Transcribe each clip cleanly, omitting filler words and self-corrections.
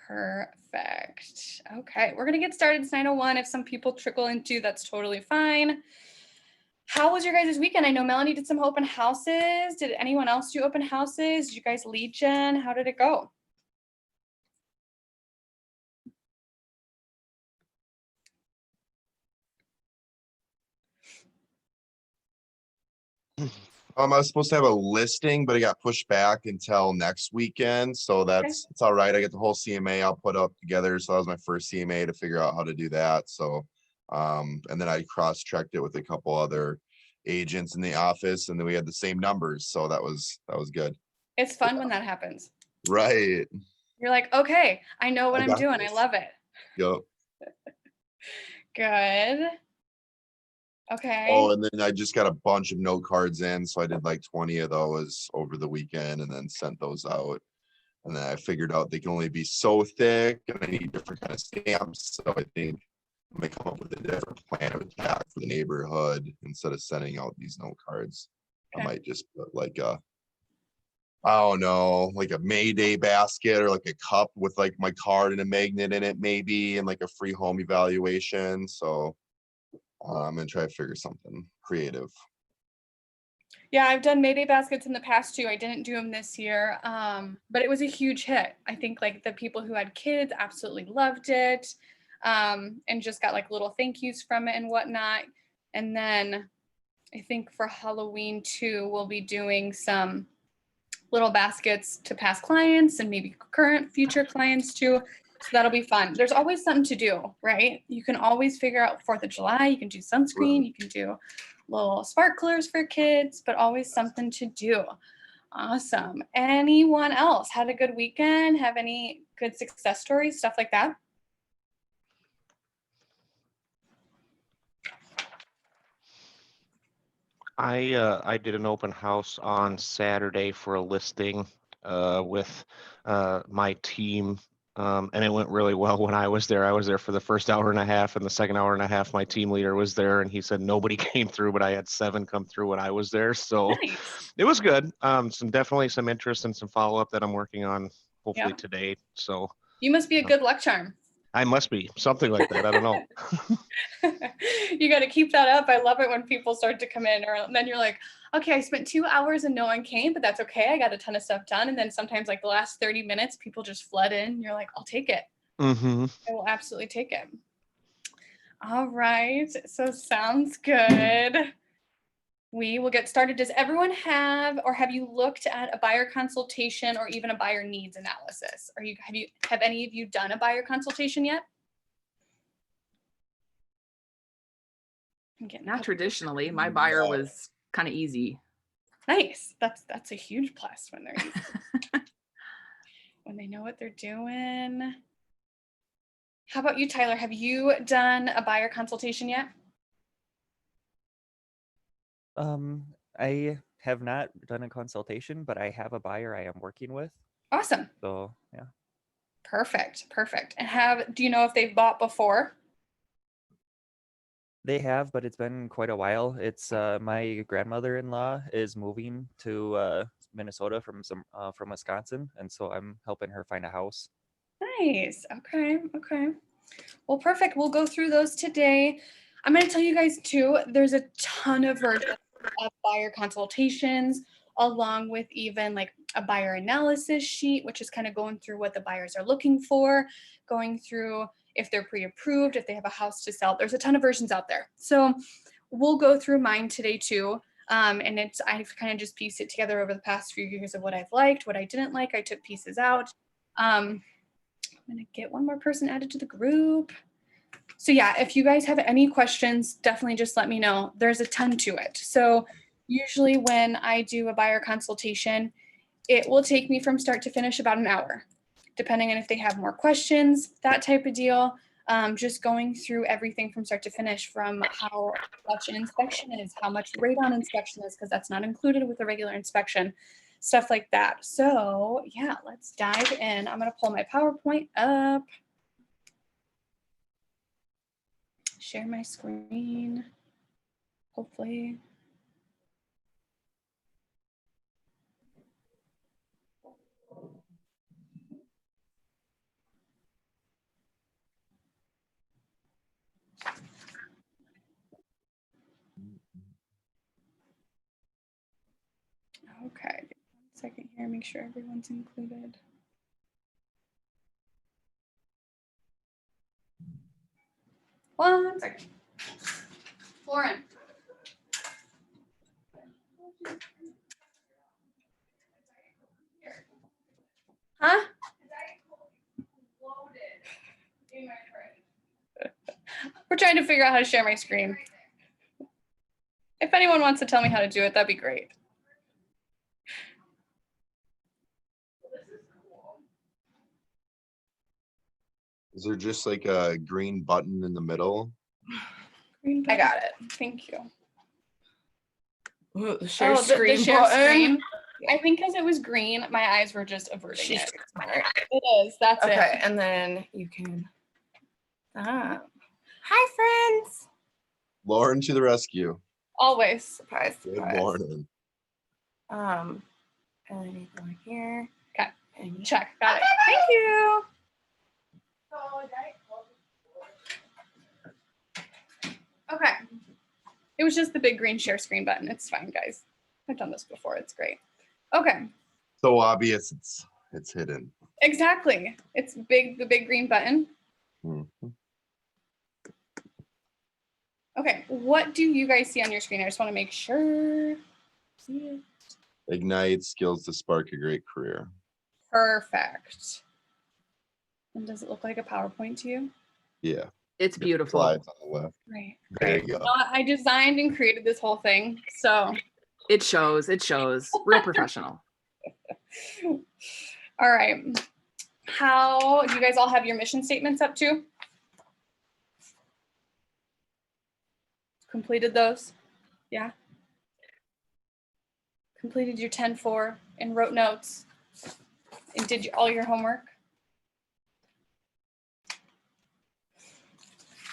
Perfect. Okay, we're gonna get started. It's 9:01. If some people trickle into, that's totally fine. How was your guys' weekend? I know Melanie did some open houses. Did anyone else do open houses? Did you guys lead gen? How did it go? I was supposed to have a listing, but it got pushed back until next weekend. So it's all right. I get the whole CMA I'll put up together. So that was my first CMA to figure out how to do that. So and then I cross-checked it with a couple other agents in the office, and then we had the same numbers. So that was good. It's fun when that happens. Right. You're like, okay, I know what I'm doing. I love it. Yep. Good. Okay. Oh, and then I just got a bunch of note cards in. So I did like 20 of those over the weekend and then sent those out. And then I figured out they can only be so thick and I need different kind of stamps. So I think I'm gonna come up with a different plan of attack for the neighborhood instead of sending out these note cards. Okay. I might just put like I don't know, like a Mayday basket or like a cup with like my card and a magnet in it maybe, and like a free home evaluation. So I'm gonna try to figure something creative. Yeah, I've done Mayday baskets in the past too. I didn't do them this year, but it was a huge hit. I think like the people who had kids absolutely loved it, and just got like little thank yous from it and whatnot. And then I think for Halloween too, we'll be doing some little baskets to past clients and maybe current future clients too. So that'll be fun. There's always something to do, right? You can always figure out 4th of July. You can do sunscreen. You can do little sparklers for kids, but always something to do. Awesome. Anyone else had a good weekend? Have any good success stories, stuff like that? I did an open house on Saturday for a listing with my team, and it went really well when I was there. I was there for the first hour and a half, and the second hour and a half, my team leader was there, and he said nobody came through, but I had 7 come through when I was there. So Nice. it was good. Definitely some interest and some follow-up that I'm working on hopefully today. So you must be a good luck charm. I must be something like that. I don't know. You got to keep that up. I love it when people start to come in, or then you're like, okay, I spent 2 hours and no one came, but that's okay. I got a ton of stuff done. And then sometimes like the last 30 minutes, people just flood in. You're like, I'll take it. Mm-hmm. I will absolutely take it. All right. So sounds good. We will get started. Does everyone have, or have you looked at a buyer consultation or even a buyer needs analysis? Have any of you done a buyer consultation yet? Not traditionally. My buyer was kind of easy. Nice. That's a huge plus when they're easy. When they know what they're doing. How about you, Tyler? Have you done a buyer consultation yet? I have not done a consultation, but I have a buyer I am working with. Awesome. So yeah. Perfect. And do you know if they've bought before? They have, but it's been quite a while. It's my grandmother-in-law is moving to Minnesota from Wisconsin, and so I'm helping her find a house. Nice. Okay. Well, perfect. We'll go through those today. I'm going to tell you guys too, there's a ton of versions of buyer consultations, along with even like a buyer analysis sheet, which is kind of going through what the buyers are looking for, going through if they're pre-approved, if they have a house to sell. There's a ton of versions out there. So we'll go through mine today too. And I've kind of just pieced it together over the past few years of what I've liked, what I didn't like. I took pieces out. I'm going to get one more person added to the group. So yeah, if you guys have any questions, definitely just let me know. There's a ton to it. So usually when I do a buyer consultation, it will take me from start to finish about an hour, depending on if they have more questions, that type of deal. Just going through everything from start to finish, from how much an inspection is, how much radon inspection is, because that's not included with a regular inspection, stuff like that. So yeah, let's dive in. I'm going to pull my PowerPoint up. Share my screen, hopefully. Okay, 1 second here, make sure everyone's included. One second. Lauren. Huh? We're trying to figure out how to share my screen. If anyone wants to tell me how to do it, that'd be great. Is there just like a green button in the middle? I got it. Thank you. Ooh, the share Oh, screen the share button. screen. I think because it was green, my eyes were just averting She's it. smart. It is. That's Okay, it. and then you can. Hi, friends. Lauren to the rescue. Always. Surprise, Good surprise. morning. And then you go here. Okay. And Check. Got it. Thank you. Okay. It was just the big green share screen button. It's fine, guys. I've done this before. It's great. Okay. So obvious it's hidden. Exactly. It's big, the big green button. Mhm. Okay. What do you guys see on your screen? I just want to make sure. See it. Ignite skills to spark a great career. Perfect. And does it look like a PowerPoint to you? Yeah. it's beautiful. Slides on the left. Right. There you go. I designed and created this whole thing. So, It shows. It shows. Real professional. all right. How do you guys all have your mission statements up too? Completed those? Yeah. Completed your 10-4 and wrote notes and did all your homework?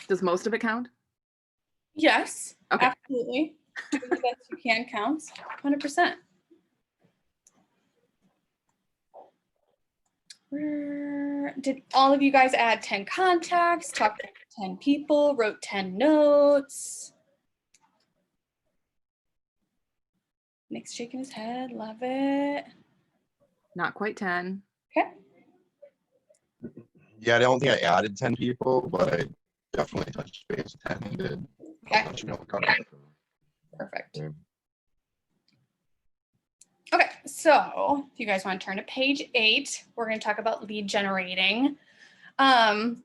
Does most of it count? Yes, Okay. absolutely. Doing the best you can counts, 100%. Did all of you guys add 10 contacts, talked to 10 people, wrote 10 notes? Nick's shaking his head, love it. Not quite 10. Okay, Yeah, I don't think I added 10 people, but I definitely touched base with 10 and did. okay, Let you know the contact. perfect. Yeah. Okay, so if you guys want to turn to page 8, we're going to talk about lead generating. How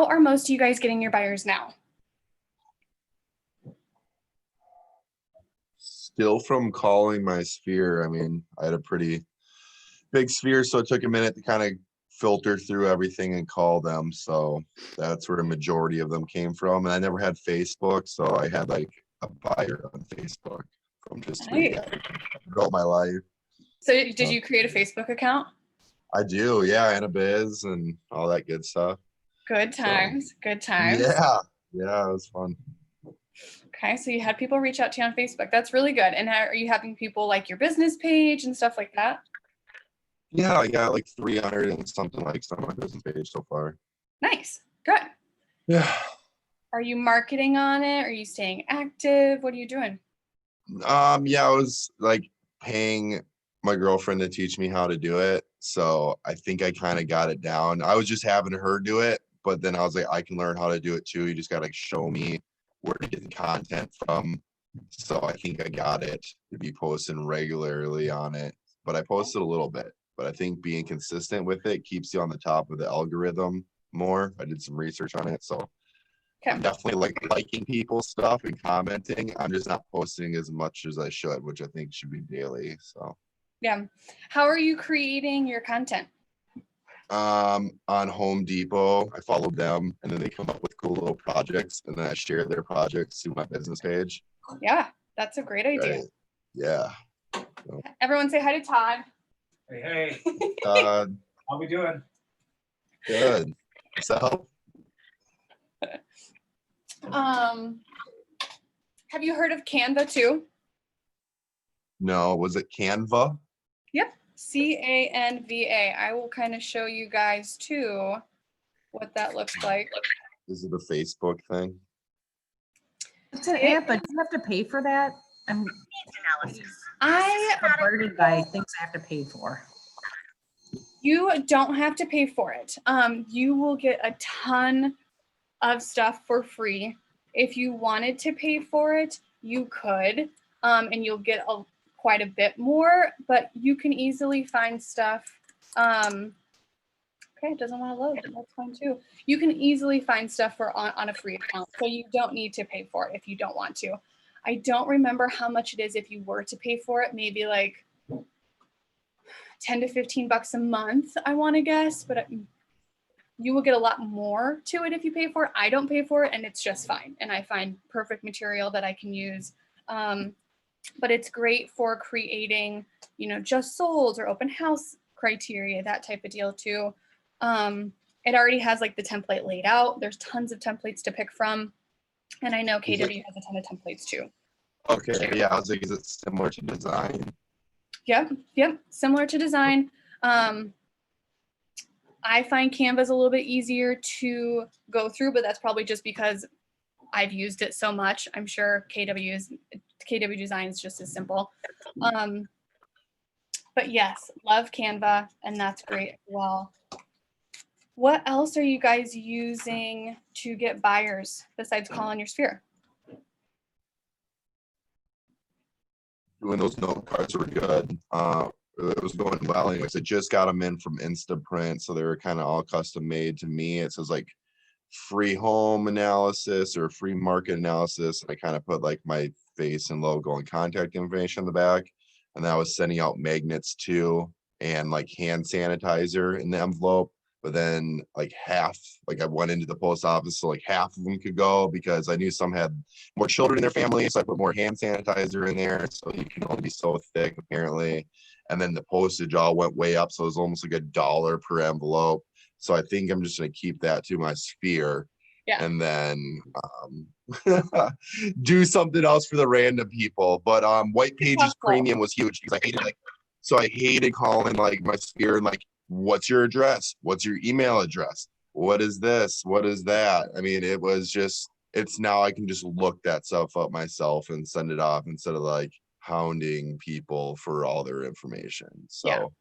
are most of you guys getting your buyers now? Still from calling my sphere. I mean, I had a pretty big sphere, so it took a minute to kind of filter through everything and call them. So that's where a majority of them came from. And I never had Facebook, so I had like a buyer on Facebook from just Nice. throughout my life. So did you create a Facebook account? I do, yeah, and a biz and all that good stuff. Good times, good times. Yeah, it was fun. Okay, so you had people reach out to you on Facebook. That's really good. And are you having people like your business page and stuff like that? Yeah, I got like 300 and something likes on my business page so far. Nice, good. Yeah. Are you marketing on it? Are you staying active? What are you doing? Yeah, I was like paying my girlfriend to teach me how to do it. So I think I kind of got it down. I was just having her do it, but then I was like, I can learn how to do it too. You just gotta like show me where to get the content from. So I think I got it to be posting regularly on it. But I posted a little bit. But I think being consistent with it keeps you on the top of the algorithm more. I did some research on it. So I'm definitely like liking people's stuff and commenting. I'm just not posting as much as I should, which I think should be daily. So Yeah. How are you creating your content? on Home Depot, I followed them and then they come up with cool little projects and then I share their projects to my business page. Yeah, that's a great idea. Right. Yeah. Everyone say hi to Todd. Hey, Uh, how we doing? good. So Have you heard of Canva too? no, was it Canva? Yep. Canva. I will kind of show you guys too what that looks like. Is it a Facebook thing? It's an app, but do you have to pay for that? I Burdened by things I have to pay for. You don't have to pay for it. You will get a ton of stuff for free. If you wanted to pay for it, you could, and you'll get quite a bit more, but you can easily find stuff. Okay, it doesn't want to load. That's fine too. You can easily find stuff on a free account, so you don't need to pay for it if you don't want to. I don't remember how much it is if you were to pay for it, maybe like 10 to 15 bucks a month, I want to guess, but you will get a lot more to it if you pay for it. I don't pay for it, and it's just fine. And I find perfect material that I can use. But it's great for creating, just sold or open house criteria, that type of deal too. It already has like the template laid out. There's tons of templates to pick from. And I know KW has a ton of templates too. Okay, yeah, I was like, is it similar to design? Yep, similar to design. I find Canva's a little bit easier to go through, but that's probably just because I've used it so much. I'm sure KW design is just as simple. But yes, love Canva, and that's great as well. What else are you guys using to get buyers besides Call on Your Sphere? Doing those note cards were good. It was going well anyways. I just got them in from Instaprint, so they were kind of all custom made to me. It says like free home analysis or free market analysis. I kind of put like my face and logo and contact information on the back, and I was sending out magnets too, and like hand sanitizer in the envelope. But then like I went into the post office, so like half of them could go because I knew some had more children in their family, so I put more hand sanitizer in there. So you can only be so thick apparently. And then the postage all went way up, so it was almost like $1 per envelope. So I think I'm just gonna keep that to my sphere. Yeah. And then do something else for the random people. But White Pages Premium was huge because I hated calling like my sphere and like, what's your address? What's your email address? What is this? What is that? I mean, it's now I can just look that stuff up myself and send it off instead of like hounding people for all their information. So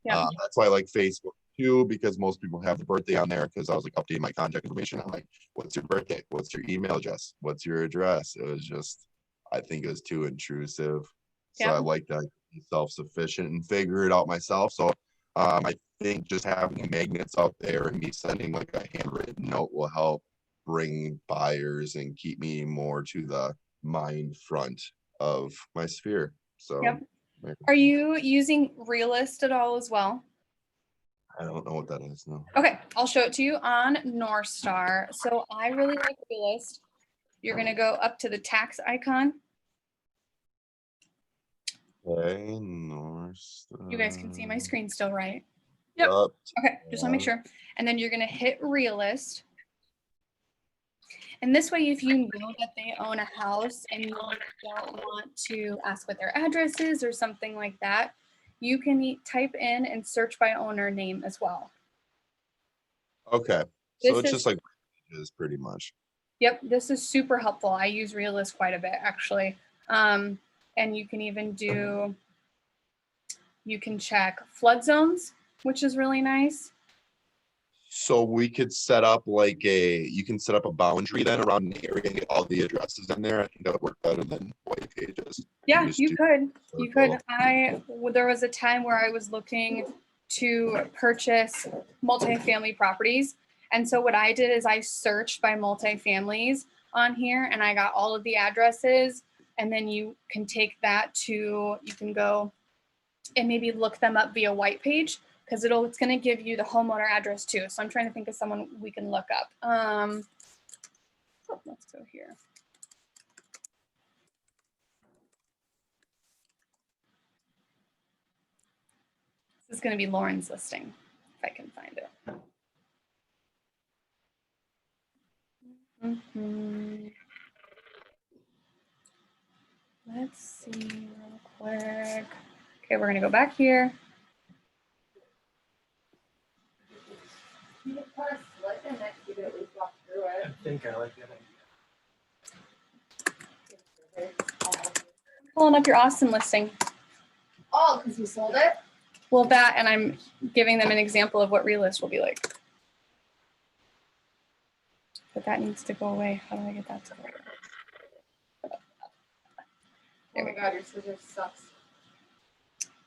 that's why I like Facebook too, because most people have the birthday on there, because I was like updating my contact information. I'm like, what's your birthday? What's your email address? What's your address? It was just, I think it was too intrusive. So I like that be self-sufficient and figure it out myself. So I think just having magnets out there and me sending like a handwritten note will help bring buyers and keep me more to the mind front of my sphere. So Are you using Realist at all as well? I don't know what that is. No. Okay, I'll show it to you on North Star. So I really like Realist. You're gonna go up to the tax icon. Okay, North Star. You guys can see my screen still, right? Yep. Okay, just want to make sure. And then you're gonna hit Realist. And this way, if you know that they own a house and you don't want to ask what their address is or something like that, you can type in and search by owner name as well. Okay. So it's just like pages pretty much. Yep, this is super helpful. I use Realist quite a bit actually. And you can even you can check flood zones, which is really nice. So we could set up like you can set up a boundary then around the area and get all the addresses in there. I think that would work better than White Pages. Yeah, you could. You could. There was a time where I was looking to purchase multifamily properties. And so what I did is I searched by multifamilies on here and I got all of the addresses. And then you can take that you can go and maybe look them up via White Page, because it's going to give you the homeowner address too. So I'm trying to think of someone we can look up. Let's go here. This is going to be Lauren's listing, if I can find it. Let's see real quick. Okay, we're going to go back here. I think I like that idea. Pulling up your Austin listing. Oh, because we sold it? Well, that, and I'm giving them an example of what realist will be like. But that needs to go away. How do I get that to go? There we go. Your scissors sucks.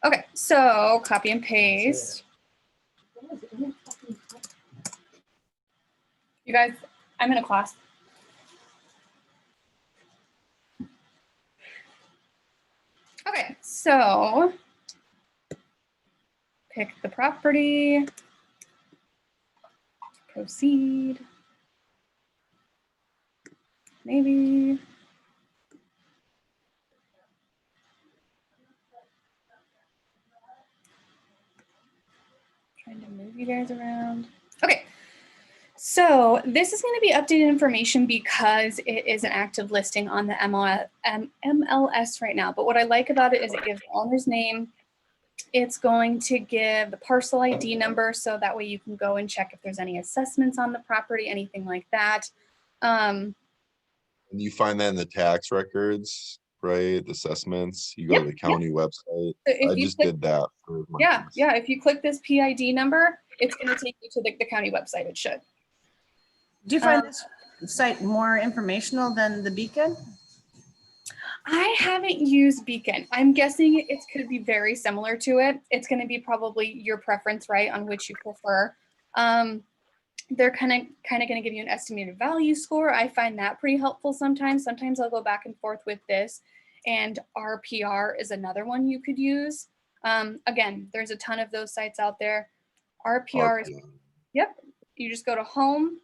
Okay, so copy and paste. You guys, I'm in a class. Okay, so pick the property, proceed, maybe. Trying to move you guys around. Okay, so this is going to be updated information because it is an active listing on the MLS right now. But what I like about it is it gives the owner's name. It's going to give the parcel ID number, so that way you can go and check if there's any assessments on the property, anything like that. And you find that in the tax records, right? The assessments, you go Yeah, to the county website. If I you just click- did that. For my Yeah, business. yeah. If you click this PID number, it's going to take you to the county website. It should. Do you find this site more informational than the Beacon? I haven't used Beacon. I'm guessing it could be very similar to it. It's going to be probably your preference, right, on which you prefer. They're kind of going to give you an estimated value score. I find that pretty helpful sometimes. Sometimes I'll go back and forth with this, and RPR is another one you could use. Again, there's a ton of those sites out there. RPR is, yep. You just go to home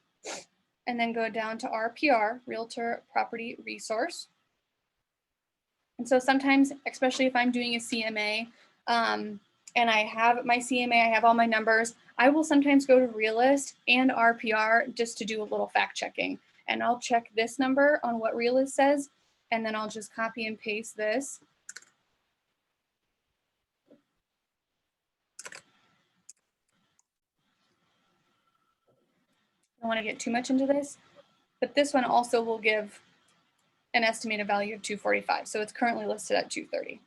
and then go down to RPR, Realtor Property Resource. And so sometimes, especially if I'm doing a CMA and I have my CMA, I have all my numbers, I will sometimes go to Realist and RPR just to do a little fact checking. And I'll check this number on what Realist says, and then I'll just copy and paste this. I don't want to get too much into this, but this one also will give an estimated value of 245. So it's currently listed at 230.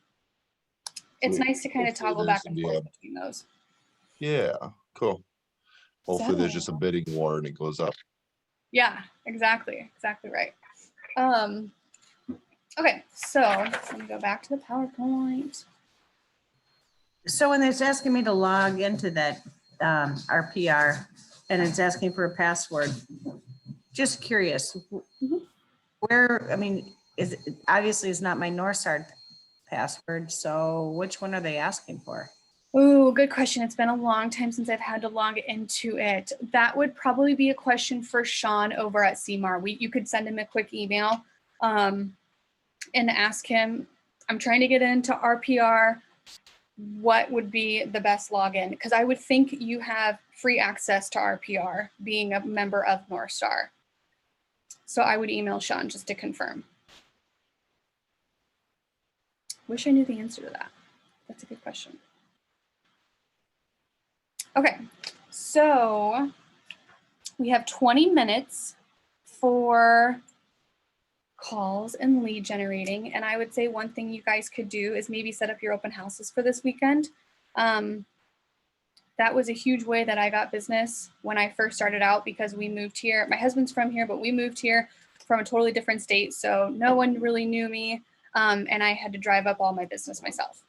It's nice to kind of toggle back and forth between those. Yeah, cool. Hopefully there's So- just a bidding war and it goes up. Yeah, exactly right. Okay, so let me go back to the PowerPoint. So when it's asking me to log into that RPR and it's asking for a password, just curious, where, I mean, obviously it's not my Northstar password, so which one are they asking for? Oh, good question. It's been a long time since I've had to log into it. That would probably be a question for Sean over at CMAR. You could send him a quick email and ask him, I'm trying to get into RPR. What would be the best login? Because I would think you have free access to RPR being a member of Northstar. So I would email Sean just to confirm. Wish I knew the answer to that. That's a good question. Okay, so we have 20 minutes for calls and lead generating. And I would say one thing you guys could do is maybe set up your open houses for this weekend. That was a huge way that I got business when I first started out because we moved here. My husband's from here, but we moved here from a totally different state. So no one really knew me. And I had to drive up all my business myself.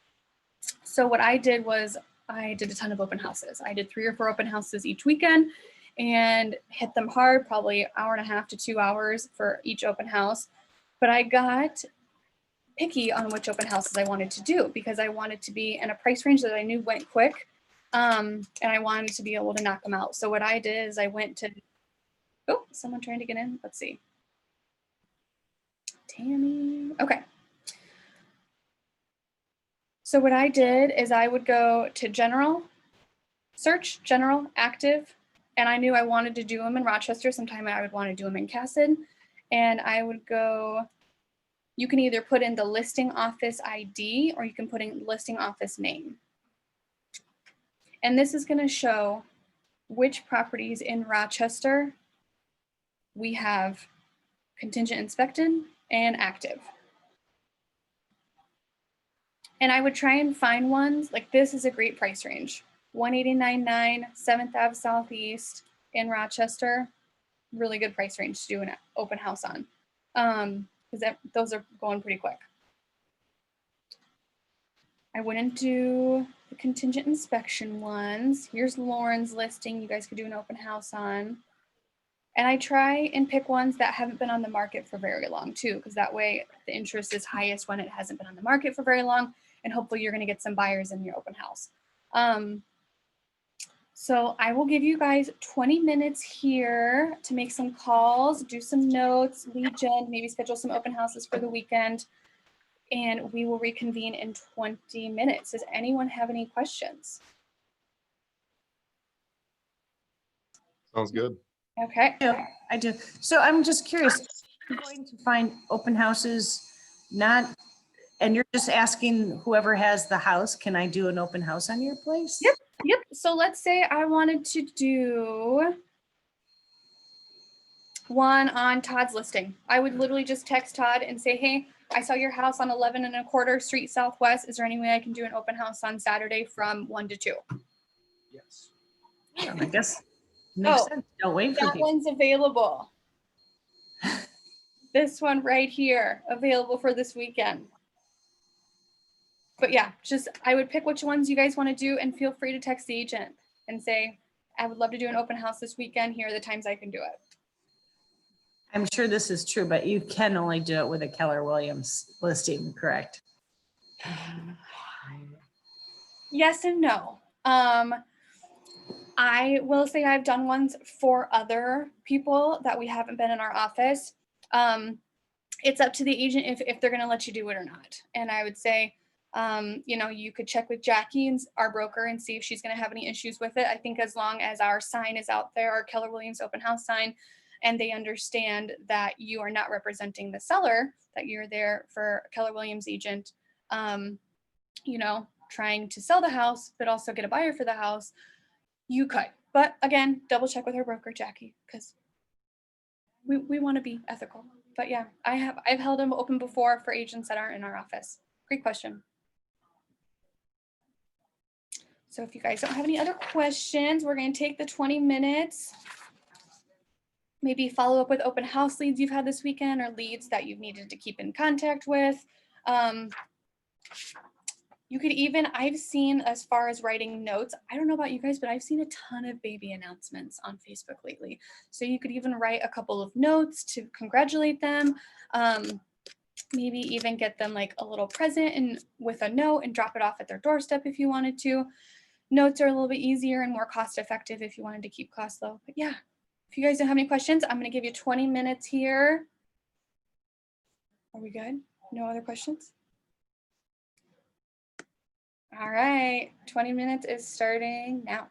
So what I did was I did a ton of open houses. I did 3 or 4 open houses each weekend and hit them hard, probably 1.5 to 2 hours for each open house. But I got picky on which open houses I wanted to do because I wanted to be in a price range that I knew went quick. And I wanted to be able to knock them out. So what I did is I went to, oh, someone trying to get in. Let's see. Tammy. Okay. So what I did is I would go to general, search general, active, and I knew I wanted to do them in Rochester. Sometime I would want to do them in Cassid. And I would go, you can either put in the listing office ID or you can put in listing office name. And this is going to show which properties in Rochester we have contingent inspected and active. And I would try and find ones, like this is a great price range. 189.9, 7th Ave Southeast in Rochester. Really good price range to do an open house on. Because those are going pretty quick. I wouldn't do the contingent inspection ones. Here's Lauren's listing you guys could do an open house on. And I try and pick ones that haven't been on the market for very long too, because that way the interest is highest when it hasn't been on the market for very long. And hopefully you're going to get some buyers in your open house. So I will give you guys 20 minutes here to make some calls, do some notes, lead gen, maybe schedule some open houses for the weekend. And we will reconvene in 20 minutes. Does anyone have any questions? Sounds good. Okay. I do. So I'm just curious, I'm going to find open houses, and you're just asking whoever has the house, can I do an open house on your place? Yep. So let's say I wanted to do one on Todd's listing. I would literally just text Todd and say, hey, I saw your house on 11 1/4 Street Southwest. Is there any way I can do an open house on Saturday from 1 to 2? Yes. I guess makes sense. Don't wait for That people. one's available. This one right here, available for this weekend. But yeah, just I would pick which ones you guys want to do and feel free to text the agent and say, I would love to do an open house this weekend. Here are the times I can do it. I'm sure this is true, but you can only do it with a Keller Williams listing, correct? Yes and no. I will say I've done ones for other people that we haven't been in our office. It's up to the agent if they're going to let you do it or not. And I would say, you could check with Jackie, and our broker, and see if she's going to have any issues with it. I think as long as our sign is out there, our Keller Williams open house sign, and they understand that you are not representing the seller, that you're there for a Keller Williams agent, trying to sell the house, but also get a buyer for the house, you could. But again, double check with our broker, Jackie, because we want to be ethical. But yeah, I've held them open before for agents that aren't in our office. Great question. So if you guys don't have any other questions, we're going to take the 20 minutes. Maybe follow up with open house leads you've had this weekend or leads that you've needed to keep in contact with. You could even, I've seen, as far as writing notes, I don't know about you guys, but I've seen a ton of baby announcements on Facebook lately. So you could even write a couple of notes to congratulate them. Maybe even get them like a little present and with a note and drop it off at their doorstep if you wanted to. Notes are a little bit easier and more cost effective if you wanted to keep costs low. But yeah, if you guys don't have any questions, I'm going to give you 20 minutes here. Are we good? No other questions? All right, 20 minutes is starting now.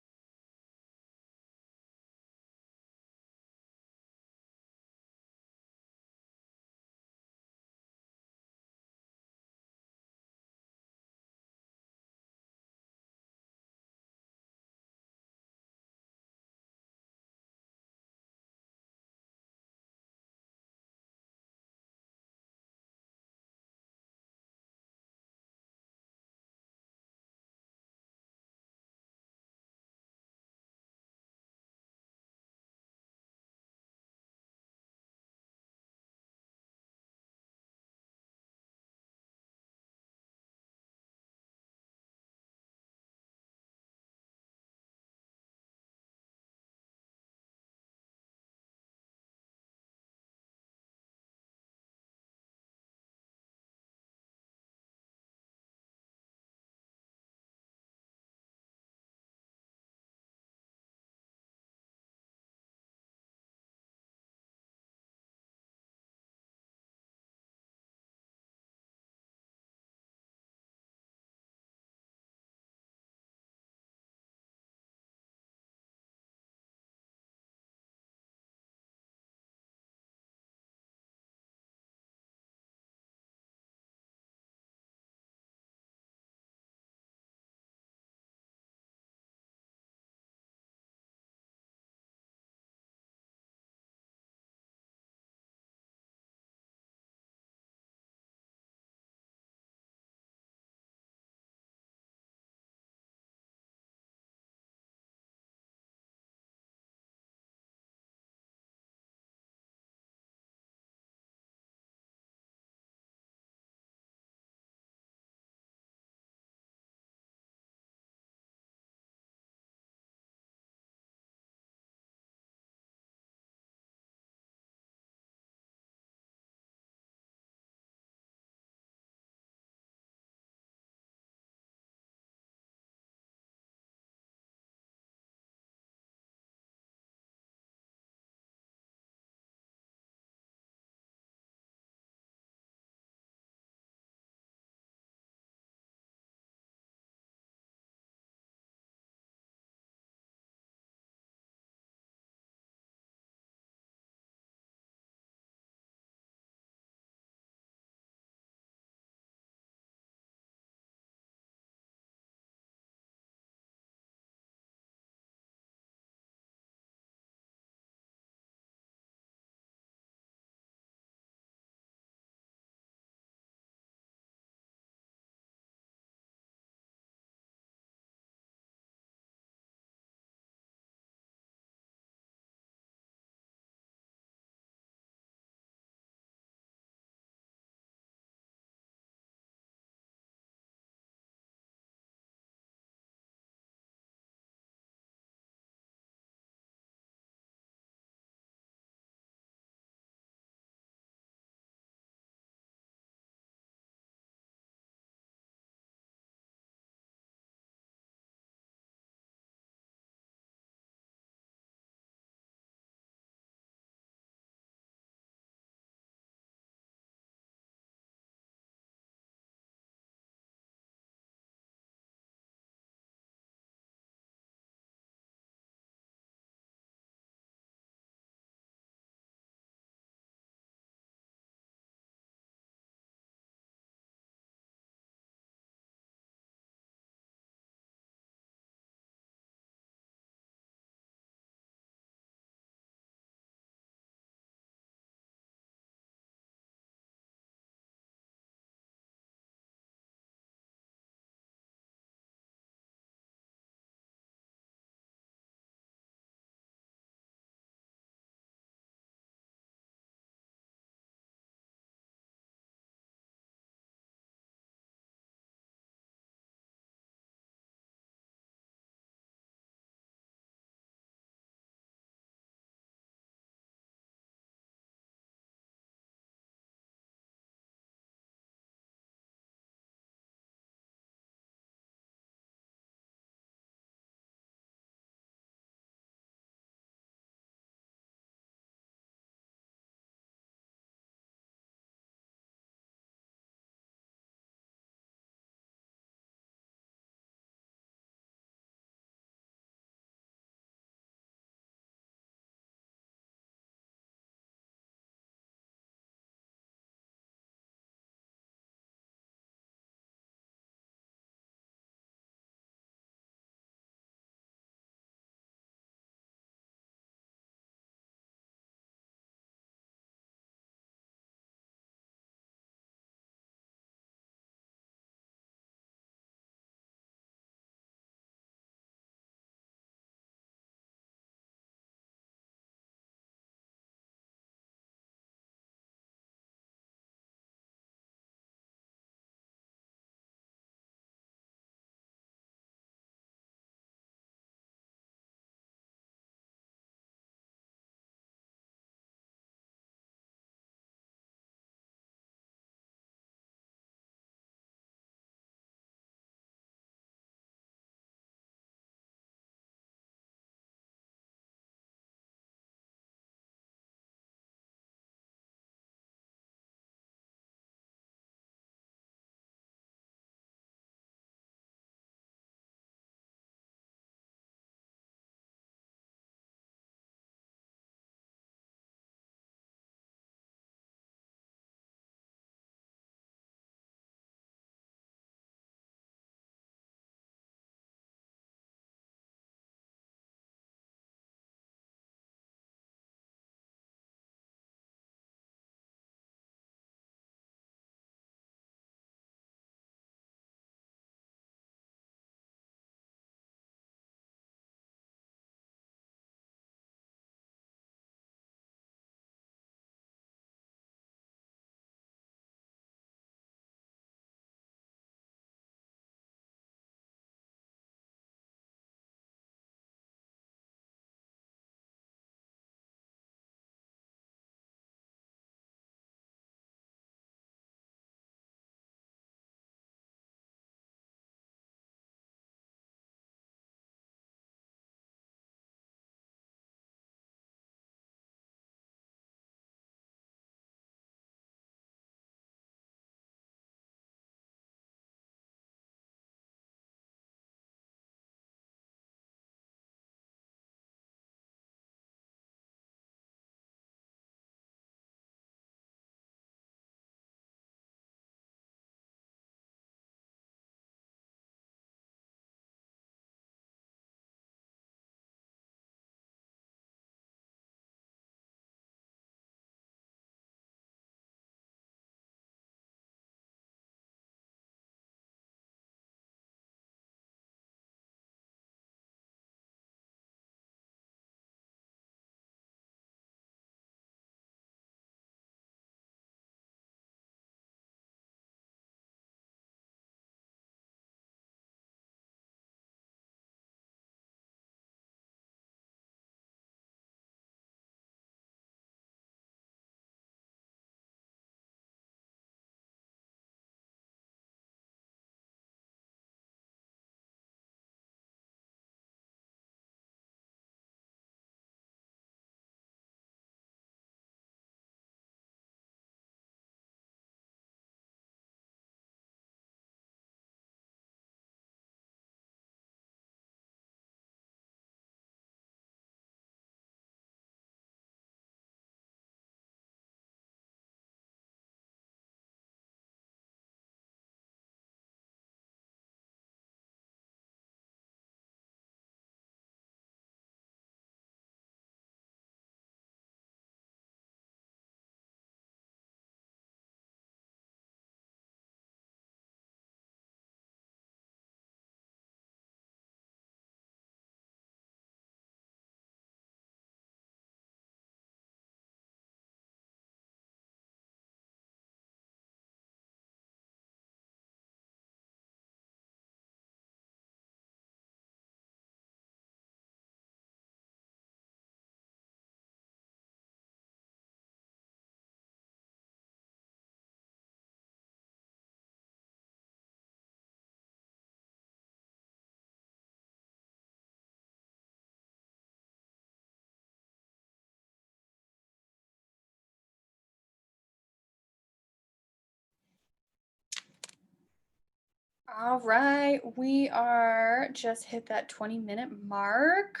All right, we are just hit that 20-minute mark.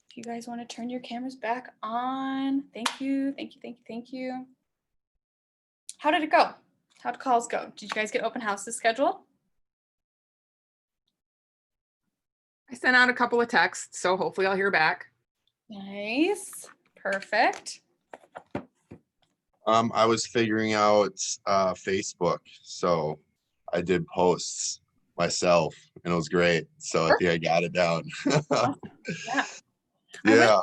If you guys want to turn your cameras back on, thank you, thank you, thank you, thank you. How did it go? How'd calls go? Did you guys get open houses scheduled? I sent out a couple of texts, so hopefully I'll hear back. Nice, perfect. I was figuring out Facebook, so I did posts myself, and it was great. So I think I got it down. Yeah. Yeah.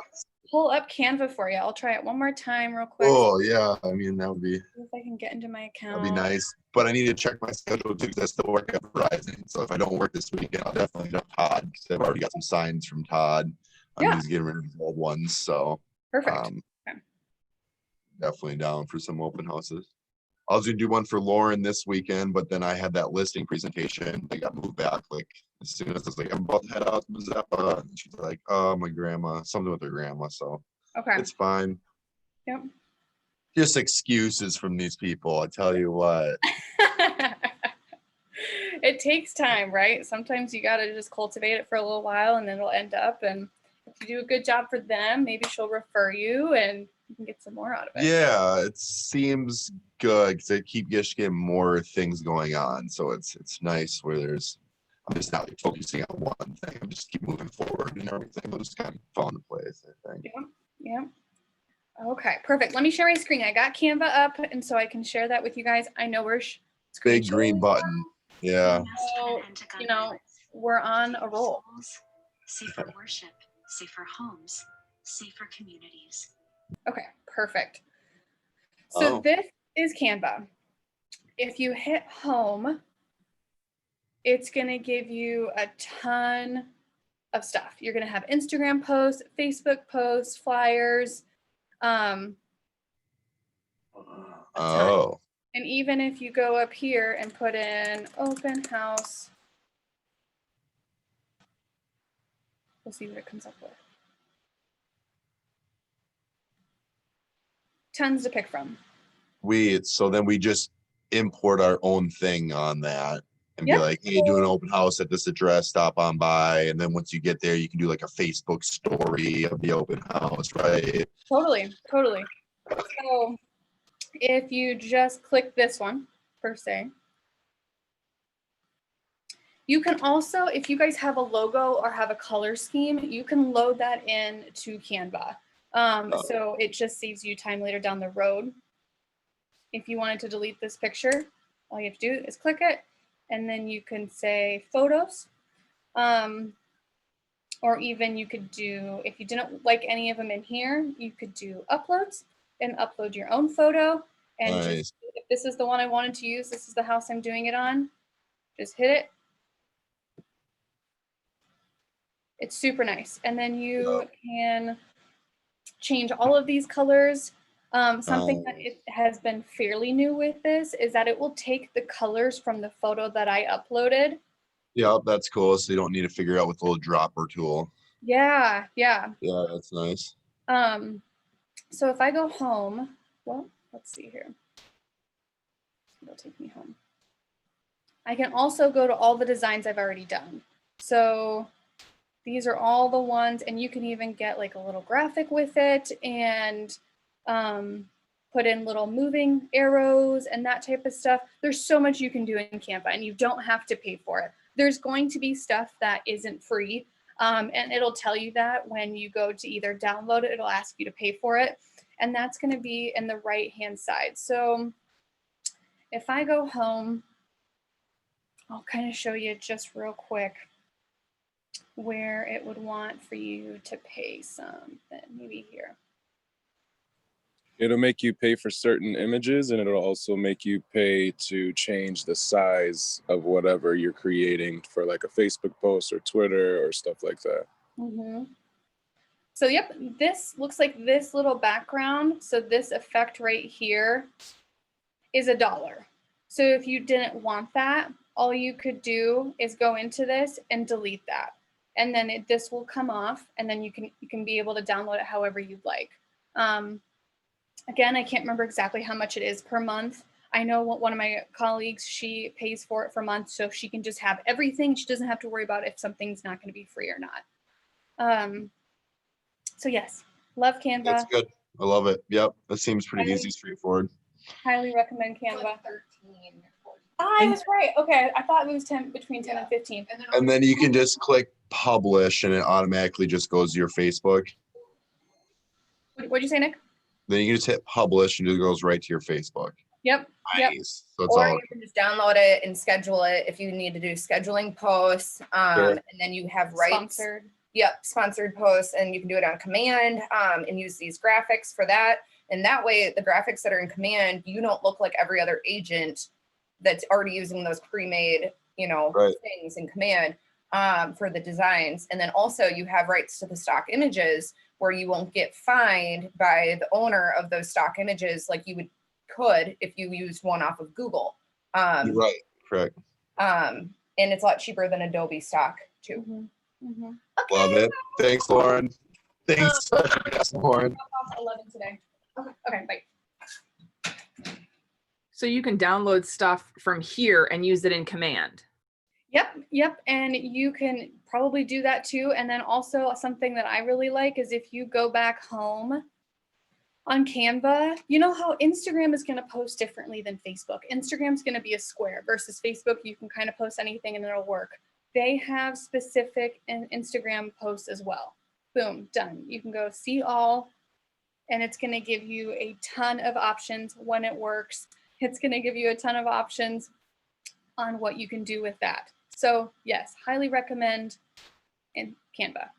Pull up Canva for you. I'll try it one more time real quick. Oh yeah. I mean, that would be See if I can get into my account. that'd be nice. But I need to check my schedule too, because I still work at Verizon. So if I don't work this weekend, I'll definitely hit up Todd, because I've already got some signs from Todd. I'm Yeah. just getting rid of the old ones. So Perfect. Okay. definitely down for some open houses. I was gonna do one for Lauren this weekend, but then I had that listing presentation. They got moved back like as soon as I was like, I'm about to head out to Mazeppa. And she's like, oh, my grandma, something with her grandma. So Okay. it's fine. Yep. Just excuses from these people. I tell you what. It takes time, right? Sometimes you got to just cultivate it for a little while and then it'll end up. And if you do a good job for them, maybe she'll refer you and you can get some more out of it. Yeah, it seems good because they keep just getting more things going on. So it's nice where I'm just not like focusing on one thing. I'm just keep moving forward and everything will just kind of fall into place, I think. Yeah. Okay, perfect. Let me share my screen. I got Canva up, and so I can share that with you guys. I know we're screen Big green sharing, button. Yeah. so, you know, we're on a roll. Safer worship, safer homes, safer communities. Okay, perfect. So Oh. this is Canva. If you hit home, it's going to give you a ton of stuff. You're going to have Instagram posts, Facebook posts, flyers, a ton. Oh. And even if you go up here and put in open house, we'll see what it comes up with. Tons to pick from. So then we just import our own thing on that and Yep. be like, hey, do an open house at this address, stop on by. And then once you get there, you can do like a Facebook story of the open house, right? Totally. So if you just click this one per se, you can also, if you guys have a logo or have a color scheme, you can load that in to Canva. So it just saves you time later down the road. If you wanted to delete this picture, all you have to do is click it, and then you can say photos. Or even you could do, if you didn't like any of them in here, you could do uploads and upload your own photo. And Nice. just, if this is the one I wanted to use, this is the house I'm doing it on, just hit it. It's super nice. And then you can change all of these colors. Something that it has been fairly new with this is that it will take the colors from the photo that I uploaded. Yeah, that's cool. So you don't need to figure out with the little dropper tool. Yeah. Yeah, that's nice. So if I go home, well, let's see here. It'll take me home. I can also go to all the designs I've already done. So these are all the ones, and you can even get like a little graphic with it and put in little moving arrows and that type of stuff. There's so much you can do in Canva, and you don't have to pay for it. There's going to be stuff that isn't free, and it'll tell you that when you go to either download it, it'll ask you to pay for it, and that's going to be in the right-hand side. So if I go home, I'll kind of show you just real quick where it would want for you to pay something, maybe here. It'll make you pay for certain images, and it'll also make you pay to change the size of whatever you're creating for like a Facebook post or Twitter or stuff like that. Mm-hmm. So yep, this looks like this little background. So this effect right here is $1. So if you didn't want that, all you could do is go into this and delete that. And then this will come off, and then you can be able to download it however you'd like. Again, I can't remember exactly how much it is per month. I know one of my colleagues, she pays for it for months, so she can just have everything. She doesn't have to worry about if something's not going to be free or not. So yes, love Canva. That's good. I love it. Yep. That seems pretty easy, straightforward. Highly recommend Canva. I was right. Okay, I thought it was 10 between 10 and 15. And then you can just click publish and it automatically just goes to your Facebook. What'd you say, Nick? Then you can just hit publish and it goes right to your Facebook. Yep. Yep. Nice. So it's Or all you can just download it and schedule it if you need to do scheduling posts. Sure. And then you have rights. Sponsored. Yep, sponsored posts, and you can do it on command and use these graphics for that. And that way, the graphics that are in command, you don't look like every other agent that's already using those pre-made, Right. things in command for the designs. And then also you have rights to the stock images where you won't get fined by the owner of those stock images like you could if you used one off of Google. You're right. Correct. And it's a lot cheaper than Adobe stock too. Mm-hmm. Love it. Thanks, Lauren. Thanks, yes, Lauren. 11 today. Okay, bye. So you can download stuff from here and use it in command. Yep. And you can probably do that too. And then also something that I really like is if you go back home on Canva, you know how Instagram is going to post differently than Facebook. Instagram's going to be a square versus Facebook. You can kind of post anything and it'll work. They have specific Instagram posts as well. Boom, done. You can go see all, and it's going to give you a ton of options when it works. It's going to give you a ton of options on what you can do with that. So yes, highly recommend in Canva.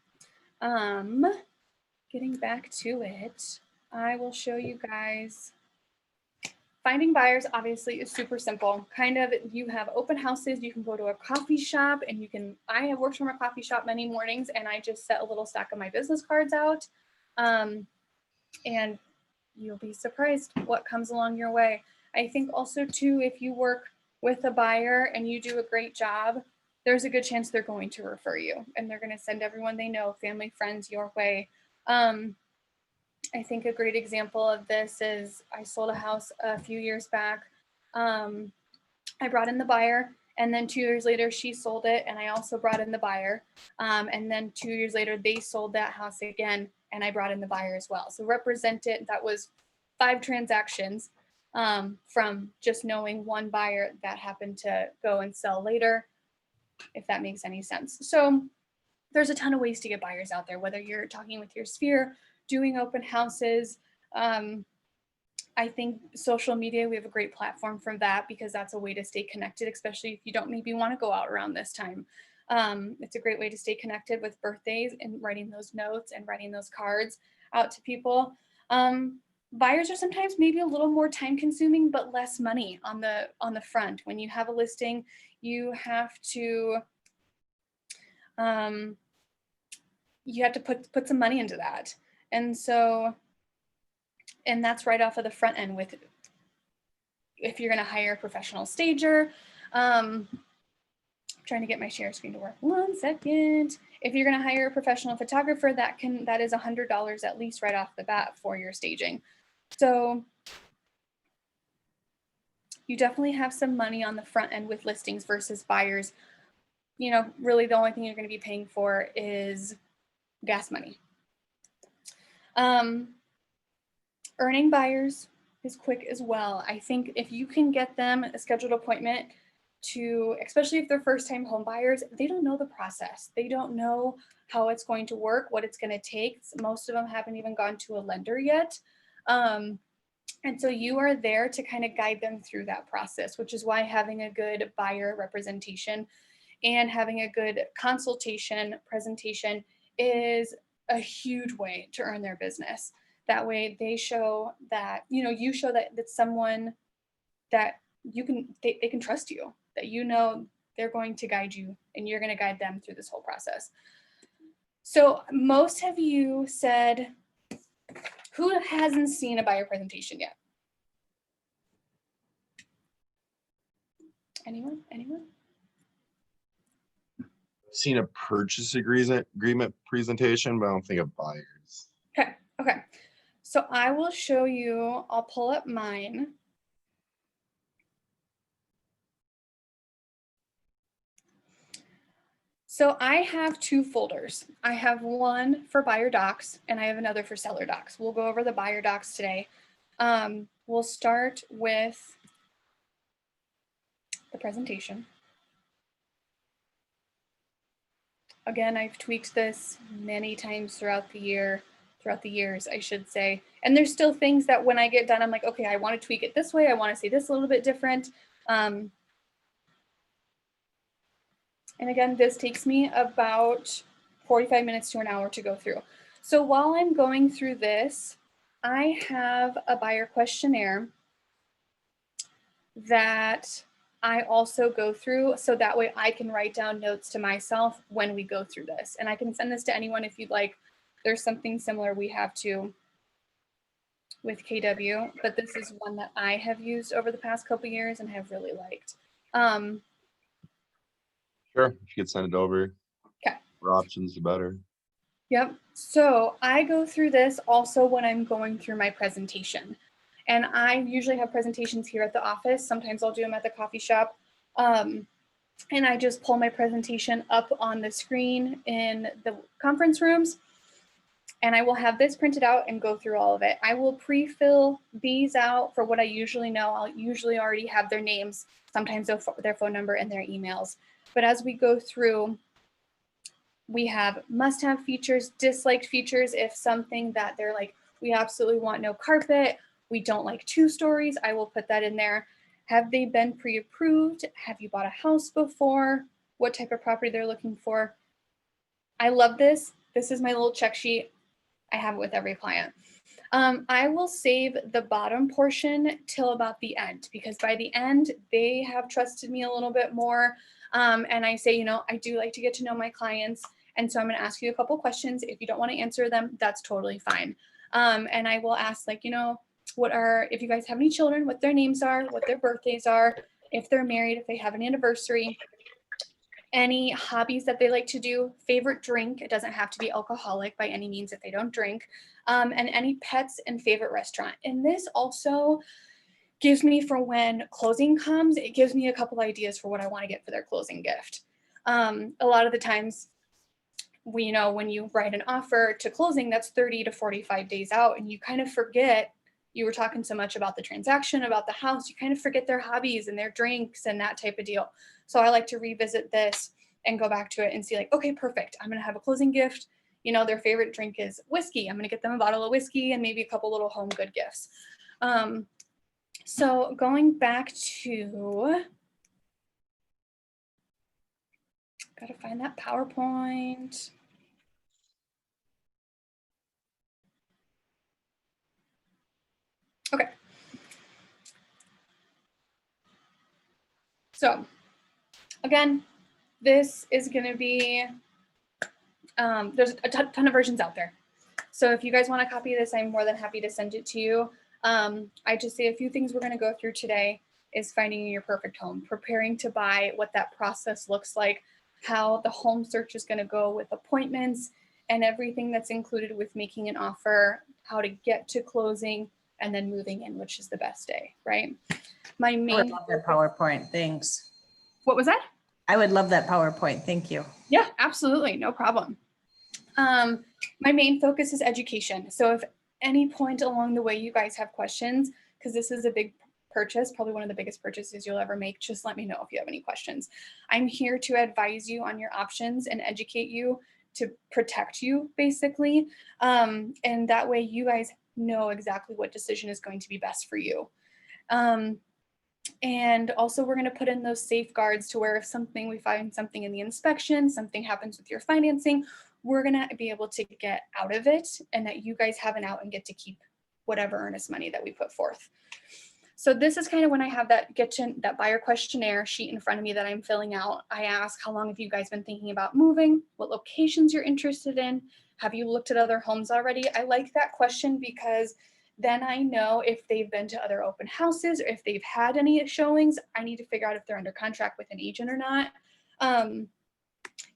Getting back to it, I will show you guys. Finding buyers obviously is super simple. Kind of, you have open houses, you can go to a coffee shop and I have worked from a coffee shop many mornings and I just set a little stack of my business cards out. And you'll be surprised what comes along your way. I think also too, if you work with a buyer and you do a great job, there's a good chance they're going to refer you and they're going to send everyone they know, family, friends, your way. I think a great example of this is I sold a house a few years back. I brought in the buyer and then 2 years later she sold it and I also brought in the buyer. And then 2 years later they sold that house again and I brought in the buyer as well. So represented, that was 5 transactions from just knowing one buyer that happened to go and sell later, if that makes any sense. So there's a ton of ways to get buyers out there, whether you're talking with your sphere, doing open houses. I think social media, we have a great platform for that because that's a way to stay connected, especially if you don't maybe want to go out around this time. It's a great way to stay connected with birthdays and writing those notes and writing those cards out to people. Buyers are sometimes maybe a little more time consuming, but less money on the front. When you have a listing, you have to put some money into that. And that's right off of the front end with, if you're going to hire a professional stager, I'm trying to get my share screen to work. 1 second. If you're going to hire a professional photographer, that is $100 at least right off the bat for your staging. So you definitely have some money on the front end with listings versus buyers. Really the only thing you're going to be paying for is gas money. Earning buyers is quick as well. I think if you can get them a scheduled appointment especially if they're first-time home buyers, they don't know the process. They don't know how it's going to work, what it's going to take. Most of them haven't even gone to a lender yet. And so you are there to kind of guide them through that process, which is why having a good buyer representation and having a good consultation presentation is a huge way to earn their business. That way they show that, you show that that's someone that they can trust you, that they're going to guide you and you're going to guide them through this whole process. So most of you said, who hasn't seen a buyer presentation yet? Anyone? Seen a purchase agreement presentation, but I don't think of buyers. Okay. So I will show you, I'll pull up mine. So I have 2 folders. I have one for buyer docs and I have another for seller docs. We'll go over the buyer docs today. We'll start with the presentation. Again, I've tweaked this many times throughout the years, I should say. And there's still things that when I get done, I'm like, okay, I want to tweak it this way. I want to see this a little bit different. And again, this takes me about 45 minutes to an hour to go through. So while I'm going through this, I have a buyer questionnaire that I also go through, so that way I can write down notes to myself when we go through this. And I can send this to anyone if you'd like. There's something similar we have too with KW, but this is one that I have used over the past couple of years and have really liked. Sure, if you could send it over. Okay. More options, the better. Yep. So I go through this also when I'm going through my presentation. And I usually have presentations here at the office. Sometimes I'll do them at the coffee shop. And I just pull my presentation up on the screen in the conference rooms. And I will have this printed out and go through all of it. I will pre-fill these out for what I usually know. I'll usually already have their names, sometimes their phone number and their emails. But as we go through, we have must-have features, disliked features. If something that they're like, we absolutely want no carpet, we don't like 2 stories, I will put that in there. Have they been pre-approved? Have you bought a house before? What type of property they're looking for? I love this. This is my little check sheet. I have it with every client. I will save the bottom portion till about the end, because by the end, they have trusted me a little bit more. And I say, you know, I do like to get to know my clients. And so I'm going to ask you a couple questions. If you don't want to answer them, that's totally fine. And I will ask, like, you know, if you guys have any children, what their names are, what their birthdays are, if they're married, if they have an anniversary, any hobbies that they like to do, favorite drink. It doesn't have to be alcoholic by any means if they don't drink, and any pets and favorite restaurant. And this also gives me, for when closing comes, it gives me a couple ideas for what I want to get for their closing gift. A lot of the times, when you write an offer to closing, that's 30 to 45 days out, and you kind of forget. You were talking so much about the transaction, about the house, you kind of forget their hobbies and their drinks and that type of deal. So I like to revisit this and go back to it and see, like, okay, perfect. I'm going to have a closing gift. You know, their favorite drink is whiskey. I'm going to get them a bottle of whiskey and maybe a couple little home good gifts. So going back to, got to find that PowerPoint. Okay. So again, this is going to be, there's a ton of versions out there. So if you guys want to copy this, I'm more than happy to send it to you. I just say a few things we're going to go through today is finding your perfect home, preparing to buy, what that process looks like, how the home search is going to go with appointments and everything that's included with making an offer, how to get to closing, and then moving in, which is the best day, right? My I would main, love that PowerPoint. Thanks. what was that? I would love that PowerPoint. Thank you. Yeah, absolutely. No problem. My main focus is education. So if any point along the way you guys have questions, because this is a big purchase, probably one of the biggest purchases you'll ever make, just let me know if you have any questions. I'm here to advise you on your options and educate you to protect you, basically. And that way you guys know exactly what decision is going to be best for you. And also we're going to put in those safeguards to where if we find something in the inspection, something happens with your financing, we're going to be able to get out of it, and that you guys have an out and get to keep whatever earnest money that we put forth. So this is kind of when I have that buyer questionnaire sheet in front of me that I'm filling out. I ask, how long have you guys been thinking about moving? What locations you're interested in? Have you looked at other homes already? I like that question because then I know if they've been to other open houses or if they've had any showings. I need to figure out if they're under contract with an agent or not.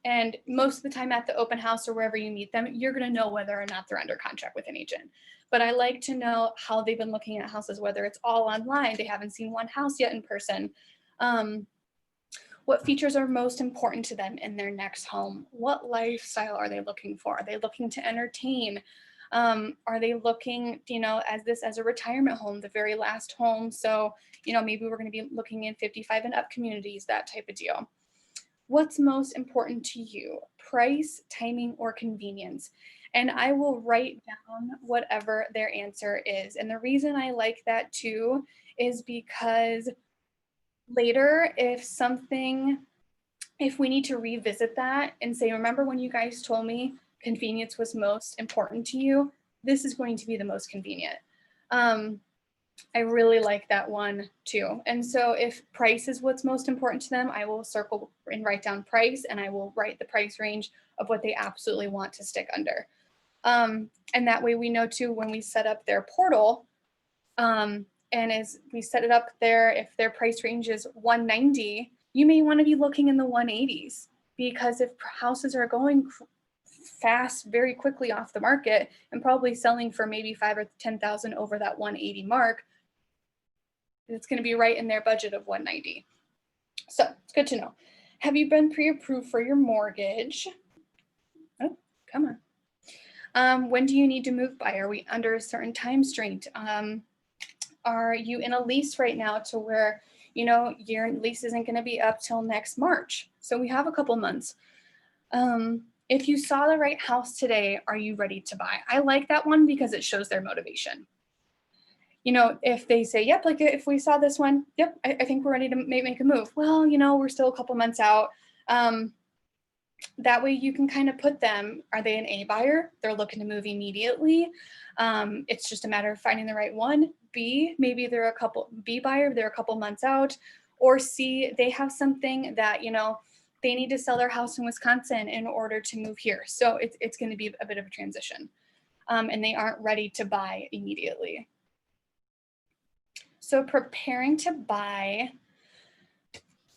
And most of the time at the open house or wherever you meet them, you're going to know whether or not they're under contract with an agent. But I like to know how they've been looking at houses, whether it's all online, they haven't seen one house yet in person. What features are most important to them in their next home? What lifestyle are they looking for? Are they looking to entertain? Are they looking, as a retirement home, the very last home? So, maybe we're going to be looking in 55 and up communities, that type of deal. What's most important to you? Price, timing, or convenience? And I will write down whatever their answer is. And the reason I like that too is because later, if we need to revisit that and say, remember when you guys told me convenience was most important to you, this is going to be the most convenient. I really like that one too. And so if price is what's most important to them, I will circle and write down price, and I will write the price range of what they absolutely want to stick under. And that way we know too, when we set up their portal, and as we set it up there, if their price range is 190, you may want to be looking in the 180s, because if houses are going fast, very quickly off the market and probably selling for maybe 5 or 10,000 over that 180 mark, it's going to be right in their budget of 190. So it's good to know. Have you been pre-approved for your mortgage? Oh, come on. When do you need to move by? Are we under a certain time constraint? Are you in a lease right now to where, your lease isn't going to be up till next March? So we have a couple months. If you saw the right house today, are you ready to buy? I like that one because it shows their motivation. If they say, yep, like if we saw this one, yep, I think we're ready to make a move. Well, we're still a couple months out. That way you can kind of put them, are they an A buyer? They're looking to move immediately. It's just a matter of finding the right one. B, maybe they're B buyer, they're a couple months out. Or C, they have something that, they need to sell their house in Wisconsin in order to move here. So it's going to be a bit of a transition. And they aren't ready to buy immediately. So preparing to buy,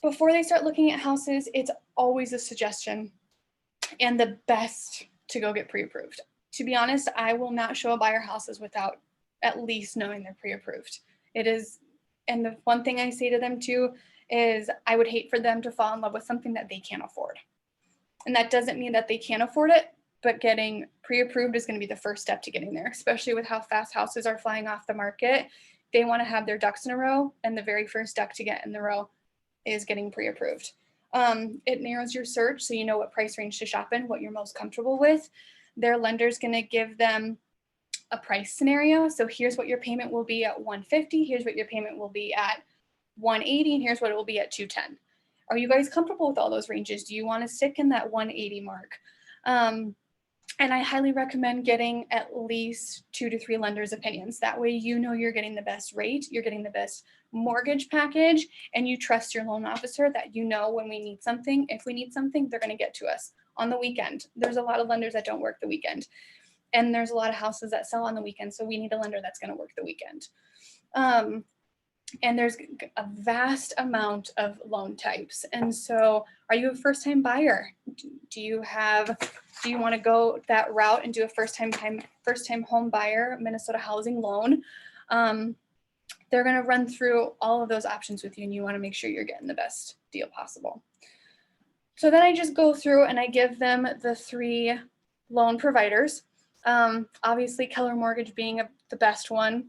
before they start looking at houses, it's always a suggestion and the best to go get pre-approved. To be honest, I will not show a buyer houses without at least knowing they're pre-approved. It is, and the one thing I say to them too is I would hate for them to fall in love with something that they can't afford. And that doesn't mean that they can't afford it, but getting pre-approved is going to be the first step to getting there, especially with how fast houses are flying off the market. They want to have their ducks in a row, and the very first duck to get in the row is getting pre-approved. It narrows your search so you know what price range to shop in, what you're most comfortable with. Their lender's going to give them a price scenario. So here's what your payment will be at 150. Here's what your payment will be at 180. And here's what it will be at 210. Are you guys comfortable with all those ranges? Do you want to stick in that 180 mark? And I highly recommend getting at least 2 to 3 lenders' opinions. That way you're getting the best rate, you're getting the best mortgage package, and you trust your loan officer that when we need something, if we need something, they're going to get to us on the weekend. There's a lot of lenders that don't work the weekend. And there's a lot of houses that sell on the weekend. So we need a lender that's going to work the weekend. And there's a vast amount of loan types. And so are you a first-time buyer? Do you want to go that route and do a first-time home buyer Minnesota housing loan? They're going to run through all of those options with you, and you want to make sure you're getting the best deal possible. So then I just go through and I give them the 3 loan providers. Obviously Keller Mortgage being the best one.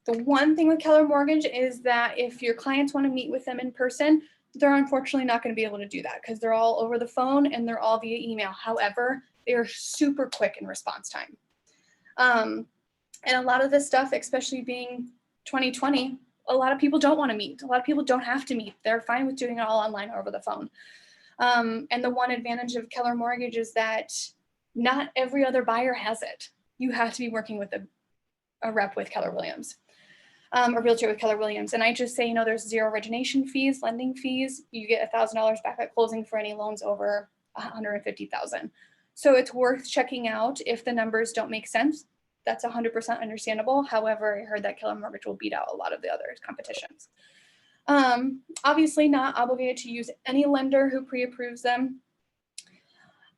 The one thing with Keller Mortgage is that if your clients want to meet with them in person, they're unfortunately not going to be able to do that because they're all over the phone and they're all via email. However, they are super quick in response time. And a lot of this stuff, especially being 2020, a lot of people don't want to meet. A lot of people don't have to meet. They're fine with doing it all online or over the phone. And the one advantage of Keller Mortgage is that not every other buyer has it. You have to be working with a rep with Keller Williams. A realtor with Keller Williams. And I just say, there's 0 origination fees, lending fees. You get $1,000 back at closing for any loans over $150,000. So it's worth checking out if the numbers don't make sense. That's 100% understandable. However, I heard that Keller Mortgage will beat out a lot of the other competitions. Obviously not obligated to use any lender who pre-approves them.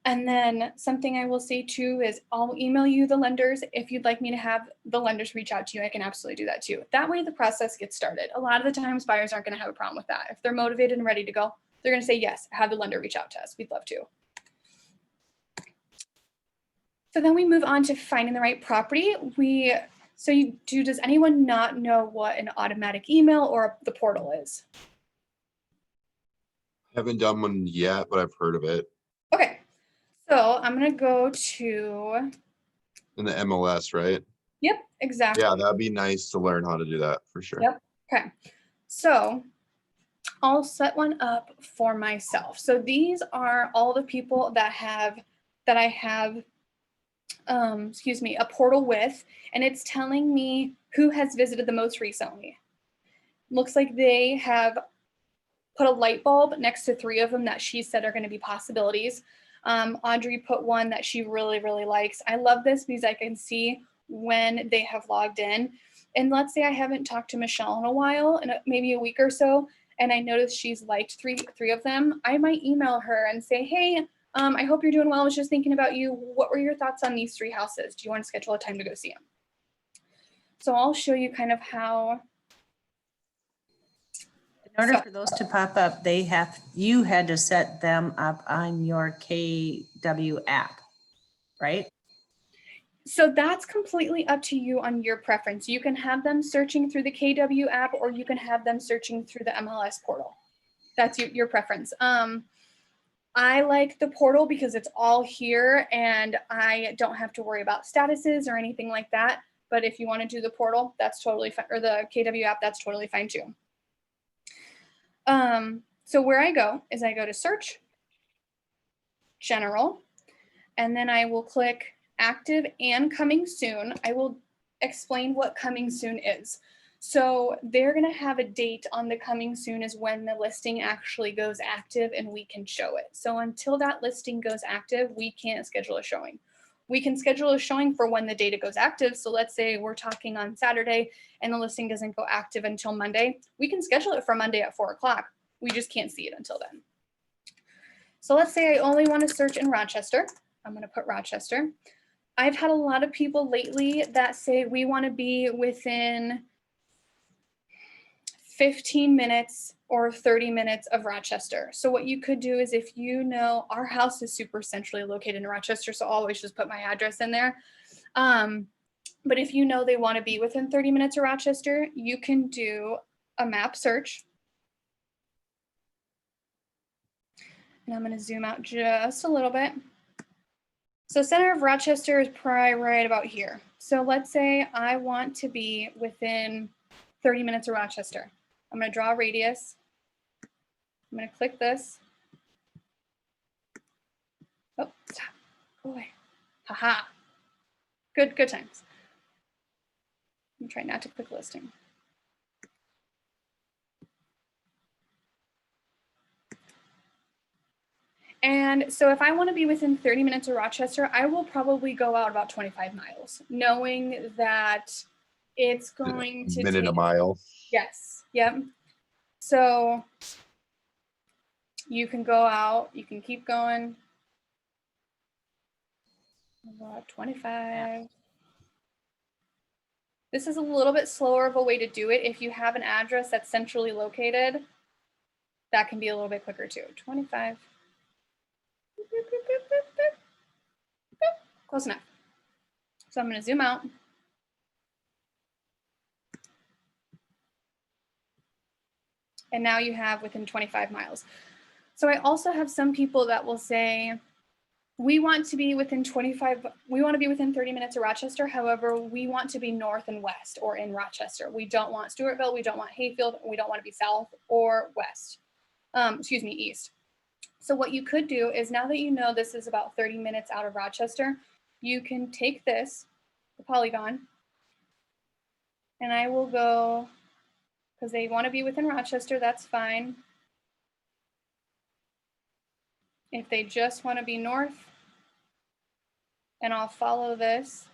And then something I will say too is I'll email you the lenders. If you'd like me to have the lenders reach out to you, I can absolutely do that too. That way the process gets started. A lot of the times buyers aren't going to have a problem with that. If they're motivated and ready to go, They're going to say, yes, have the lender reach out to us. We'd love to. So then we move on to finding the right property. Does anyone not know what an automatic email or the portal is? Haven't done one yet, but I've heard of it Okay, so I'm going to go to, in the MLS, right? yep, exactly. Yeah, that'd be nice to learn how to do that for sure. Yep. Okay. So I'll set one up for myself. So these are all the people that I have a portal with, and it's telling me who has visited the most recently. Looks like they have put a light bulb next to 3 of them that she said are going to be possibilities. Audrey put one that she really, really likes. I love this because I can see when they have logged in. And let's say I haven't talked to Michelle in a while, in maybe a week or so, and I noticed she's liked three of them. I might email her and say, hey, I hope you're doing well. I was just thinking about you. What were your thoughts on these 3 houses? Do you want to schedule a time to go see them? So I'll show you kind of how. In order for those to pop up, you had to set them up on your KW app, right? So that's completely up to you on your preference. You can have them searching through the KW app, or you can have them searching through the MLS portal. That's your preference. I like the portal because it's all here and I don't have to worry about statuses or anything like that. But if you want to do the portal, that's totally fine, or the KW app, that's totally fine too. So where I go is I go to search, general, and then I will click active and coming soon. I will explain what coming soon is. So they're going to have a date on the coming soon is when the listing actually goes active and we can show it. So until that listing goes active, we can't schedule a showing. We can schedule a showing for when the data goes active. So let's say we're talking on Saturday and the listing doesn't go active until Monday. We can schedule it for Monday at 4 o'clock. We just can't see it until then. So let's say I only want to search in Rochester. I'm going to put Rochester. I've had a lot of people lately that say we want to be within 15 minutes or 30 minutes of Rochester. So what you could do is, if you know, our house is super centrally located in Rochester, so I'll always just put my address in there. But if you know they want to be within 30 minutes of Rochester, you can do a map search. And I'm going to zoom out just a little bit. So center of Rochester is probably right about here. So let's say I want to be within 30 minutes of Rochester. I'm going to draw a radius. I'm going to click this. Oh, stop. Go away. Haha. Good times. I'm trying not to click listing. And so if I want to be within 30 minutes of Rochester, I will probably go out about 25 miles, knowing that it's going to minute take a mile. Yes. Yep. So you can go out, you can keep going. About 25. This is a little bit slower of a way to do it. If you have an address that's centrally located, that can be a little bit quicker too. 25. Close enough. So I'm going to zoom out. And now you have within 25 miles. So I also have some people that will say, we want to be within 30 minutes of Rochester. However, we want to be north and west or in Rochester. We don't want Stewartville. We don't want Hayfield. We don't want to be south or west. East. So what you could do is, now that you know this is about 30 minutes out of Rochester, you can take this, the polygon, and I will go, because they want to be within Rochester, that's fine. If they just want to be north, and I'll follow this.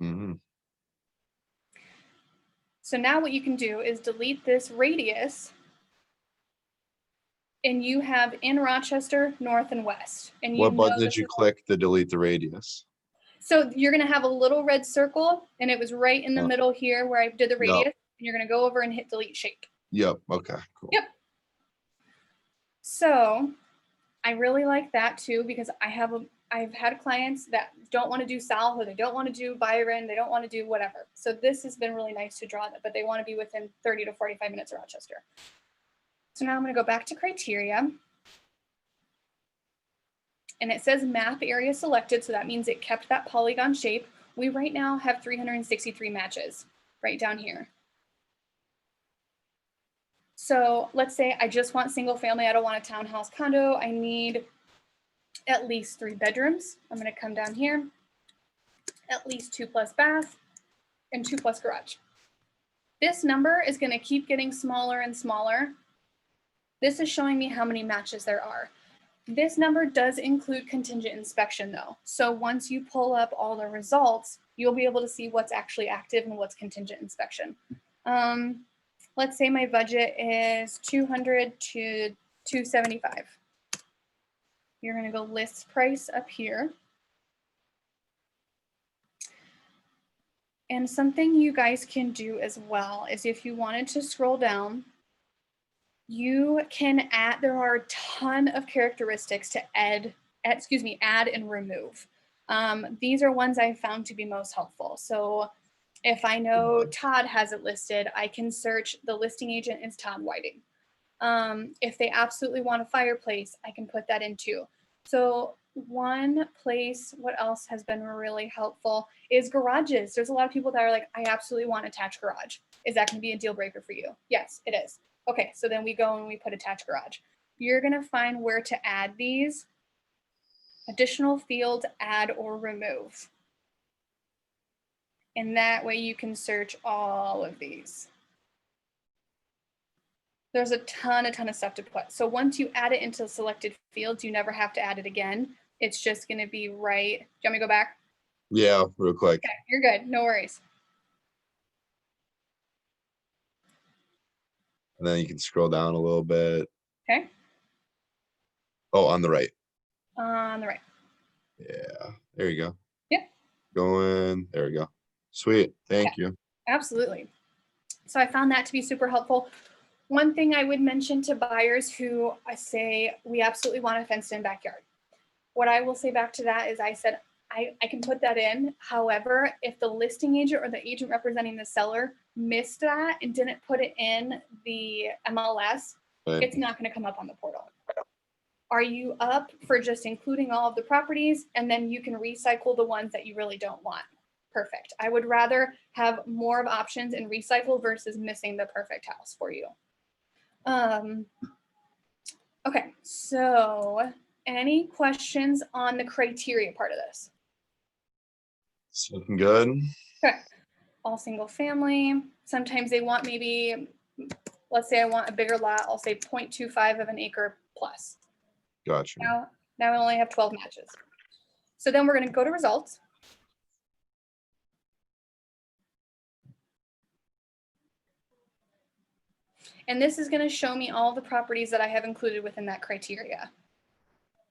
Mm-hmm. So now what you can do is delete this radius, and you have in Rochester, north and west. And What button did you click to delete the radius? So you're going to have a little red circle, and it was right in the middle here where I did the radius. Yep. And you're going to go over and hit delete shape. Yep. Okay. Cool. Yep. So I really like that too, because I've had clients that don't want to do South, or they don't want to do Byron, they don't want to do whatever. So this has been really nice to draw that, but they want to be within 30 to 45 minutes of Rochester. So now I'm going to go back to criteria. And it says map area selected, so that means it kept that polygon shape. We right now have 363 matches right down here. So let's say I just want single family, I don't want a townhouse condo, I need at least 3 bedrooms. I'm going to come down here, at least 2+ bath and 2+ garage. This number is going to keep getting smaller and smaller. This is showing me how many matches there are. This number does include contingent inspection though. So once you pull up all the results, you'll be able to see what's actually active and what's contingent inspection. Let's say my budget is 200 to 275. You're going to go list price up here. And something you guys can do as well is if you wanted to scroll down, you can add, there are a ton of characteristics to add and remove. These are ones I've found to be most helpful. So if I know Todd has it listed, I can search the listing agent is Todd Whiting. If they absolutely want a fireplace, I can put that in too. So one place, what else has been really helpful is garages. There's a lot of people that are like, I absolutely want attached garage. Is that going to be a deal breaker for you? Yes, it is. Okay, so then we go and we put attached garage. You're going to find where to add these additional fields, add or remove. And that way you can search all of these. There's a ton of stuff to put. So once you add it into selected fields, you never have to add it again. It's just going to be right. Do you want me to go back? Yeah, real quick. Okay, you're good. No worries. And then you can scroll down a little bit. Okay. Oh, on the right. On the right. Yeah, there you go. Yep. Going, there we go. Sweet, thank you. Absolutely. So I found that to be super helpful. One thing I would mention to buyers who I say, we absolutely want a fenced in backyard. What I will say back to that is I said, I can put that in. However, if the listing agent or the agent representing the seller missed that and didn't put it in the MLS, Right. it's not going to come up on the portal. Are you up for just including all of the properties and then you can recycle the ones that you really don't want? Perfect. I would rather have more of options and recycle versus missing the perfect house for you. Okay, so any questions on the criteria part of this? It's looking good. Okay, all single family. Sometimes they want maybe, let's say I want a bigger lot, I'll say 0.25 of an acre plus. Gotcha. Now I only have 12 matches. So then we're going to go to results. And this is going to show me all the properties that I have included within that criteria.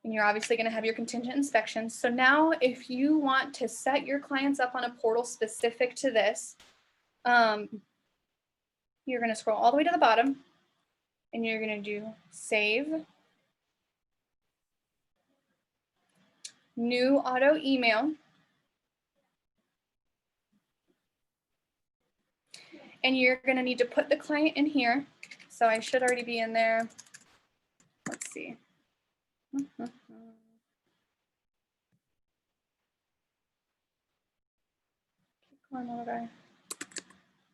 And you're obviously going to have your contingent inspections. So now if you want to set your clients up on a portal specific to this, you're going to scroll all the way to the bottom and you're going to do save, new auto email, and you're going to need to put the client in here. So I should already be in there. Let's see. Come on, little guy.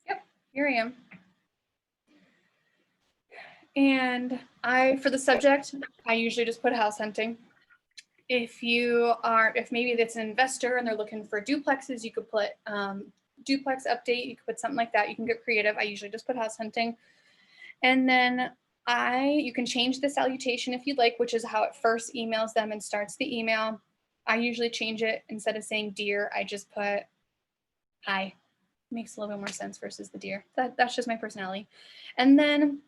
Yep, here I am. And for the subject, I usually just put house hunting. If maybe that's an investor and they're looking for duplexes, you could put duplex update. You could put something like that. You can get creative. I usually just put house hunting. And then you can change the salutation if you'd like, which is how it first emails them and starts the email. I usually change it. Instead of saying dear, I just put hi. Makes a little bit more sense versus the dear. That's just my personality. And then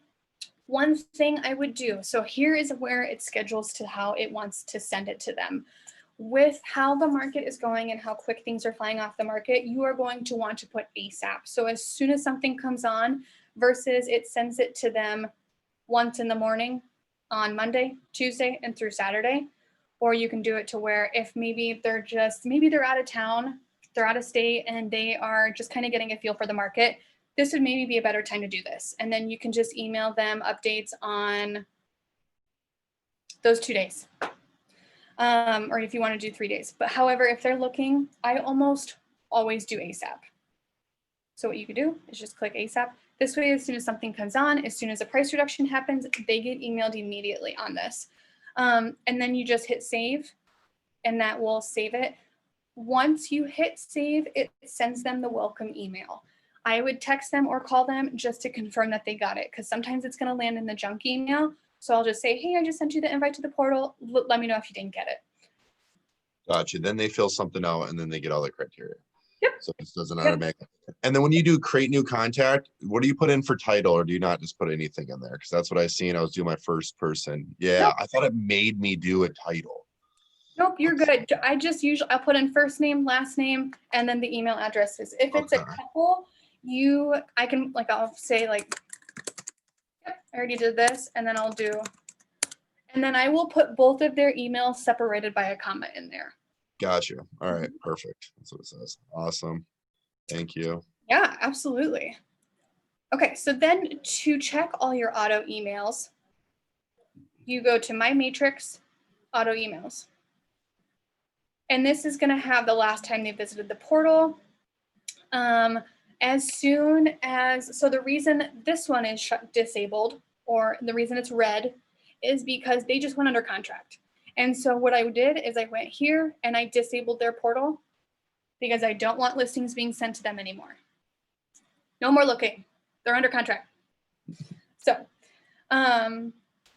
one thing I would do, so here is where it schedules to how it wants to send it to them. With how the market is going and how quick things are flying off the market, you are going to want to put ASAP. So as soon as something comes on versus it sends it to them once in the morning, on Monday, Tuesday, and through Saturday. Or you can do it to where if maybe they're out of town, they're out of state, and they are just kind of getting a feel for the market, this would maybe be a better time to do this. And then you can just email them updates on those 2 days. Or if you want to do 3 days. But however, if they're looking, I almost always do ASAP. So what you could do is just click ASAP. This way, as soon as something comes on, as soon as a price reduction happens, they get emailed immediately on this. And then you just hit save, and that will save it. Once you hit save, it sends them the welcome email. I would text them or call them just to confirm that they got it, because sometimes it's going to land in the junk email. So I'll just say, hey, I just sent you the invite to the portal. Let me know if you didn't get it. Gotcha. Then they fill something out and then they get all the criteria. Yep. So this doesn't Yep. automatically. And then when you do create new contact, what do you put in for title, or do you not just put anything in there? Because that's what I seen. I was doing my first person. Yeah, Nope. I thought it made me do a title. Nope, you're good. I just usually I'll put in first name, last name, and then the email addresses. If it's a Okay. couple, I can I'll say like, yep, I already did this, and then I will put both of their emails separated by a comma in there. Gotcha. All right, perfect. That's what it says. Awesome. Thank you. Yeah, absolutely. Okay, so then to check all your auto emails, you go to My Matrix, Auto Emails. And this is going to have the last time they visited the portal. As soon as, so the reason this one is disabled, or the reason it's red, is because they just went under contract. And so what I did is I went here and I disabled their portal because I don't want listings being sent to them anymore. No more looking. They're under contract. So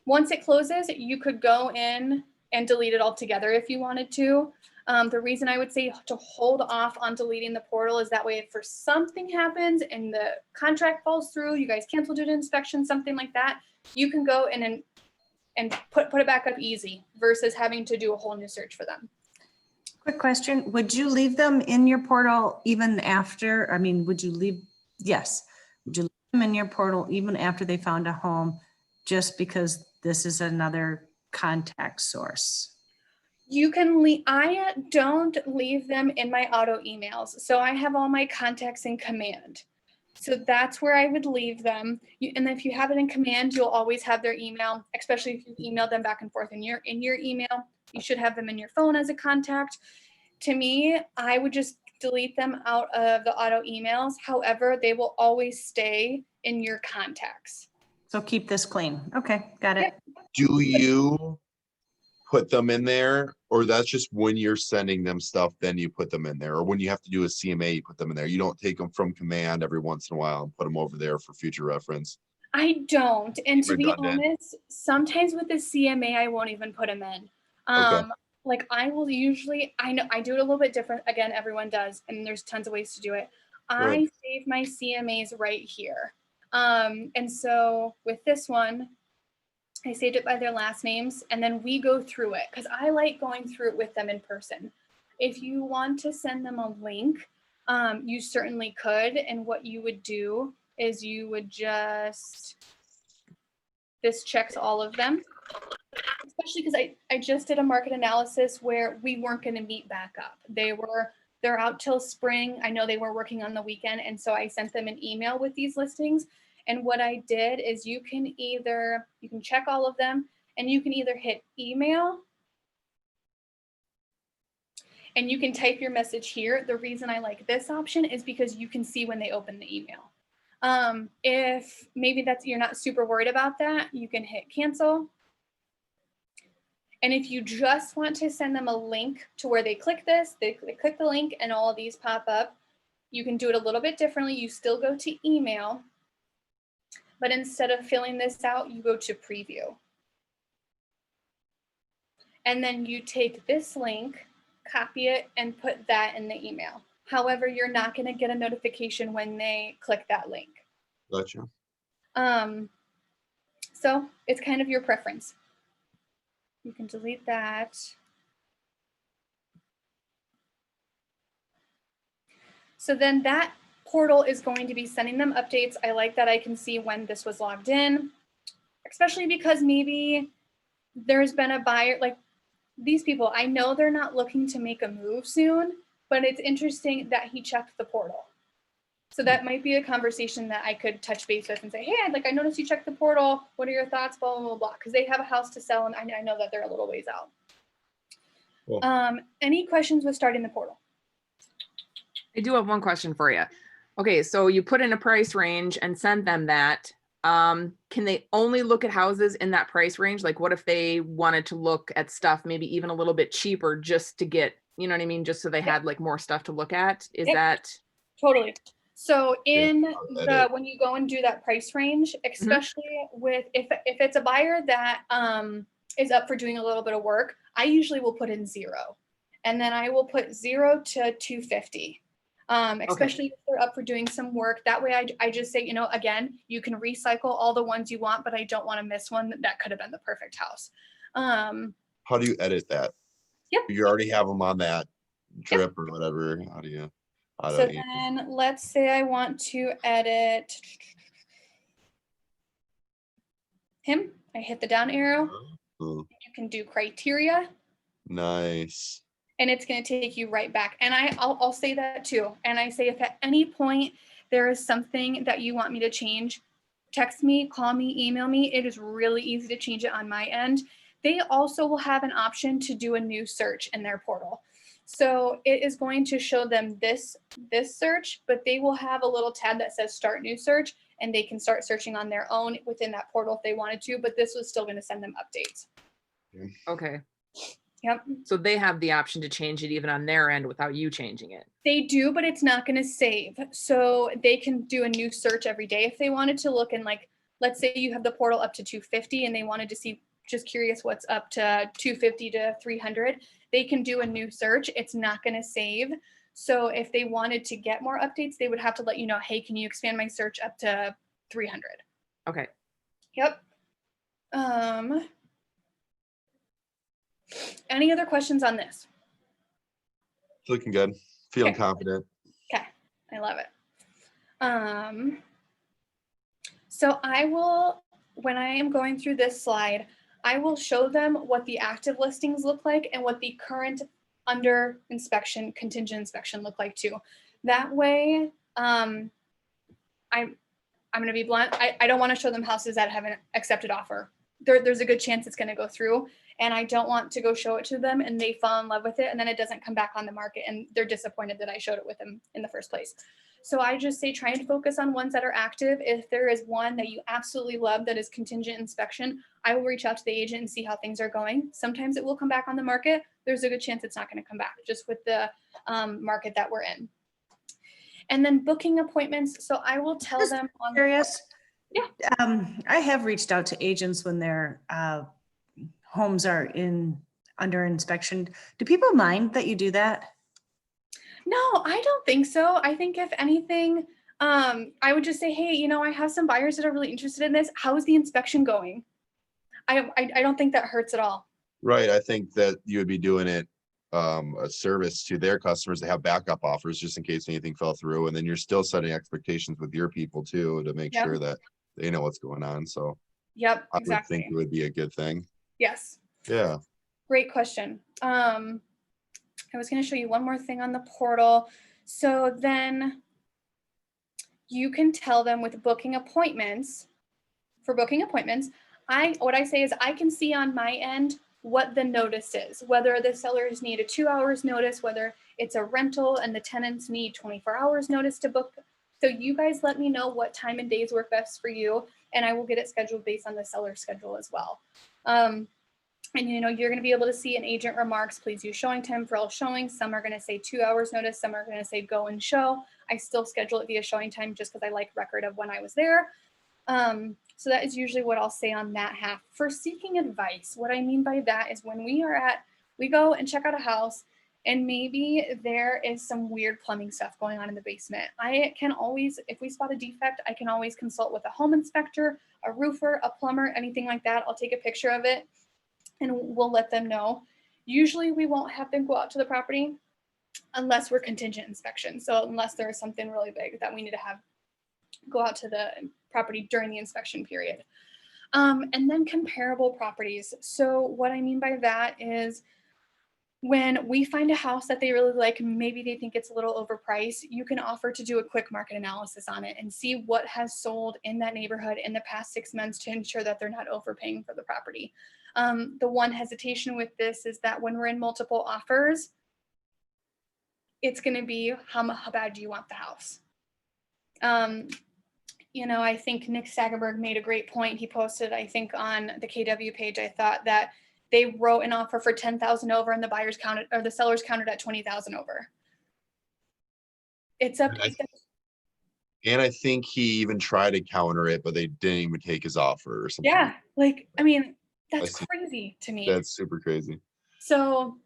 once it closes, you could go in and delete it altogether if you wanted to. The reason I would say to hold off on deleting the portal is that way if for something happens and the contract falls through, you guys canceled an inspection, something like that, you can go in and put it back up easy versus having to do a whole new search for them. Quick question. Would you leave them in your portal even after, yes. Would you leave them in your portal even after they found a home just because this is another contact source? You can leave, I don't leave them in my auto emails. So I have all my contacts in command. So that's where I would leave them. And if you have it in command, you'll always have their email, especially if you email them back and forth in your email. You should have them in your phone as a contact. To me, I would just delete them out of the auto emails. However, they will always stay in your contacts. So keep this clean. Okay, got it. Yep. Do you put them in there, or that's just when you're sending them stuff, then you put them in there, or when you have to do a CMA, you put them in there? You don't take them from command every once in a while and put them over there for future reference? I don't. And to be Redundant. honest, sometimes with the CMA, I won't even put them in. Okay. Like I will usually, I know I do it a little bit different. Again, everyone does, and there's tons of ways to do it. I save my CMAs right here. And so with this one, I saved it by their last names, and then we go through it because I like going through it with them in person. If you want to send them a link, you certainly could. And what you would do is you would this checks all of them, especially because I just did a market analysis where we weren't going to meet back up. They're out till spring. I know they were working on the weekend. And so I sent them an email with these listings. And what I did is you can check all of them, and you can either hit email and you can type your message here. The reason I like this option is because you can see when they open the email. If maybe you're not super worried about that, you can hit cancel. And if you just want to send them a link to where they click this, they click the link and all of these pop up, you can do it a little bit differently. You still go to email, but instead of filling this out, you go to preview. And then you take this link, copy it, and put that in the email. However, you're not going to get a notification when they click that link. Gotcha. So it's kind of your preference. You can delete that. So then that portal is going to be sending them updates. I like that I can see when this was logged in, especially because maybe there's been a buyer, like these people, I know they're not looking to make a move soon, but it's interesting that he checked the portal. So that might be a conversation that I could touch base with and say, hey, I noticed you checked the portal. What are your thoughts? Blah, blah, blah, blah. Because they have a house to sell and I know that they're a little ways out. Cool. Any questions with starting the portal? I do have one question for you. Okay, so you put in a price range and send them that. Can they only look at houses in that price range? Like what if they wanted to look at stuff maybe even a little bit cheaper just to get, you know what I mean? Just so they had like more stuff to look at? Is that? Totally. So in Yeah, when you go and do that price range, especially with if it's a buyer that is up for doing a little bit of work, I usually will put in 0. And then I will put 0 to 250. Especially if they're up for doing some work. That way I just say, again, you can recycle all the ones you want, but I don't want to miss one that could have been the perfect house. How do you edit that? Yep. You already have them on that drip or whatever. How do you? So then let's say I want to edit him. I hit the down arrow. Oh, You can do criteria. nice. And it's going to take you right back. And I'll say that too. And I say, if at any point there is something that you want me to change, text me, call me, email me. It is really easy to change it on my end. They also will have an option to do a new search in their portal. So it is going to show them this search, but they will have a little tab that says start new search, and they can start searching on their own within that portal if they wanted to, but this was still going to send them updates. Okay. Yep. So they have the option to change it even on their end without you changing it. They do, but it's not going to save. So they can do a new search every day if they wanted to look in, like, let's say you have the portal up to 250 and they wanted to see, just curious what's up to 250 to 300. They can do a new search. It's not going to save. So if they wanted to get more updates, they would have to let you know, hey, can you expand my search up to 300? Okay. Yep. Any other questions on this? It's looking good. Feeling Okay. confident. Okay, I love it. So I will, when I am going through this slide, I will show them what the active listings look like and what the current under inspection, contingent inspection look like too. That way, I'm going to be blunt. I don't want to show them houses that have an accepted offer. There's a good chance it's going to go through, and I don't want to go show it to them and they fall in love with it and then it doesn't come back on the market and they're disappointed that I showed it with them in the first place. So I just say try and focus on ones that are active. If there is one that you absolutely love that is contingent inspection, I will reach out to the agent and see how things are going. Sometimes it will come back on the market. There's a good chance it's not going to come back just with the market that we're in. And then booking appointments. So I will tell them on. Curious. Yeah. I have reached out to agents when their homes are under inspection. Do people mind that you do that? No, I don't think so. I think if anything, I would just say, hey, I have some buyers that are really interested in this. How is the inspection going? I don't think that hurts at all. Right. I think that you would be doing it a service to their customers to have backup offers just in case anything fell through. And then you're still setting expectations with your people too to make sure that they know what's going on. So yep, I exactly. would think it would be a good thing. Yes. Yeah. Great question. I was going to show you one more thing on the portal. So then you can tell them with booking appointments, for booking appointments, what I say is I can see on my end what the notice is, whether the sellers need a 2 hours notice, whether it's a rental and the tenants need 24 hours notice to book. So you guys let me know what time and days work best for you, and I will get it scheduled based on the seller's schedule as well. And you're going to be able to see an agent remarks, please use showing time for all showings. Some are going to say 2 hours notice. Some are going to say go and show. I still schedule it via showing time just because I like record of when I was there. So that is usually what I'll say on that half. For seeking advice, what I mean by that is when we go and check out a house and maybe there is some weird plumbing stuff going on in the basement. I can always, if we spot a defect, I can always consult with a home inspector, a roofer, a plumber, anything like that. I'll take a picture of it and we'll let them know. Usually we won't have them go out to the property unless we're contingent inspection. So unless there is something really big that we need to have go out to the property during the inspection period. And then comparable properties. So what I mean by that is when we find a house that they really like, maybe they think it's a little overpriced, you can offer to do a quick market analysis on it and see what has sold in that neighborhood in the past 6 months to ensure that they're not overpaying for the property. The one hesitation with this is that when we're in multiple offers, it's going to be how bad do you want the house? You know, I think Nick Sagerberg made a great point. He posted, I think, on the KW page, I thought that they wrote an offer for 10,000 over and the buyers counted, or the sellers counted at 20,000 over. It's up. And I think he even tried to counter it, but they didn't even take his offer or something. Yeah, like, I mean, that's see. crazy to me. That's super crazy. So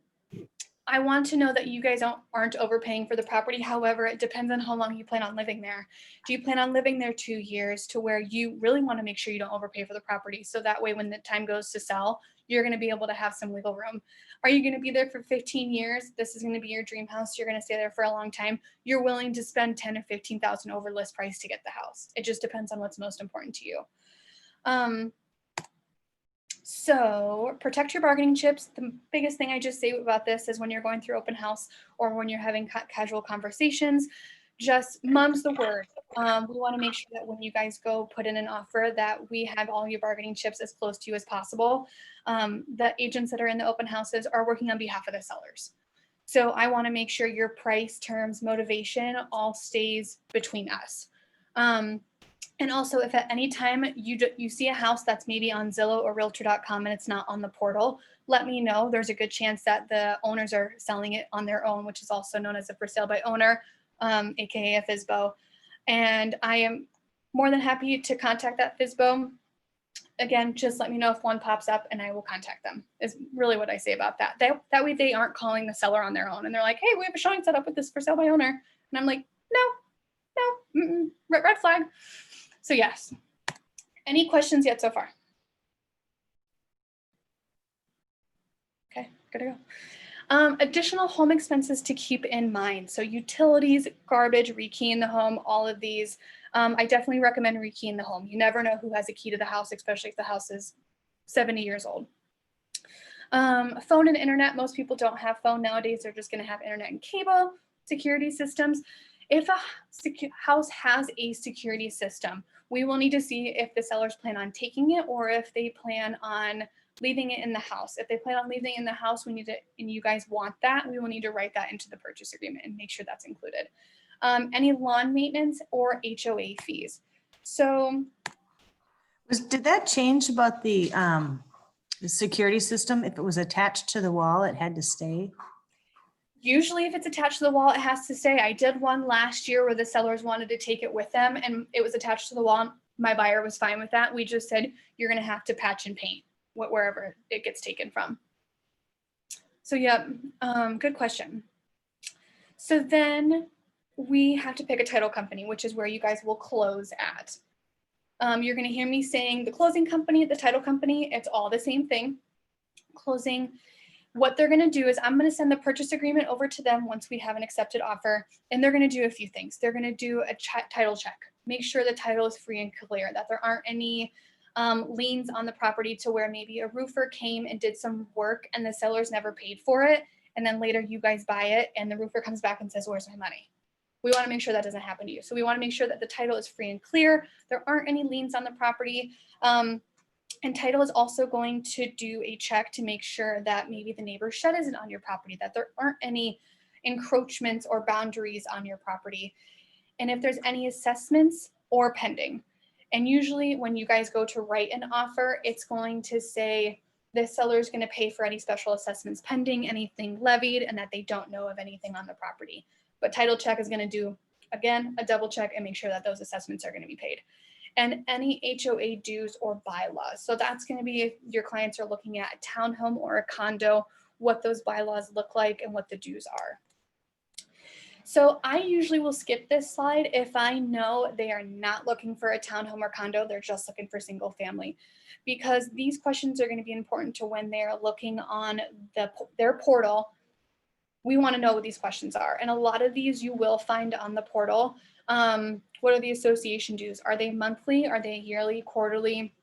I want to know that you guys aren't overpaying for the property. However, it depends on how long you plan on living there. Do you plan on living there 2 years to where you really want to make sure you don't overpay for the property? So that way, when the time goes to sell, you're going to be able to have some wiggle room. Are you going to be there for 15 years? This is going to be your dream house. You're going to stay there for a long time. You're willing to spend 10 or 15,000 over list price to get the house. It just depends on what's most important to you. So protect your bargaining chips. The biggest thing I just say about this is when you're going through open house or when you're having casual conversations, just mum's the word. We want to make sure that when you guys go put in an offer that we have all your bargaining chips as close to you as possible. The agents that are in the open houses are working on behalf of the sellers. So I want to make sure your price, terms, motivation all stays between us. And also, if at any time you see a house that's maybe on Zillow or Realtor.com and it's not on the portal, let me know. There's a good chance that the owners are selling it on their own, which is also known as a for sale by owner, aka a FSBO. And I am more than happy to contact that FSBO. Again, just let me know if one pops up and I will contact them, is really what I say about that. That way they aren't calling the seller on their own and they're like, hey, we have a showing set up with this for sale by owner. And I'm like, no, red flag. So yes. Any questions yet so far? Okay, good to go. Additional home expenses to keep in mind. So utilities, garbage, rekeying the home, all of these. I definitely recommend rekeying the home. You never know who has a key to the house, especially if the house is 70 years old. Phone and internet. Most people don't have phone nowadays. They're just going to have internet and cable. Security systems. If a house has a security system, we will need to see if the sellers plan on taking it or if they plan on leaving it in the house. If they plan on leaving it in the house, we need to, and you guys want that, we will need to write that into the purchase agreement and make sure that's included. Any lawn maintenance or HOA fees. So Did that change about the security system? If it was attached to the wall, it had to stay? usually if it's attached to the wall, it has to stay. I did one last year where the sellers wanted to take it with them and it was attached to the wall. My buyer was fine with that. We just said, you're going to have to patch and paint wherever it gets taken from. So yeah, good question. So then we have to pick a title company, which is where you guys will close at. You're going to hear me saying the closing company, the title company, it's all the same thing. Closing. What they're going to do is I'm going to send the purchase agreement over to them once we have an accepted offer, and they're going to do a few things. They're going to do a title check, make sure the title is free and clear, that there aren't any liens on the property to where maybe a roofer came and did some work and the sellers never paid for it. And then later you guys buy it and the roofer comes back and says, where's my money? We want to make sure that doesn't happen to you. So we want to make sure that the title is free and clear. There aren't any liens on the property. And title is also going to do a check to make sure that maybe the neighbor's shed isn't on your property, that there aren't any encroachments or boundaries on your property. And if there's any assessments or pending. And usually when you guys go to write an offer, it's going to say the seller is going to pay for any special assessments pending, anything levied, and that they don't know of anything on the property. But title check is going to do, again, a double check and make sure that those assessments are going to be paid. And any HOA dues or bylaws. So that's going to be if your clients are looking at a townhome or a condo, what those bylaws look like and what the dues are. So I usually will skip this slide if I know they are not looking for a townhome or condo, they're just looking for single family, because these questions are going to be important to when they're looking on their portal. We want to know what these questions are. And a lot of these you will find on the portal. What are the association dues? Are they monthly? Are they yearly, quarterly?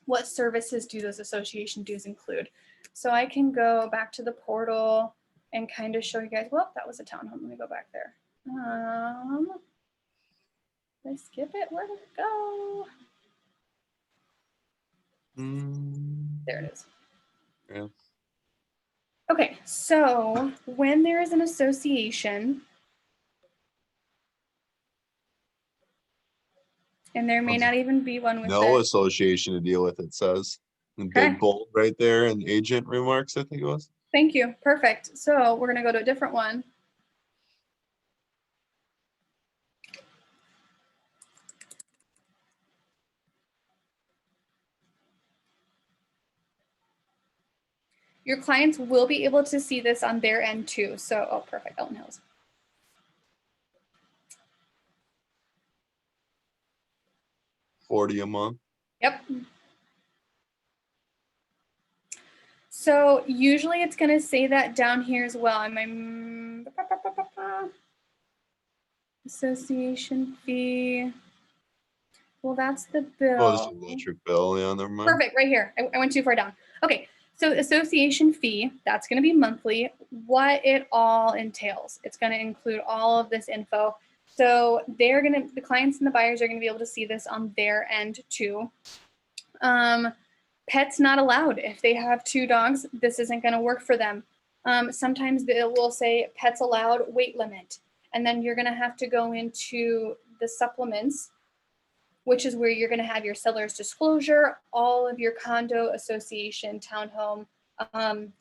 what services do those association dues include? So I can go back to the portal and kind of show you guys, well, that was a townhome. Let me go back there. Did I skip it? Where did it go? There it is. Yeah. Okay, so when there is an association, and there may not even be one with No it. association to deal with, it says. In Okay. big bold right there in agent remarks, I think it was. Thank you. Perfect. So we're going to go to a different one. Your clients will be able to see this on their end too. So, oh, perfect. Elton Hills. $40 a month. Yep. So usually it's going to say that down here as well. Association fee. Well, that's the bill. Oh, this is electric bill. Yeah, never mind. Perfect, right here. I went too far down. Okay, so association fee, that's going to be monthly. What it all entails, it's going to include all of this info. So the clients and the buyers are going to be able to see this on their end too. Pets not allowed. If they have 2 dogs, this isn't going to work for them. Sometimes it will say pets allowed, weight limit. And then you're going to have to go into the supplements, which is where you're going to have your seller's disclosure, all of your condo, association, townhome,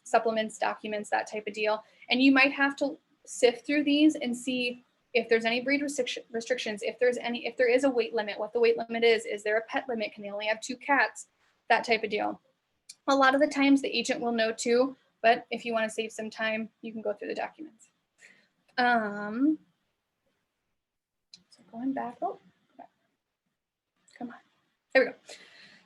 supplements, documents, that type of deal. And you might have to sift through these and see if there's any breed restrictions, if there is a weight limit, what the weight limit is there a pet limit? Can they only have 2 cats? That type of deal. A lot of the times the agent will know too, but if you want to save some time, you can go through the documents. So going back, come on, there we go.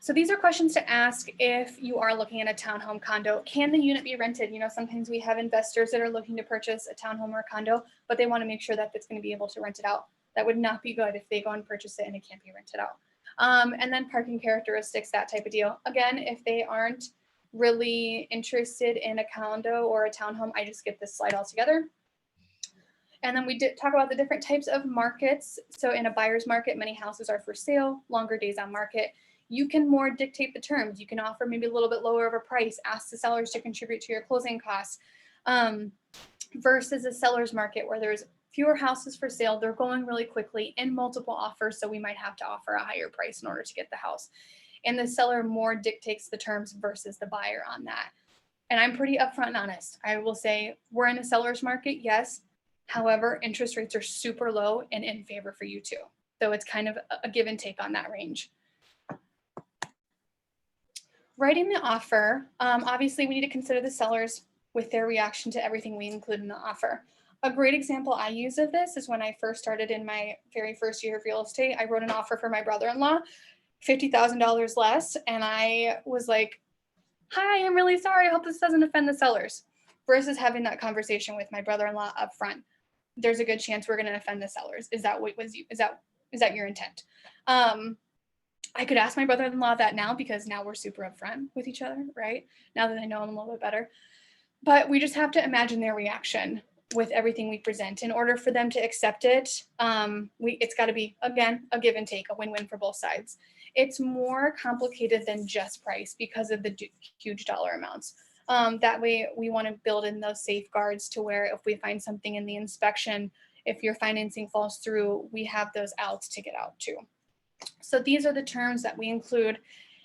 So these are questions to ask if you are looking at a townhome condo. Can the unit be rented? You know, sometimes we have investors that are looking to purchase a townhome or a condo, but they want to make sure that it's going to be able to rent it out. That would not be good if they go and purchase it and it can't be rented out. And then parking characteristics, that type of deal. Again, if they aren't really interested in a condo or a townhome, I just skip this slide altogether. And then we did talk about the different types of markets. So in a buyer's market, many houses are for sale, longer days on market. You can more dictate the terms. You can offer maybe a little bit lower of a price, ask the sellers to contribute to your closing costs, versus a seller's market where there's fewer houses for sale. They're going really quickly in multiple offers. So we might have to offer a higher price in order to get the house. And the seller more dictates the terms versus the buyer on that. And I'm pretty upfront and honest. I will say we're in a seller's market, yes. However, interest rates are super low and in favor for you too. So it's kind of a give and take on that range. Writing the offer, obviously we need to consider the sellers with their reaction to everything we include in the offer. A great example I use of this is when I first started in my very first year of real estate. I wrote an offer for my brother-in-law, $50,000 less. And I was like, hi, I'm really sorry. I hope this doesn't offend the sellers. Versus having that conversation with my brother-in-law up front. There's a good chance we're going to offend the sellers. Is that what was you? Is that your intent? I could ask my brother-in-law that now because now we're super upfront with each other, right? Now that I know him a little bit better. But we just have to imagine their reaction with everything we present. In order for them to accept it, it's got to be, again, a give and take, a win-win for both sides. It's more complicated than just price because of the huge dollar amounts. That way, we want to build in those safeguards to where if we find something in the inspection, if your financing falls through, we have those outs to get out too. So these are the terms that we include,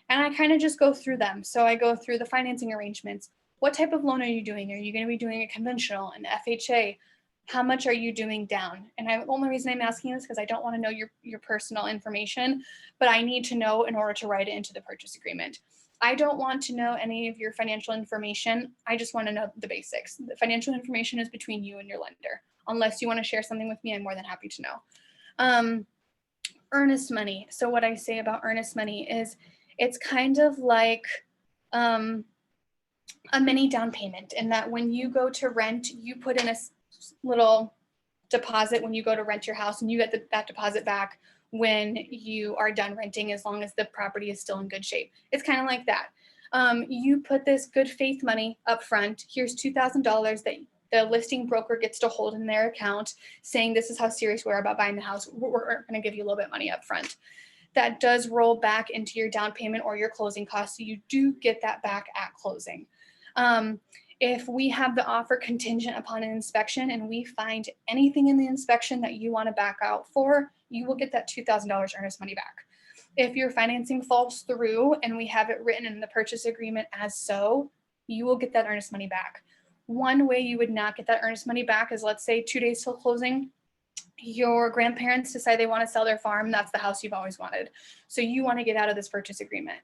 and I kind of just go through them. So I go through the financing arrangements. What type of loan are you doing? Are you going to be doing a conventional, an FHA? How much are you doing down? And the only reason I'm asking this because I don't want to know your personal information, but I need to know in order to write it into the purchase agreement. I don't want to know any of your financial information. I just want to know the basics. The financial information is between you and your lender. Unless you want to share something with me, I'm more than happy to know. Earnest money. So what I say about earnest money is it's kind of like a mini down payment in that when you go to rent, you put in a little deposit when you go to rent your house and you get that deposit back when you are done renting, as long as the property is still in good shape. It's kind of like that. You put this good faith money up front. Here's $2,000 that the listing broker gets to hold in their account, saying this is how serious we are about buying the house. We're going to give you a little bit of money up front. That does roll back into your down payment or your closing costs. So you do get that back at closing. If we have the offer contingent upon an inspection and we find anything in the inspection that you want to back out for, you will get that $2,000 earnest money back. If your financing falls through and we have it written in the purchase agreement as so, you will get that earnest money back. One way you would not get that earnest money back is, let's say 2 days till closing, your grandparents decide they want to sell their farm. That's the house you've always wanted. So you want to get out of this purchase agreement.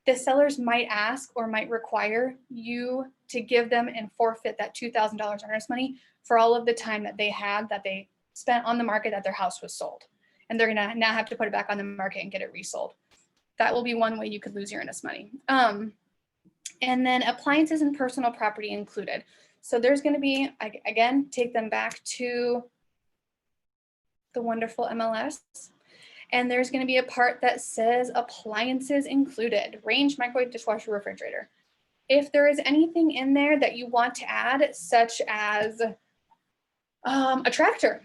The sellers might ask or might require you to give them and forfeit that $2,000 earnest money for all of the time that they spent on the market that their house was sold. And they're going to now have to put it back on the market and get it resold. That will be one way you could lose your earnest money. And then appliances and personal property included. So there's going to be, again, take them back to the wonderful MLS. And there's going to be a part that says appliances included: range, microwave, dishwasher, refrigerator. If there is anything in there that you want to add, such as a tractor,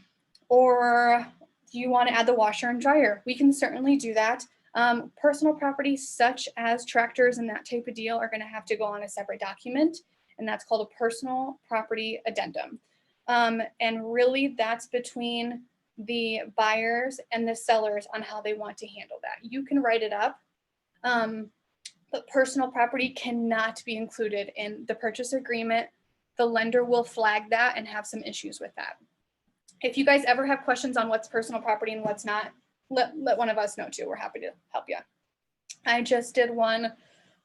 or you want to add the washer and dryer, we can certainly do that. Personal property such as tractors and that type of deal are going to have to go on a separate document, and that's called a personal property addendum. And really that's between the buyers and the sellers on how they want to handle that. You can write it up, but personal property cannot be included in the purchase agreement. The lender will flag that and have some issues with that. If you guys ever have questions on what's personal property and what's not, let one of us know too. We're happy to help you. I just did one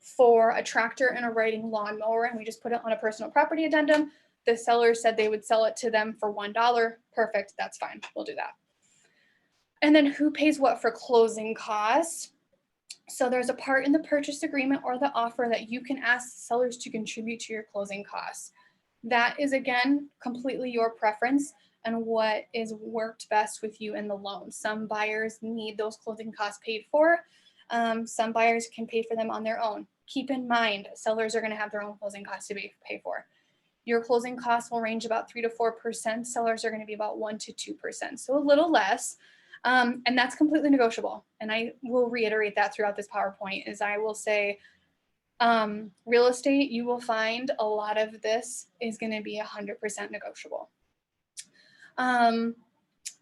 for a tractor and a riding lawnmower, and we just put it on a personal property addendum. The seller said they would sell it to them for $1. Perfect, that's fine, we'll do that. And then who pays what for closing costs? So there's a part in the purchase agreement or the offer that you can ask sellers to contribute to your closing costs. That is, again, completely your preference and what is worked best with you in the loan. Some buyers need those closing costs paid for. Some buyers can pay for them on their own. Keep in mind, sellers are going to have their own closing costs to pay for. Your closing costs will range about 3 to 4%. Sellers are going to be about 1 to 2%, so a little less. And that's completely negotiable. And I will reiterate that throughout this PowerPoint, is I will say, real estate, you will find a lot of this is going to be 100% negotiable. And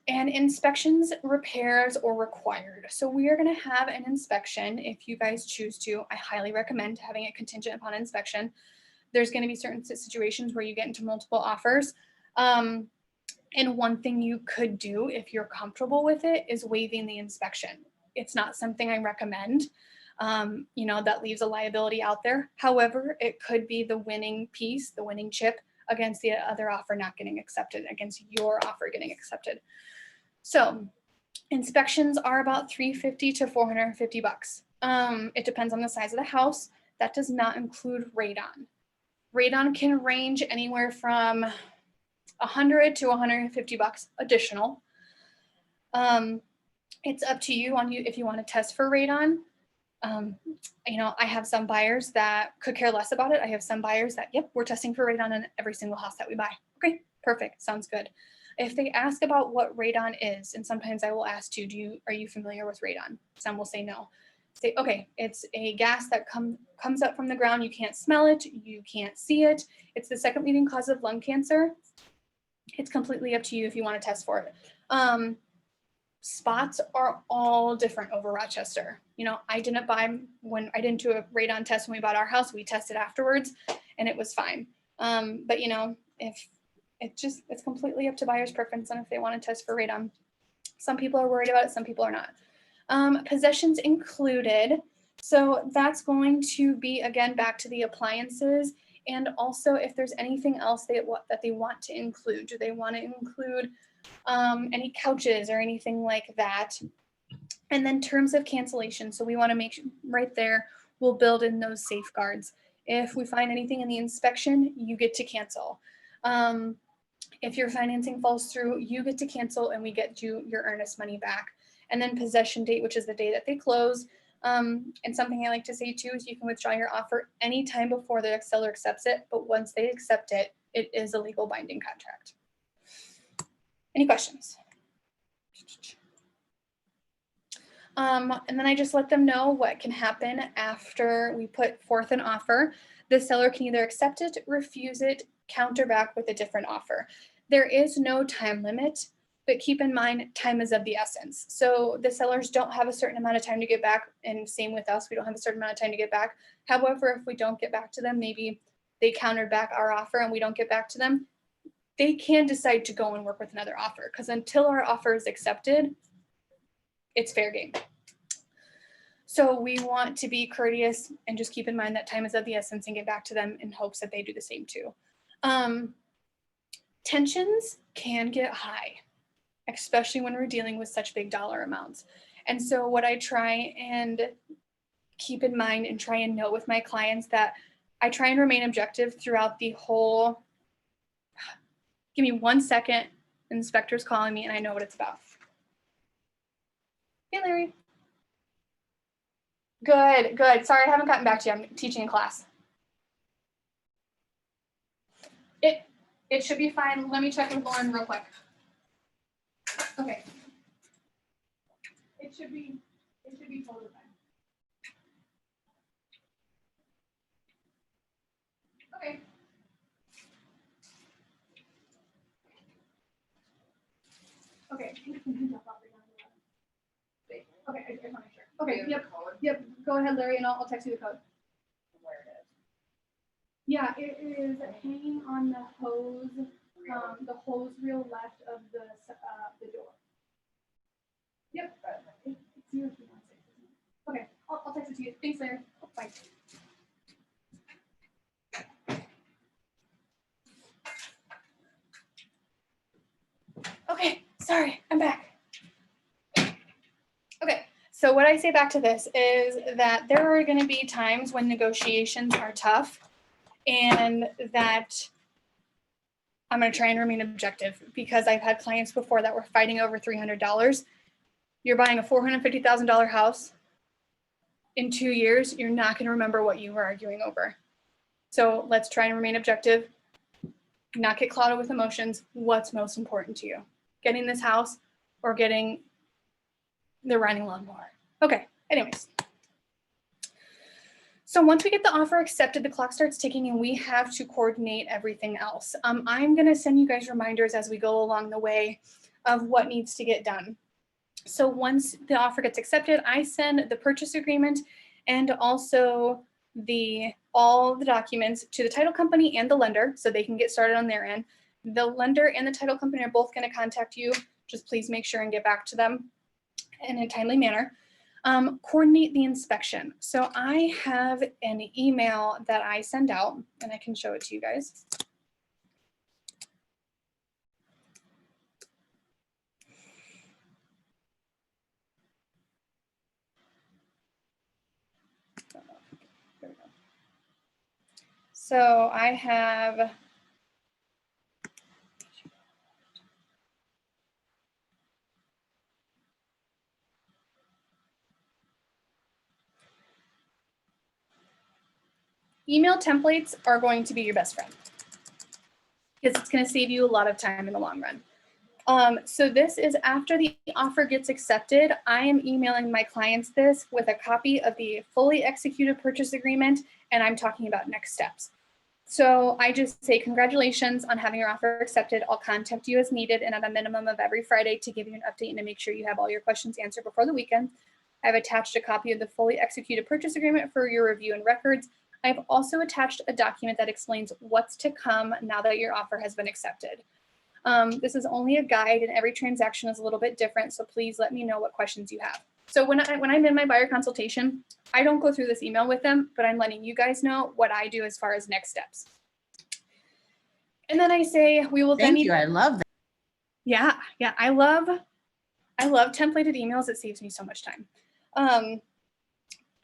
inspections, repairs, or required. So we are going to have an inspection if you guys choose to. I highly recommend having it contingent upon inspection. There's going to be certain situations where you get into multiple offers. And one thing you could do if you're comfortable with it is waiving the inspection. It's not something I recommend. That leaves a liability out there. However, it could be the winning piece, the winning chip against the other offer not getting accepted, against your offer getting accepted. So inspections are about $350 to $450. It depends on the size of the house. That does not include radon. Radon can range anywhere from $100 to $150 additional. It's up to you if you want to test for radon. I have some buyers that could care less about it. I have some buyers that, yep, we're testing for radon in every single house that we buy. Okay, perfect, sounds good. If they ask about what radon is, and sometimes I will ask you, are you familiar with radon? Some will say no. Say, okay, it's a gas that comes up from the ground. You can't smell it, you can't see it. It's the second leading cause of lung cancer. It's completely up to you if you want to test for it. Spots are all different over Rochester. I didn't do a radon test when we bought our house. We tested afterwards and it was fine. But if it's completely up to buyer's preference on if they want to test for radon. Some people are worried about it, some people are not. Possessions included. So that's going to be, again, back to the appliances. And also if there's anything else that they want to include. Do they want to include any couches or anything like that? And then terms of cancellation. So we want to make sure right there, we'll build in those safeguards. If we find anything in the inspection, you get to cancel. If your financing falls through, you get to cancel and we get you your earnest money back. and then possession date, which is the day that they close. And something I like to say too is you can withdraw your offer anytime before the seller accepts it, but once they accept it, it is a legal binding contract. Any questions? And then I just let them know what can happen after we put forth an offer. The seller can either accept it, refuse it, counter back with a different offer. There is no time limit, but keep in mind, time is of the essence. So the sellers don't have a certain amount of time to get back, and same with us, we don't have a certain amount of time to get back. However, if we don't get back to them, maybe they countered back our offer and we don't get back to them, they can decide to go and work with another offer, because until our offer is accepted, it's fair game. So we want to be courteous and just keep in mind that time is of the essence and get back to them in hopes that they do the same too. Tensions can get high, especially when we're dealing with such big dollar amounts. And so what I try and keep in mind and try and know with my clients that I try and remain objective throughout the whole. Give me 1 second. Inspector's calling me and I know what it's about. Hey, Larry. Good, good. Sorry, I haven't gotten back to you. I'm teaching in class. It should be fine. Let me check with Lauren real quick. Okay. It should be totally fine. Okay. Okay. Okay, I just want to make sure. Okay, yep. Go ahead, Larry, and I'll text you the code. Where it is. Yeah, it is hanging on the hose reel left of the door. Yep. It's 0216. Okay, I'll text it to you. Thanks, Larry. Bye. Okay, sorry, I'm back. Okay, so what I say back to this is that there are going to be times when negotiations are tough, and that I'm going to try and remain objective, because I've had clients before that were fighting over $300. You're buying a $450,000 house. In 2 years, you're not going to remember what you were arguing over. So let's try and remain objective, not get clouded with emotions. What's most important to you? Getting this house or getting the riding lawnmower? Okay, anyways. So once we get the offer accepted, the clock starts ticking and we have to coordinate everything else. I'm gonna send you guys reminders as we go along the way of what needs to get done. So once the offer gets accepted, I send the purchase agreement and also all the documents to the title company and the lender so they can get started on their end. The lender and the title company are both gonna contact you. Just please make sure and get back to them in a timely manner. Coordinate the inspection. So I have an email that I send out, and I can show it to you guys. There we go. So I have email templates are going to be your best friend, because it's going to save you a lot of time in the long run. So this is after the offer gets accepted. I am emailing my clients this with a copy of the fully executed purchase agreement, and I'm talking about next steps. So I just say, congratulations on having your offer accepted. I'll contact you as needed and at a minimum of every Friday to give you an update and to make sure you have all your questions answered before the weekend. I've attached a copy of the fully executed purchase agreement for your review and records. I've also attached a document that explains what's to come now that your offer has been accepted. This is only a guide and every transaction is a little bit different, so please let me know what questions you have. So when I'm in my buyer consultation, I don't go through this email with them, but I'm letting you guys know what I do as far as next steps. And then I say we will then. Thank you. I love that. Yeah, I love templated emails. It saves me so much time.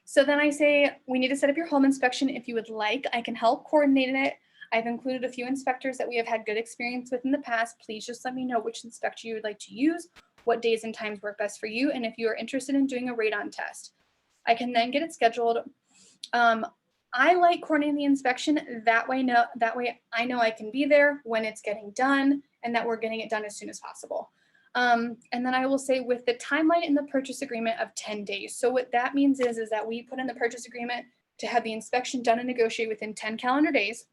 So then I say we need to set up your home inspection. If you would like, I can help coordinate it. I've included a few inspectors that we have had good experience with in the past. Please just let me know which inspector you would like to use, what days and times work best for you, and if you are interested in doing a radon test. I can then get it scheduled. I like coordinating the inspection. That way I know I can be there when it's getting done and that we're getting it done as soon as possible. And then I will say with the timeline in the purchase agreement of 10 days. So what that means is that we put in the purchase agreement to have the inspection done and negotiated within 10 calendar days.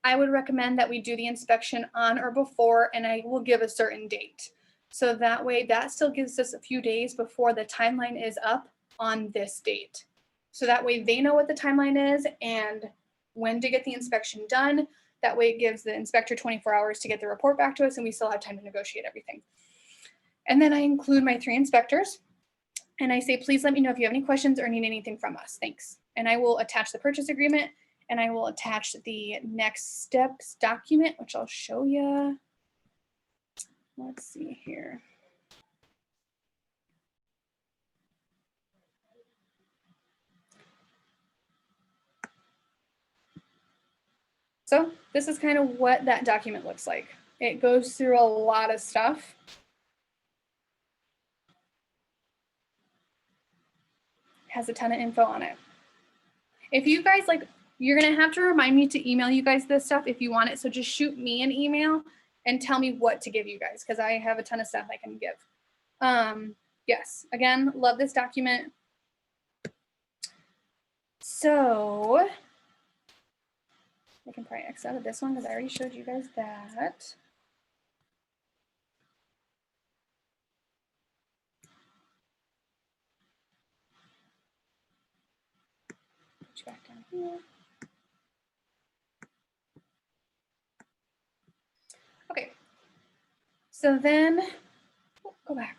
I would recommend that we do the inspection on or before, and I will give a certain date. So that way that still gives us a few days before the timeline is up on this date. So that way they know what the timeline is and when to get the inspection done. That way it gives the inspector 24 hours to get the report back to us, and we still have time to negotiate everything. And then I include my 3 inspectors and I say, please let me know if you have any questions or need anything from us. Thanks. And I will attach the purchase agreement and I will attach the next steps document, which I'll show you. Let's see here. So this is kind of what that document looks like. It goes through a lot of stuff. Has a ton of info on it. If you guys like, you're gonna have to remind me to email you guys this stuff if you want it. So just shoot me an email and tell me what to give you guys, because I have a ton of stuff I can give. Yes, again, love this document. So I can probably X out of this one because I already showed you guys that. Put you back down here. Okay, so then go back.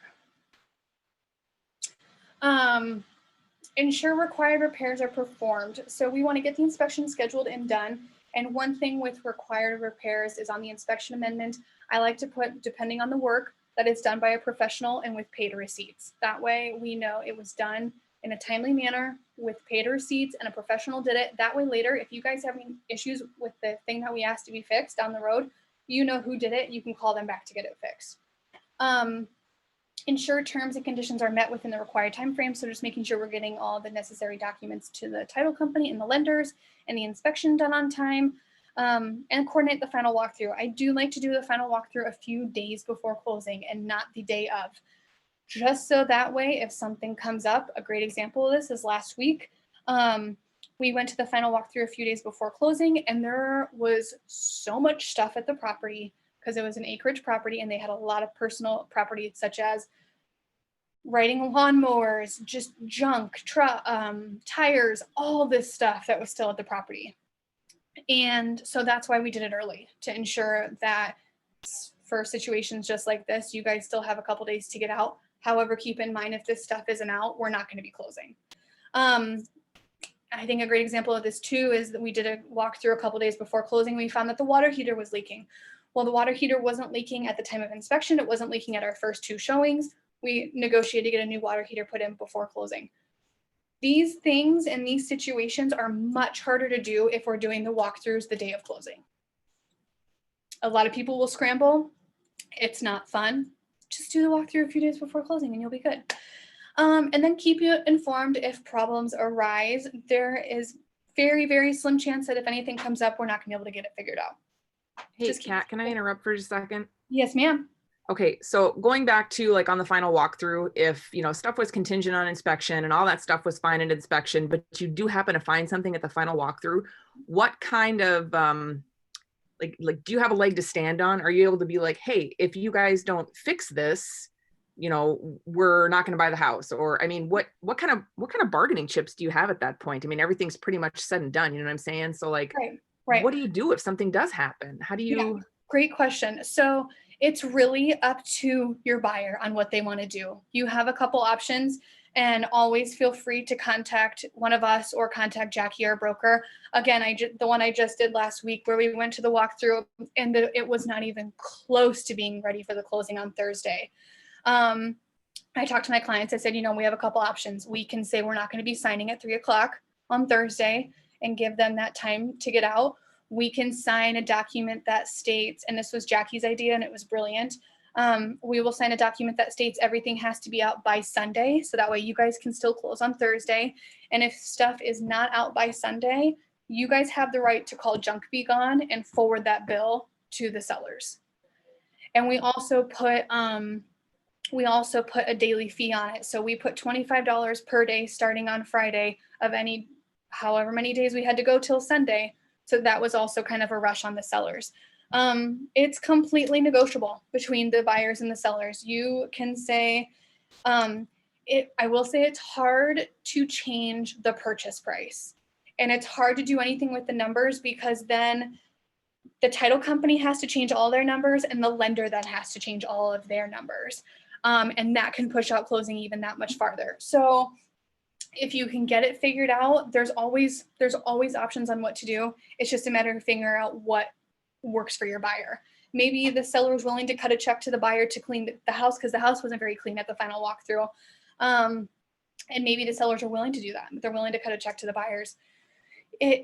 Ensure required repairs are performed. So we want to get the inspection scheduled and done. And one thing with required repairs is on the inspection amendment, I like to put, depending on the work, that it's done by a professional and with paid receipts. That way we know it was done in a timely manner with paid receipts and a professional did it. That way later, if you guys have any issues with the thing that we asked to be fixed down the road, you know who did it, you can call them back to get it fixed. Ensure terms and conditions are met within the required time frame. So just making sure we're getting all the necessary documents to the title company and the lenders and the inspection done on time, and coordinate the final walkthrough. I do like to do the final walkthrough a few days before closing and not the day of, just so that way if something comes up, a great example of this is last week. We went to the final walkthrough a few days before closing and there was so much stuff at the property because it was an acreage property and they had a lot of personal property such as riding lawnmowers, just junk, tires, all this stuff that was still at the property. And so that's why we did it early, to ensure that for situations just like this, you guys still have a couple days to get out. However, keep in mind, if this stuff isn't out, we're not going to be closing. I think a great example of this too is that we did a walkthrough a couple days before closing. We found that the water heater was leaking. Well, the water heater wasn't leaking at the time of inspection. It wasn't leaking at our first 2 showings. We negotiated to get a new water heater put in before closing. These things and these situations are much harder to do if we're doing the walkthroughs the day of closing. A lot of people will scramble. It's not fun. Just do the walkthrough a few days before closing and you'll be good. And then keep you informed if problems arise. There is very, very slim chance that if anything comes up, we're not gonna be able to get it figured out. Hey, Just Kat, can I interrupt for just a second? Yes, ma'am. Okay, so going back to like on the final walkthrough, if stuff was contingent on inspection and all that stuff was fine at inspection, but you do happen to find something at the final walkthrough, what kind of like do you have a leg to stand on? Are you able to be like, hey, if you guys don't fix this, we're not going to buy the house? Or I mean, what kind of bargaining chips do you have at that point? I mean, everything's pretty much said and done. You know what I'm saying? So like, right. What do you do if something does happen? How do you? Yeah, great question. So it's really up to your buyer on what they want to do. You have a couple options and always feel free to contact one of us or contact Jackie, our broker. Again, the one I just did last week where we went to the walkthrough and it was not even close to being ready for the closing on Thursday. I talked to my clients. I said, we have a couple options. We can say we're not going to be signing at 3 o'clock on Thursday and give them that time to get out. We can sign a document that states, and this was Jackie's idea and it was brilliant, We will sign a document that states everything has to be out by Sunday. So that way you guys can still close on Thursday. And if stuff is not out by Sunday, you guys have the right to call Junk Be Gone and forward that bill to the sellers. And we also put a daily fee on it. So we put $25 per day starting on Friday of any, however many days we had to go till Sunday. So that was also kind of a rush on the sellers. It's completely negotiable between the buyers and the sellers. You can say, I will say it's hard to change the purchase price. And it's hard to do anything with the numbers because then the title company has to change all their numbers and the lender then has to change all of their numbers. And that can push out closing even that much farther. So if you can get it figured out, there's always options on what to do. It's just a matter of figuring out what works for your buyer. Maybe the seller is willing to cut a check to the buyer to clean the house because the house wasn't very clean at the final walkthrough. And maybe the sellers are willing to do that. They're willing to cut a check to the buyers.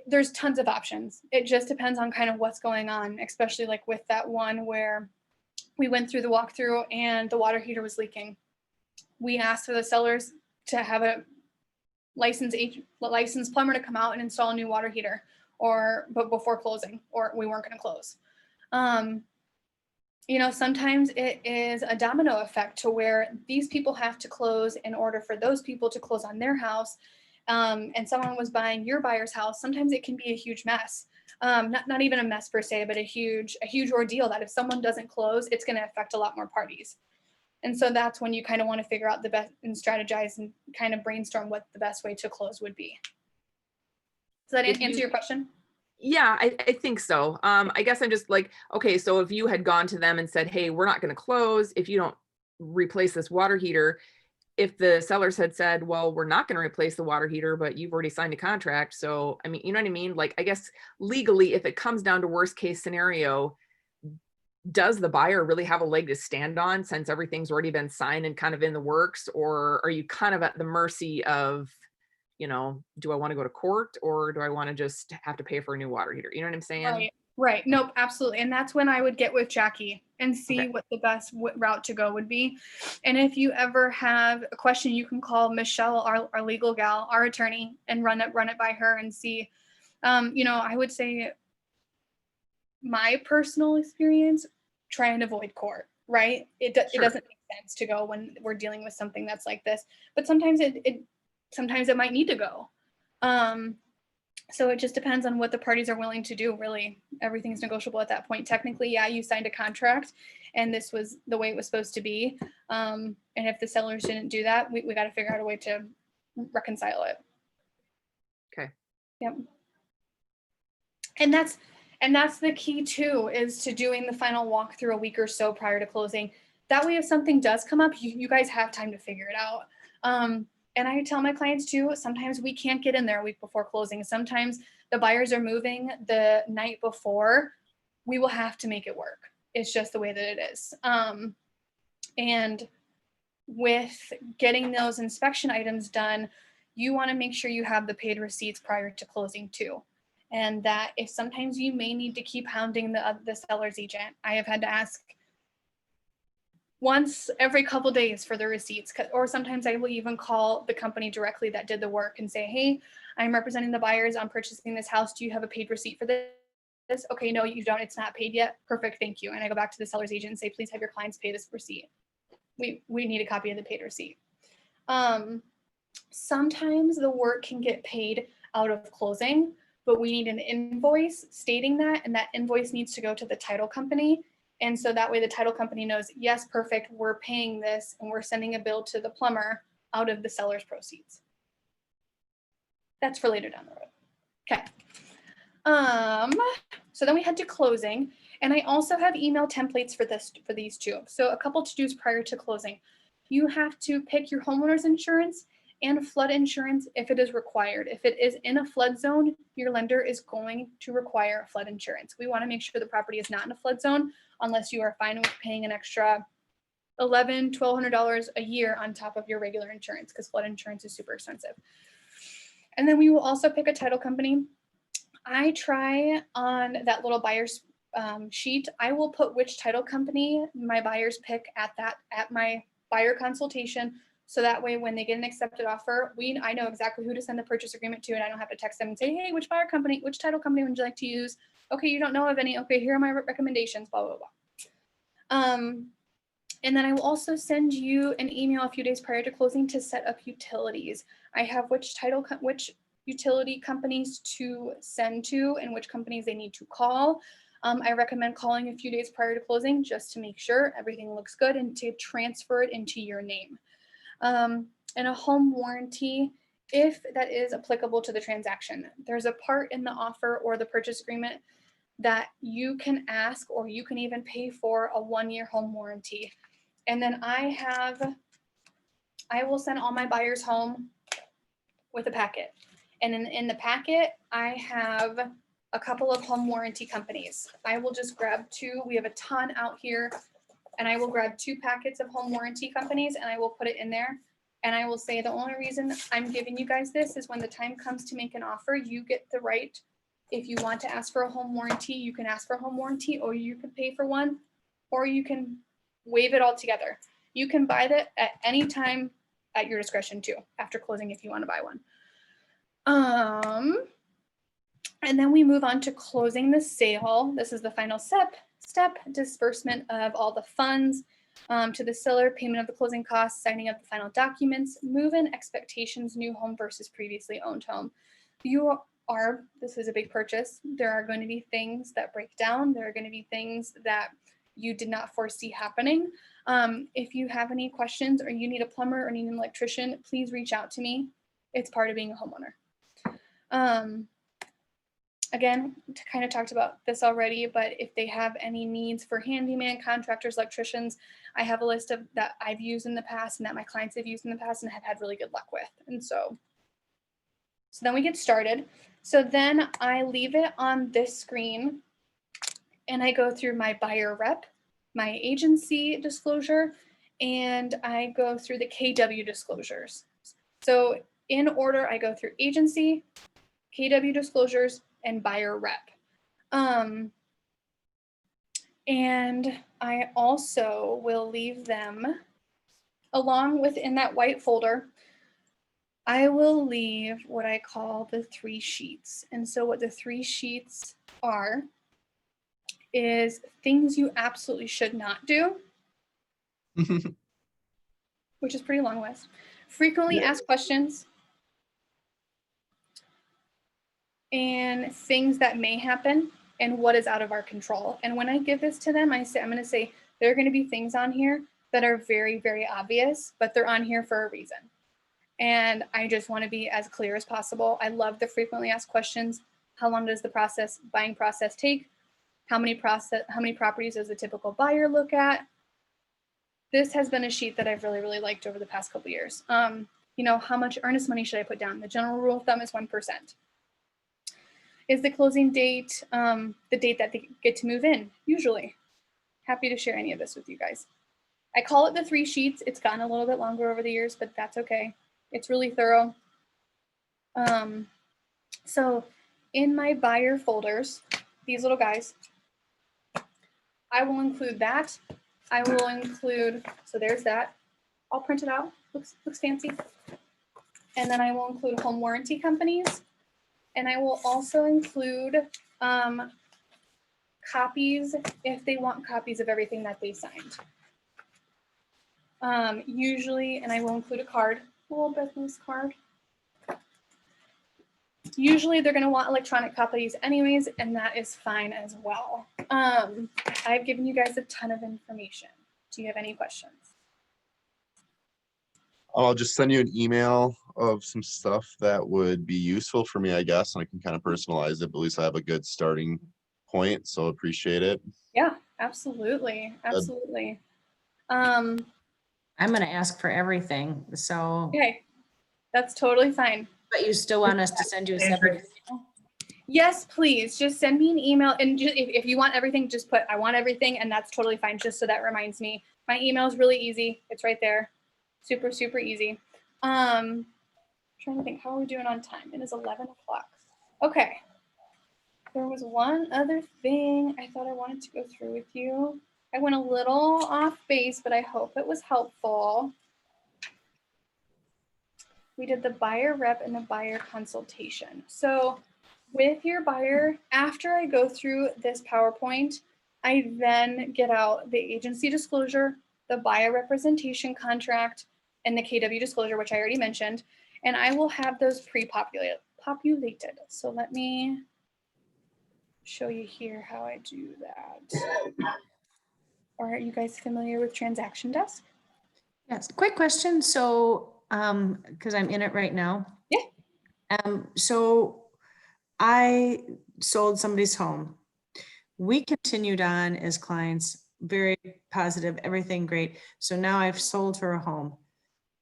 There's tons of options. It just depends on kind of what's going on, especially like with that one where we went through the walkthrough and the water heater was leaking. We asked for the sellers to have a licensed plumber to come out and install a new water heater but before closing, or we weren't going to close. Sometimes it is a domino effect to where these people have to close in order for those people to close on their house. And someone was buying your buyer's house. Sometimes it can be a huge mess. Not even a mess per se, but a huge ordeal that if someone doesn't close, it's going to affect a lot more parties. And so that's when you kind of want to figure out the best and strategize and kind of brainstorm what the best way to close would be. Does that answer your question? Yeah, I think so. I guess I'm just like, okay, so if you had gone to them and said, hey, we're not going to close if you don't replace this water heater, if the sellers had said, well, we're not going to replace the water heater, but you've already signed a contract. So, I mean, you know what I mean? Like, I guess legally, if it comes down to worst case scenario, does the buyer really have a leg to stand on since everything's already been signed and kind of in the works? Or are you kind of at the mercy of, do I want to go to court or do I want to just have to pay for a new water heater? You know what I'm saying? Right. Nope, absolutely. And that's when I would get with Jackie and see what the best route to go would be. And if you ever have a question, you can call Michelle, our legal gal, our attorney, and run it by her and see. I would say my personal experience, try and avoid court, right? It doesn't make sense to go when we're dealing with something that's like this, but sometimes it might need to go. So it just depends on what the parties are willing to do. Really, everything's negotiable at that point. Technically, yeah, you signed a contract and this was the way it was supposed to be. And if the sellers didn't do that, we got to figure out a way to reconcile it. Okay. Yep. And that's the key too, is to doing the final walkthrough a week or so prior to closing. That way, if something does come up, you guys have time to figure it out. And I tell my clients too, sometimes we can't get in there a week before closing. Sometimes the buyers are moving the night before. We will have to make it work. It's just the way that it is. And with getting those inspection items done, you want to make sure you have the paid receipts prior to closing too. And that if sometimes you may need to keep hounding the seller's agent. I have had to ask once every couple days for the receipts, or sometimes I will even call the company directly that did the work and say, hey, I'm representing the buyers on purchasing this house. Do you have a paid receipt for this? Okay, no, you don't. It's not paid yet. Perfect, thank you. And I go back to the seller's agent and say, please have your clients pay this receipt. We need a copy of the paid receipt. Sometimes the work can get paid out of closing, but we need an invoice stating that, and that invoice needs to go to the title company. And so that way the title company knows, yes, perfect, we're paying this and we're sending a bill to the plumber out of the seller's proceeds. That's for later down the road. Okay. So then we head to closing, and I also have email templates for these two. So a couple to-dos prior to closing. You have to pick your homeowner's insurance and flood insurance if it is required. If it is in a flood zone, your lender is going to require flood insurance. We want to make sure the property is not in a flood zone unless you are fine with paying an extra $1,100, $1,200 a year on top of your regular insurance, because flood insurance is super expensive. And then we will also pick a title company. I try on that little buyer's sheet, I will put which title company my buyers pick at my buyer consultation. So that way, when they get an accepted offer, I know exactly who to send the purchase agreement to, and I don't have to text them and say, hey, which title company would you like to use? Okay, you don't know of any. Okay, here are my recommendations, blah, blah, blah. And then I will also send you an email a few days prior to closing to set up utilities. I have which utility companies to send to and which companies they need to call. I recommend calling a few days prior to closing just to make sure everything looks good and to transfer it into your name. And a home warranty, if that is applicable to the transaction. There's a part in the offer or the purchase agreement that you can ask, or you can even pay for a 1-year home warranty. And then I will send all my buyers home with a packet. And in the packet, I have a couple of home warranty companies. I will just grab 2. We have a ton out here. And I will grab 2 packets of home warranty companies and I will put it in there. And I will say the only reason I'm giving you guys this is when the time comes to make an offer, you get the right. If you want to ask for a home warranty, you can ask for a home warranty, or you can pay for one, or you can waive it all together. You can buy that at any time at your discretion too, after closing if you want to buy one. And then we move on to closing the sale. This is the final step, disbursement of all the funds to the seller, payment of the closing costs, signing of the final documents, move-in expectations, new home versus previously owned home. This is a big purchase. There are going to be things that break down. There are going to be things that you did not foresee happening. If you have any questions or you need a plumber or need an electrician, please reach out to me. It's part of being a homeowner. Again, kind of talked about this already, but if they have any needs for handyman, contractors, electricians, I have a list of that I've used in the past and that my clients have used in the past and have had really good luck with. And so then we get started. So then I leave it on this screen and I go through my buyer rep, my agency disclosure, and I go through the KW disclosures. So in order, I go through agency, KW disclosures, and buyer rep. And I also will leave them along with in that white folder. I will leave what I call the 3 sheets. And so what the 3 sheets are is things you absolutely should not do, which is pretty long list. Frequently asked questions, and things that may happen, and what is out of our control. And when I give this to them, I'm going to say there are going to be things on here that are very, very obvious, but they're on here for a reason. And I just want to be as clear as possible. I love the frequently asked questions. How long does the buying process take? How many properties does a typical buyer look at? This has been a sheet that I've really, really liked over the past couple of years. How much earnest money should I put down? The general rule of thumb is 1%. Is the closing date the date that they get to move in? Usually. Happy to share any of this with you guys. I call it the 3 sheets. It's gotten a little bit longer over the years, but that's okay. It's really thorough. So in my buyer folders, these little guys, I will include that. I will include, so there's that. I'll print it out. Looks fancy. And then I will include home warranty companies. And I will also include copies if they want copies of everything that they signed. Usually, and I will include a card, a little business card. Usually they're going to want electronic copies anyways, and that is fine as well. I've given you guys a ton of information. Do you have any questions? I'll just send you an email of some stuff that would be useful for me, I guess, and I can kind of personalize it, but at least I have a good starting point, so appreciate it. Yeah, absolutely. Absolutely. I'm going to ask for everything, so. Okay, that's totally fine. But you still want us to send you a separate email? Yes, please. Just send me an email. And just, if you want everything, just put, I want everything. And that's totally fine. Just so that reminds me. My email is really easy. It's right there. Super, super easy. Trying to think, how are we doing on time? It is 11 o'clock. Okay. There was one other thing I thought I wanted to go through with you. I went a little off base, but I hope it was helpful. We did the buyer rep and the buyer consultation. So with your buyer, after I go through this PowerPoint, I then get out the agency disclosure, the buyer representation contract, and the KW disclosure, which I already mentioned, and I will have those populated. So let me show you here how I do that. Are you guys familiar with Transaction Desk? Yes, quick question. So, because I'm in it right now. Yeah. So I sold somebody's home. We continued on as clients, very positive, everything great. So now I've sold her a home.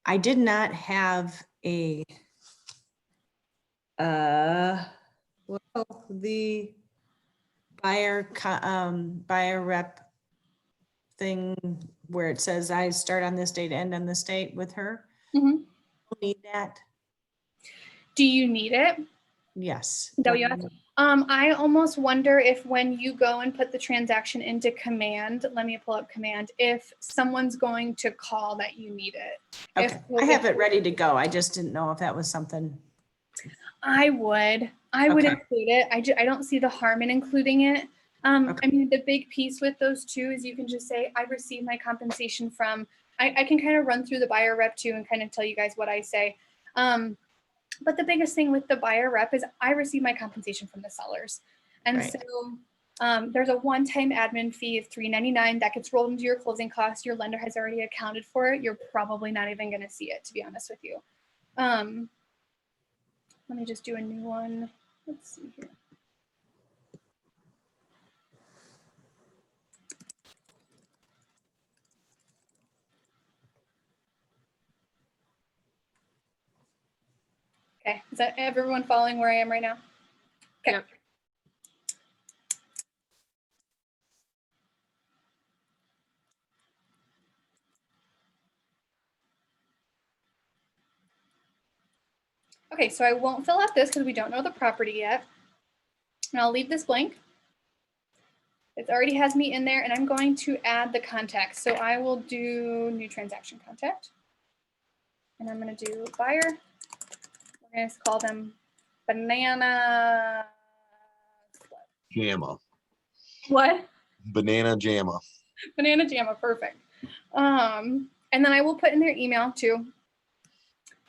I did not have a, the buyer rep thing where it says I start on this date, end on this date with her. Mhm. Need that? Do you need it? Yes. Is that what you asked? I almost wonder if when you go and put the transaction into command, let me pull up command, if someone's going to call that you need it. Okay, I have it ready to go. I just didn't know if that was something. I would Okay. include it. I don't see the harm in including it. Okay. I mean, the big piece with those two is you can just say, I received my compensation from, I can kind of run through the buyer rep too and kind of tell you guys what I say. But the biggest thing with the buyer rep is I receive my compensation from the sellers. And Right. so there's a one-time admin fee of $3.99 that gets rolled into your closing costs. Your lender has already accounted for it. You're probably not even going to see it, to be honest with you. Let me just do a new one. Let's see here. Okay, is that everyone following where I am right now? Okay. Yep. Okay, so I won't fill out this because we don't know the property yet. And I'll leave this blank. It already has me in there and I'm going to add the contact. So I will do new transaction contact. And I'm going to do buyer. We're going to call them banana. Jamma. What? Banana Jamma. Banana Jamma, perfect. And then I will put in their email too.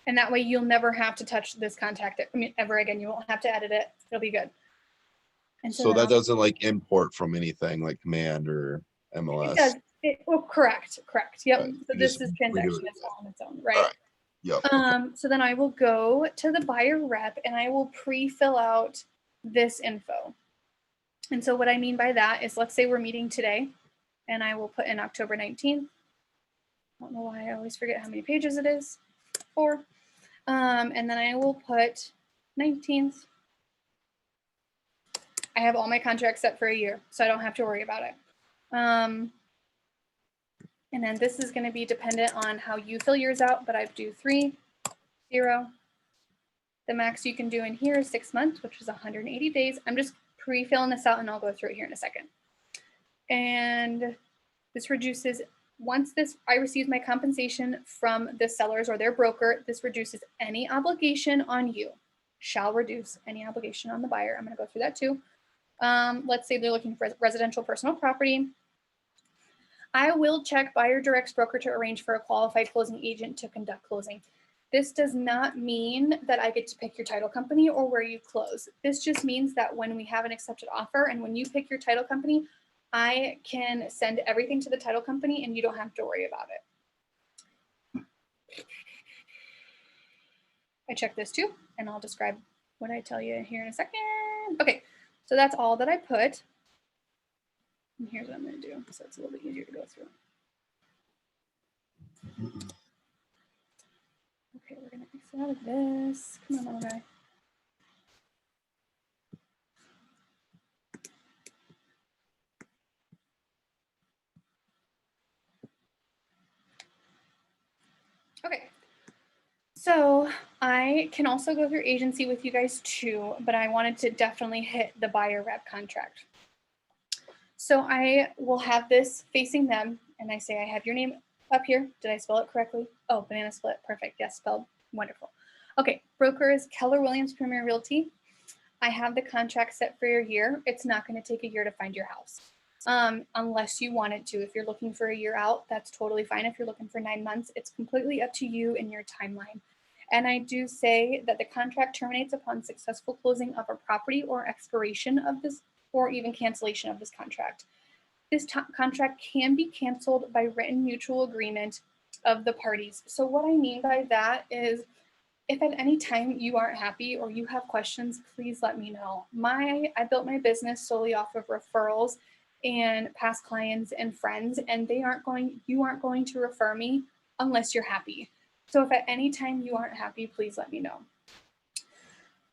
And that way you'll never have to touch this contact ever again. You won't have to edit it. It'll be good. And So that then doesn't like import from anything like command or it MLS. does. Correct. Yep. Right, So you this just is redo transaction it. is all on its own, right? All right. Yep. Okay. So then I will go to the buyer rep and I will pre-fill out this info. And so what I mean by that is, let's say we're meeting today and I will put in October 19th. I don't know why I always forget how many pages it is. 4. And then I will put 19th. I have all my contracts set for a year, so I don't have to worry about it. And then this is going to be dependent on how you fill yours out, but I do 3, 0. The max you can do in here is 6 months, which is 180 days. I'm just pre-filling this out and I'll go through it here in a second. And this reduces, once I receive my compensation from the sellers or their broker, this reduces any obligation on you. Shall reduce any obligation on the buyer. I'm going to go through that too. Let's say they're looking for residential personal property. I will check buyer directs broker to arrange for a qualified closing agent to conduct closing. This does not mean that I get to pick your title company or where you close. This just means that when we have an accepted offer and when you pick your title company, I can send everything to the title company and you don't have to worry about it. I check this too, and I'll describe what I tell you here in a second. Okay, so that's all that I put. And here's what I'm going to do, so it's a little bit easier to go through. Okay, we're going to exit out of this. Come on, little guy. Okay, so I I can also go through agency with you guys too, but I wanted to definitely hit the buyer rep contract. So I will have this facing them, and I say, I have your name up here. Did I spell it correctly? Oh, banana split. Perfect. Yes, spelled. Wonderful. Okay, broker is Keller Williams Premier Realty. I have the contract set for your year. It's not going to take a year to find your house. Unless you want it to. If you're looking for a year out, that's totally fine. If you're looking for 9 months, it's completely up to you and your timeline. And I do say that the contract terminates upon successful closing of a property or expiration of this, or even cancellation of this contract. This contract can be canceled by written mutual agreement of the parties. So what I mean by that is, if at any time you aren't happy or you have questions, please let me know. I built my business solely off of referrals and past clients and friends, and you aren't going to refer me unless you're happy. So if at any time you aren't happy, please let me know.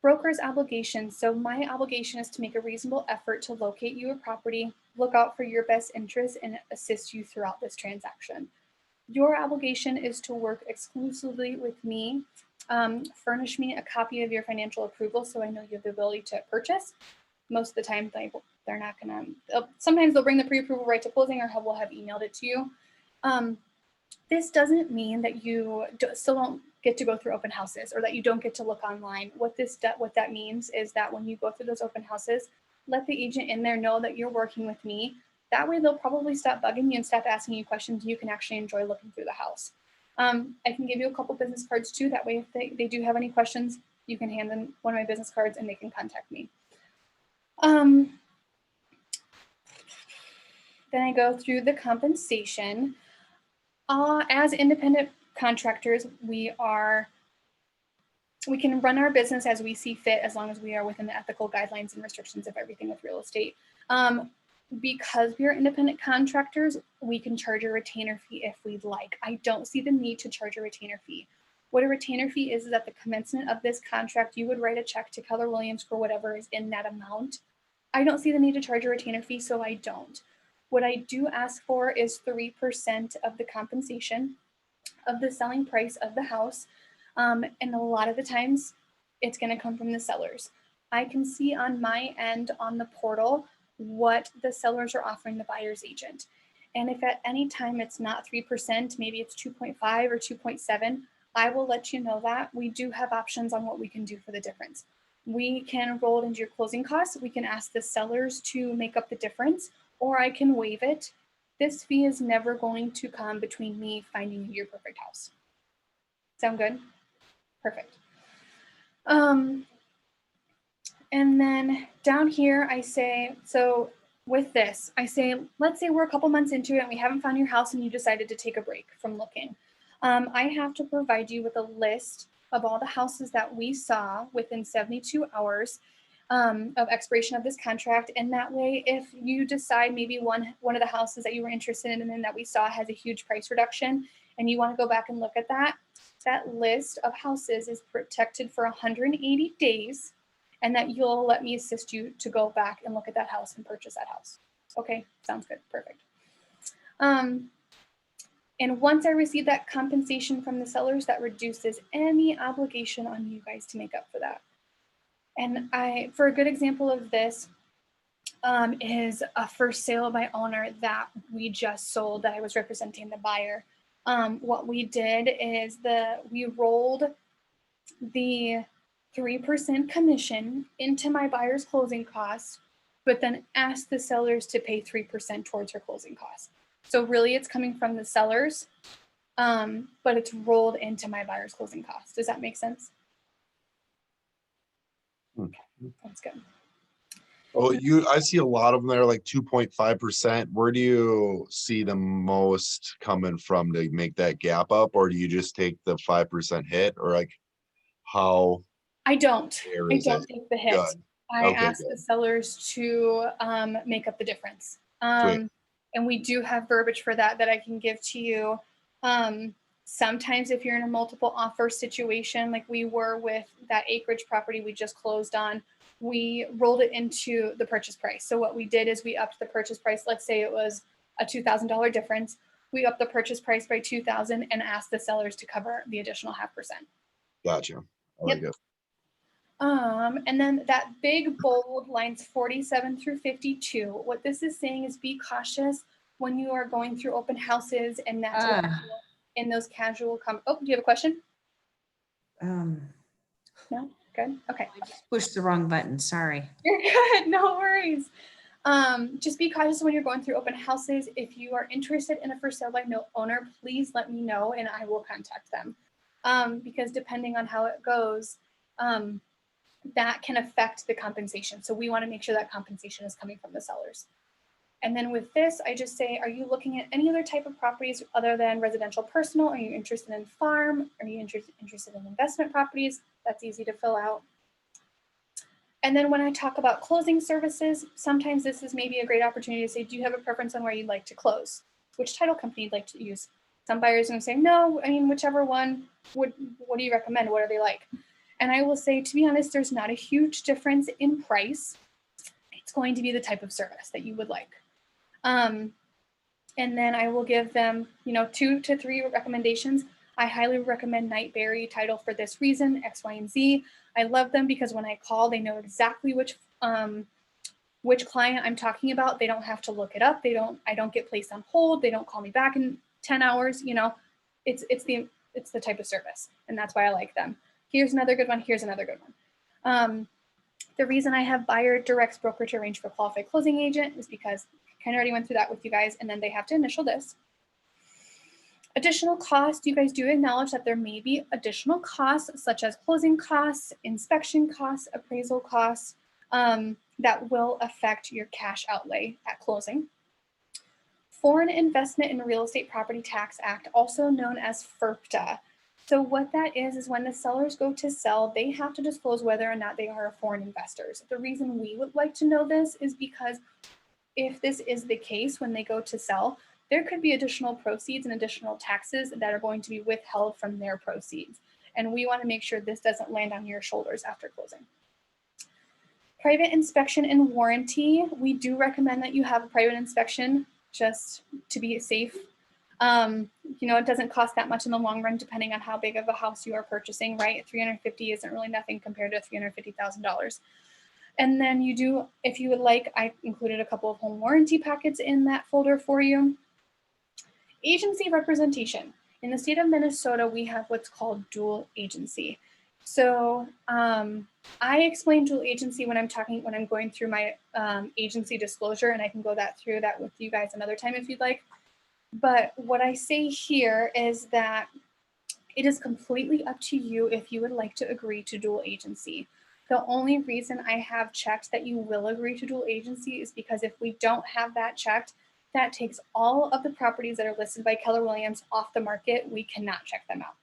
Broker's obligation. So my obligation is to make a reasonable effort to locate you a property, look out for your best interests, and assist you throughout this transaction. Your obligation is to work exclusively with me. Furnish me a copy of your financial approval so I know you have the ability to purchase. Most of the time, they're not gonna, sometimes they'll bring the pre-approval right to closing, or we'll have emailed it to you. This doesn't mean that you still don't get to go through open houses or that you don't get to look online. What that means is that when you go through those open houses, let the agent in there know that you're working with me. That way they'll probably stop bugging you and stop asking you questions. You can actually enjoy looking through the house. I can give you a couple business cards too. That way if they do have any questions, you can hand them one of my business cards and they can contact me. Then I go through the compensation. As independent contractors, we can run our business as we see fit as long as we are within the ethical guidelines and restrictions of everything with real estate. Because we are independent contractors, we can charge a retainer fee if we'd like. I don't see the need to charge a retainer fee. What a retainer fee is at the commencement of this contract, you would write a check to Keller Williams for whatever is in that amount. I don't see the need to charge a retainer fee, so I don't. What I do ask for is 3% of the compensation of the selling price of the house. And a lot of the times it's going to come from the sellers. I can see on my end on the portal what the sellers are offering the buyer's agent. And if at any time it's not 3%, maybe it's 2.5 or 2.7, I will let you know that. We do have options on what we can do for the difference. We can roll it into your closing costs. We can ask the sellers to make up the difference, or I can waive it. This fee is never going to come between me finding you your perfect house. Sound good? Perfect. And then down here, I say, so with this, I say, let's say we're a couple months into it and we haven't found your house and you decided to take a break from looking. I have to provide you with a list of all the houses that we saw within 72 hours of expiration of this contract. And that way, if you decide maybe one of the houses that you were interested in and that we saw has a huge price reduction and you want to go back and look at that, that list of houses is protected for 180 days. And that you'll let me assist you to go back and look at that house and purchase that house. Okay, sounds good, perfect. And once I receive that compensation from the sellers, that reduces any obligation on you guys to make up for that. And for a good example of this is a first sale by owner that we just sold that I was representing the buyer. What we did is we rolled the 3% commission into my buyer's closing costs, but then asked the sellers to pay 3% towards her closing costs. So really it's coming from the sellers, but it's rolled into my buyer's closing costs. Does that make sense? That's good. Oh, I see a lot of them that are like 2.5%. Where do you see the most coming from to make that gap up? Or do you just take the 5% hit, or like how? I don't take the hit. Good. I Okay, ask good. the sellers to make up the difference. And we do have verbiage for that I can give to you. Sometimes if you're in a multiple offer situation, like we were with that acreage property we just closed on, we rolled it into the purchase price. So what we did is we upped the purchase price. Let's say it was a $2,000 difference. We upped the purchase price by $2,000 and asked the sellers to cover the additional 0.5%. Gotcha. I like it. And then that big bold lines 47 through 52, what this is saying is be cautious when you are going through open houses and that's in those casual oh, do you have a question? No? Good. Okay. I just pushed the wrong button. Sorry. You're good. No worries. Just be cautious when you're going through open houses. If you are interested in a for sale by no owner, please let me know and I will contact them. Because depending on how it goes, that can affect the compensation. So we want to make sure that compensation is coming from the sellers. And then with this, I just say, are you looking at any other type of properties other than residential personal? Are you interested in farm? Are you interested in investment properties? That's easy to fill out. And then when I talk about closing services, sometimes this is maybe a great opportunity to say, do you have a preference on where you'd like to close? Which title company you'd like to use? Some buyers are going to say, no, I mean, whichever one, what do you recommend? What are they like? And I will say, to be honest, there's not a huge difference in price. It's going to be the type of service that you would like. And then I will give them, 2 to 3 recommendations. I highly recommend Nightberry title for this reason, X, Y, and Z. I love them because when I call, they know exactly which client I'm talking about. They don't have to look it up. I don't get placed on hold. They don't call me back in 10 hours. It's the type of service, and that's why I like them. Here's another good one. Here's another good one. The reason I have buyer directs broker to arrange for qualified closing agent is because I kind of already went through that with you guys, and then they have to initial this. Additional costs, you guys do acknowledge that there may be additional costs such as closing costs, inspection costs, appraisal costs that will affect your cash outlay at closing. Foreign Investment in Real Estate Property Tax Act, also known as FIRPTA. So what that is when the sellers go to sell, they have to disclose whether or not they are foreign investors. The reason we would like to know this is because if this is the case when they go to sell, there could be additional proceeds and additional taxes that are going to be withheld from their proceeds. And we want to make sure this doesn't land on your shoulders after closing. Private inspection and warranty. We do recommend that you have a private inspection just to be safe. It doesn't cost that much in the long run, depending on how big of a house you are purchasing, right? $350 isn't really nothing compared to $350,000. And then you do, if you would like, I included a couple of home warranty packets in that folder for you. Agency representation. In the state of Minnesota, we have what's called dual agency. So I explain dual agency when I'm going through my agency disclosure, and I can go through that with you guys another time if you'd like. But what I say here is that it is completely up to you if you would like to agree to dual agency. The only reason I have checked that you will agree to dual agency is because if we don't have that checked, that takes all of the properties that are listed by Keller Williams off the market. We cannot check them out.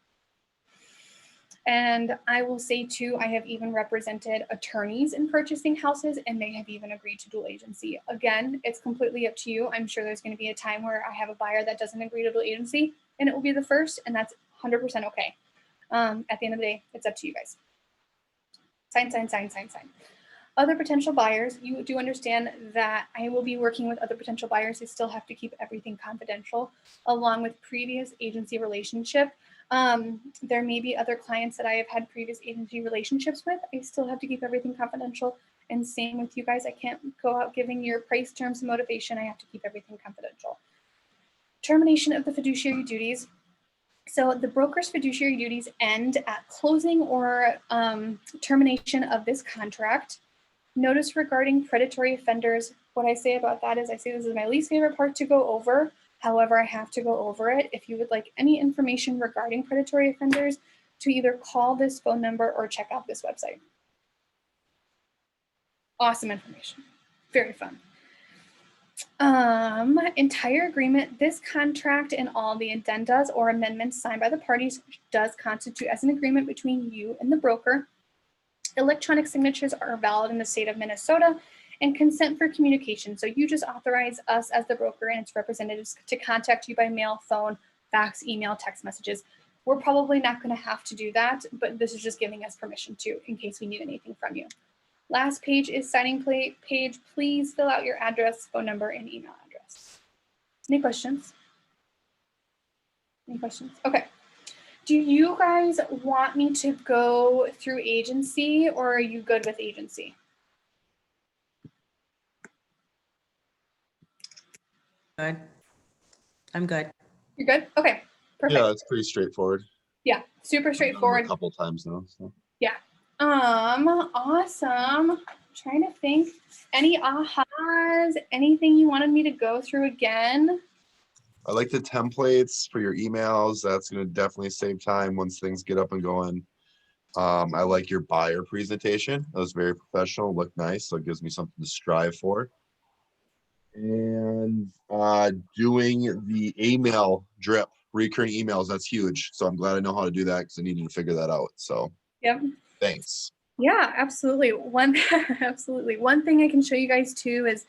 And I will say too, I have even represented attorneys in purchasing houses and they have even agreed to dual agency. Again, it's completely up to you. I'm sure there's going to be a time where I have a buyer that doesn't agree to dual agency and it will be the first, and that's 100% okay. At the end of the day, it's up to you guys. Sign, sign, sign, sign, sign. Other potential buyers, you do understand that I will be working with other potential buyers who still have to keep everything confidential, along with previous agency relationship. There may be other clients that I have had previous agency relationships with. I still have to keep everything confidential. And same with you guys. I can't go out giving your price, terms, and motivation. I have to keep everything confidential. Termination of the fiduciary duties. So the broker's fiduciary duties end at closing or termination of this contract. Notice regarding predatory offenders. What I say about that is I say this is my least favorite part to go over. However, I have to go over it. If you would like any information regarding predatory offenders, to either call this phone number or check out this website. Awesome information. Very fun. Entire agreement. This contract and all the addendas or amendments signed by the parties does constitute as an agreement between you and the broker. Electronic signatures are valid in the state of Minnesota, and consent for communication. So you just authorize us as the broker and its representatives to contact you by mail, phone, fax, email, text messages. We're probably not going to have to do that, but this is just giving us permission to in case we need anything from you. Last page is signing page. Please fill out your address, phone number, and email address. Any questions? Any questions? Okay. Do you guys want me to go through agency, or are you good with agency? Good. I'm good. You're good? Okay, perfect. Yeah, it's pretty straightforward. Yeah, super I've done them straightforward. a couple times now. So. Yeah. Awesome. Trying to think. Any ahas? Anything you wanted me to go through again? I like the templates for your emails. That's going to definitely save time once things get up and going. I like your buyer presentation. That was very professional, looked nice, so it gives me something to strive for. And doing the email drip, recurring emails, that's huge. So I'm glad I know how to do that because I needed to figure that out. So Yep. thanks. Yeah, absolutely. Absolutely. One thing I can show you guys too is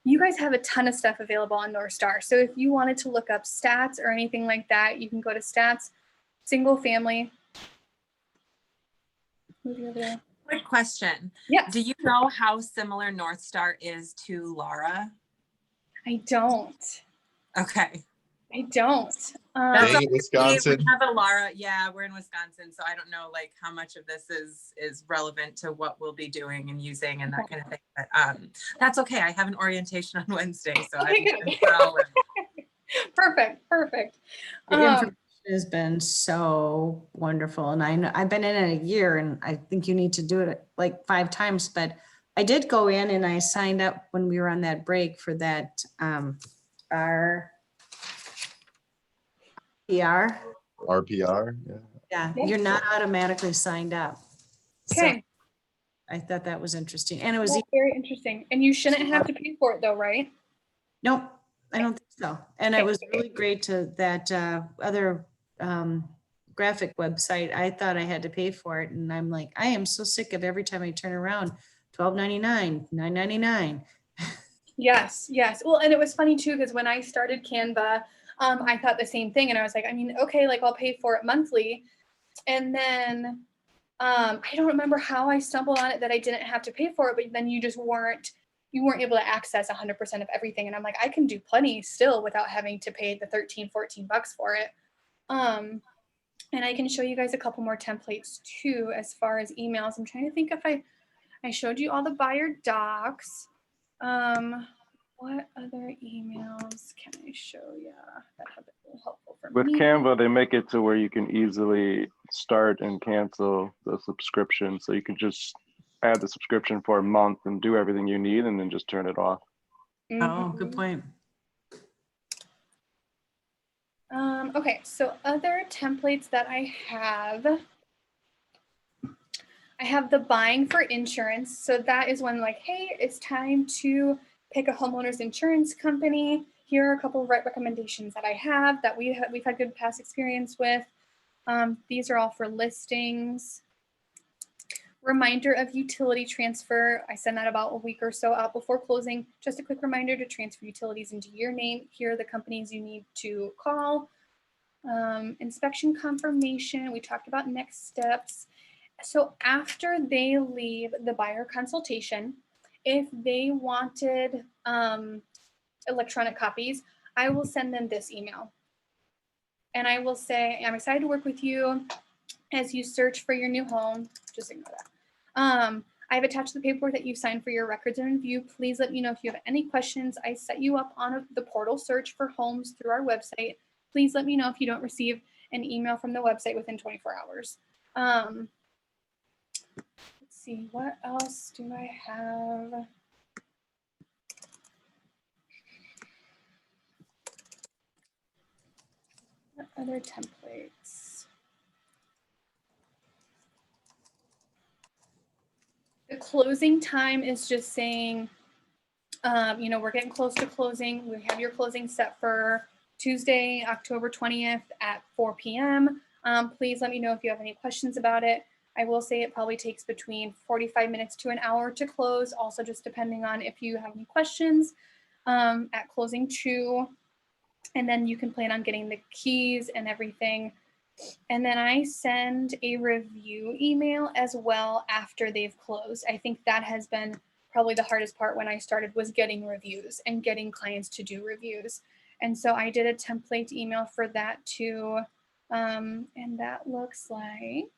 you guys have a ton of stuff available on North Star. So if you wanted to look up stats or anything like that, you can go to stats, single family. Move you over there. Quick question. Yes. Do you know how similar North Star is to Laura? I don't. Okay. I don't. That's Dang it, We Wisconsin. have a Laura. Yeah, we're in Wisconsin, so I don't know like how much of this is relevant to what we'll be doing and using and that kind of thing. But that's okay. I have an orientation on Wednesday, so Okay, I good. can Perfect. Perfect. The information has been so wonderful. And I know I've been in it a year and I think you need to do it like 5 times, but I did go in and I signed up when we were on that break for that our PR. RPR. Yeah, Yeah. you're not automatically signed up. So Okay. I thought that was interesting. And it was, Well, very interesting. And you shouldn't have to pay for it though, right? nope, I don't think so. And it Okay. was really great to that other graphic website. I thought I had to pay for it. And I'm like, I am so sick of every time I turn around, $12.99, $9.99. Yes, yes. Well, and it was funny too, because when I started Canva, I thought the same thing. And I was like, I mean, okay, like I'll pay for it monthly. And then I don't remember how I stumbled on it that I didn't have to pay for it, but then you weren't able to access 100% of everything. And I'm like, I can do plenty still without having to pay the 13, 14 bucks for it. And I can show you guys a couple more templates too, as far as emails. I'm trying to think if I showed you all the buyer docs. What other emails can I show you that have been really helpful for With me? Canva, they make it to where you can easily start and cancel the subscription. So you can just add the subscription for a month and do everything you need and then just turn it off. Oh, good point. Okay, so other templates that I have the buying for insurance. So that is when like, hey, it's time to pick a homeowner's insurance company. Here are a couple of recommendations that I have that we've had good past experience with. These are all for listings. Reminder of utility transfer. I send that about a week or so out before closing. Just a quick reminder to transfer utilities into your name. Here are the companies you need to call. Inspection confirmation. We talked about next steps. So after they leave the buyer consultation, if they wanted electronic copies, I will send them this email. And I will say, I'm excited to work with you as you search for your new home. Just ignore that. I've attached the paperwork that you signed for your records and review. Please let me know if you have any questions. I set you up on the portal search for homes through our website. Please let me know if you don't receive an email from the website within 24 hours. Let's see, what else do I have? What other templates? The closing time is just saying, we're getting close to closing. We have your closing set for Tuesday, October 20th at 4 p.m. Please let me know if you have any questions about it. I will say it probably takes between 45 minutes to an hour to close, also just depending on if you have any questions at closing 2. And then you can plan on getting the keys and everything. And then I send a review email as well after they've closed. I think that has been probably the hardest part when I started, was getting reviews and getting clients to do reviews. And so I did a template email for that too. And that looks like,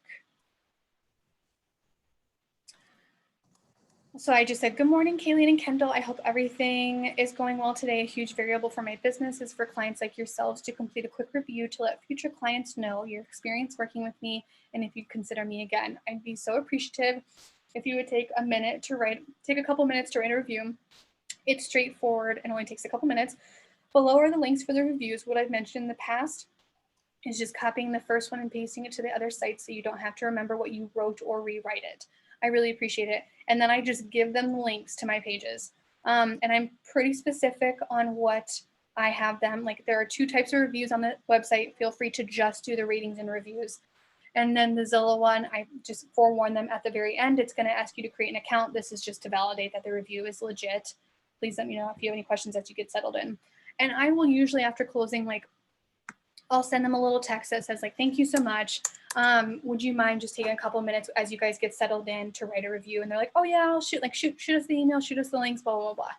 so I just said, good morning, Kayleen and Kendall. I hope everything is going well today. A huge variable for my business is for clients like yourselves to complete a quick review to let future clients know your experience working with me and if you'd consider me again. I'd be so appreciative if you would take a couple minutes to write a review. It's straightforward and only takes a couple minutes. Below are the links for the reviews. What I've mentioned in the past is just copying the first one and pasting it to the other site so you don't have to remember what you wrote or rewrite it. I really appreciate it. And then I just give them the links to my pages. And I'm pretty specific on what I have them. Like there are 2 types of reviews on the website. Feel free to just do the ratings and reviews. And then the Zillow one, I just forewarn them at the very end. It's going to ask you to create an account. This is just to validate that the review is legit. Please let me know if you have any questions as you get settled in. And I will usually, after closing, like I'll send them a little text that says like, thank you so much. Would you mind just taking a couple minutes as you guys get settled in to write a review? And they're like, oh yeah, I'll shoot us the email, shoot us the links, blah, blah, blah.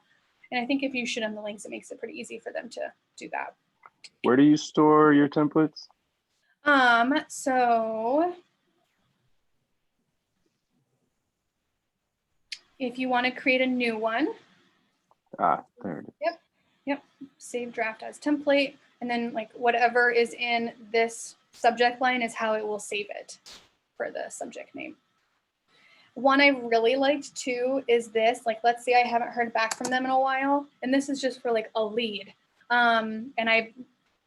And I think if you shoot them the links, it makes it pretty easy for them to do that. Where do you store your templates? So if you want to create a new one. There it is. Yep. Save draft as template. And then like whatever is in this subject line is how it will save it for the subject name. One I really liked too is this, like, let's say I haven't heard back from them in a while, and this is just for like a lead. And I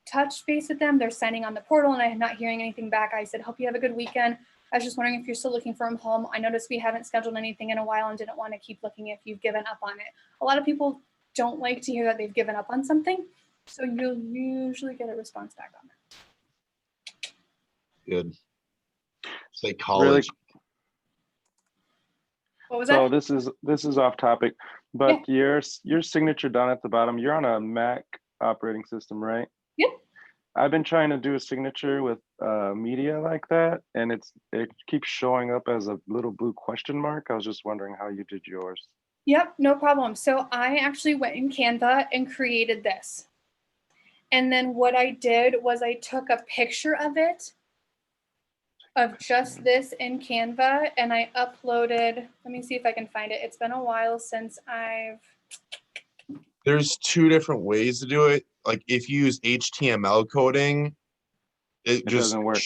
touched base with them, they're signing on the portal and I'm not hearing anything back. I said, hope you have a good weekend. I was just wondering if you're still looking for a home. I noticed we haven't scheduled anything in a while and didn't want to keep looking if you've given up on it. A lot of people don't like to hear that they've given up on something. So you'll usually get a response back on it. Good. It's like college. What was So that? this is off topic, but your signature down at the bottom, you're on a Mac operating system, right? Yep. I've been trying to do a signature with media like that, and it keeps showing up as a little blue question mark. I was just wondering how you did yours. Yep, no problem. So I actually went in Canva and created this. And then what I did was I took a picture of it, of just this in Canva, and I uploaded, let me see if I can find it. It's been a while since There's 2 different ways to do it. Like if you use HTML coding, it just doesn't work.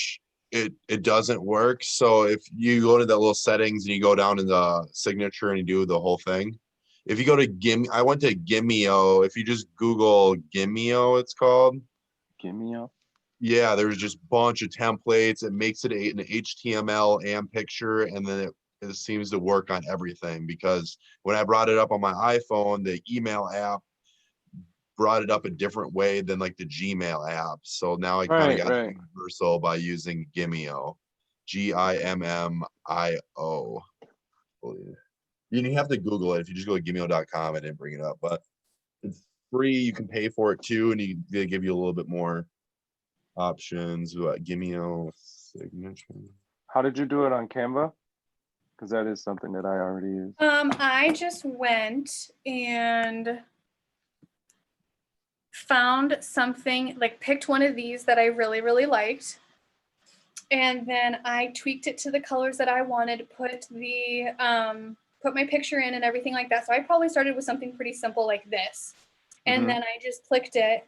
It doesn't work. So if you go to that little settings and you go down to the signature and you do the whole thing. If you go to I went to Gimeo. If you just Google Gimeo, it's called. Gimeo. Yeah, there's just a bunch of templates. It makes it an HTML and picture, and then it seems to work on everything. Because when I brought it up on my iPhone, the email app brought it up a different way than like the Gmail app. So now I kind of got it universal by using Gimeo, Gimmio. You have to Google it. If you just go to Gimeo.com, I didn't bring it up, but it's free. You can pay for it too, and they give you a little bit more options. Gimeo signature. How did you do it on Canva? Because that is something that I already use. I just went and found something, like picked one of these that I really, really liked. And then I tweaked it to the colors that I wanted, put my picture in and everything like that. So I probably started with something pretty simple like this. And then I just clicked it.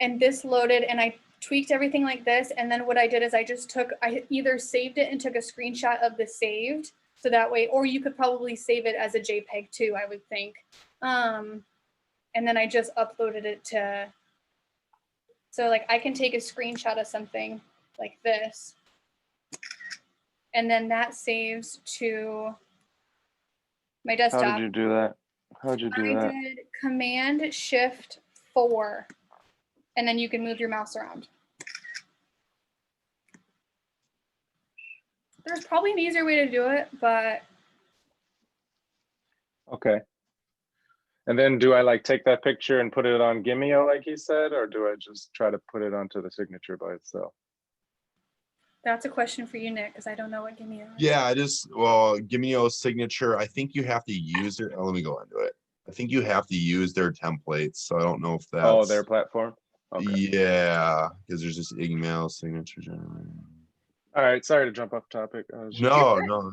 And this loaded and I tweaked everything like this. And then what I did is I either saved it and took a screenshot of the saved. So that way, or you could probably save it as a JPEG too, I would think. And then I just uploaded it to, so like I can take a screenshot of something like this. And then that saves to my desktop. How did you do that? How'd you do that? I did Command-Shift-4, and then you can move your mouse around. There's probably an easier way to do it, but. Okay. And then do I like take that picture and put it on Gimeo like he said, or do I just try to put it onto the signature by itself? That's a question for you, Nick, because I don't know what Gimeo is. Yeah, Gimeo signature. I think you have to use it. Oh, let me go into it. I think you have to use their templates. So I don't know if that's. Oh, their platform. Okay. Yeah, because there's just email signature generator. All right. Sorry to jump off topic. I was just- No.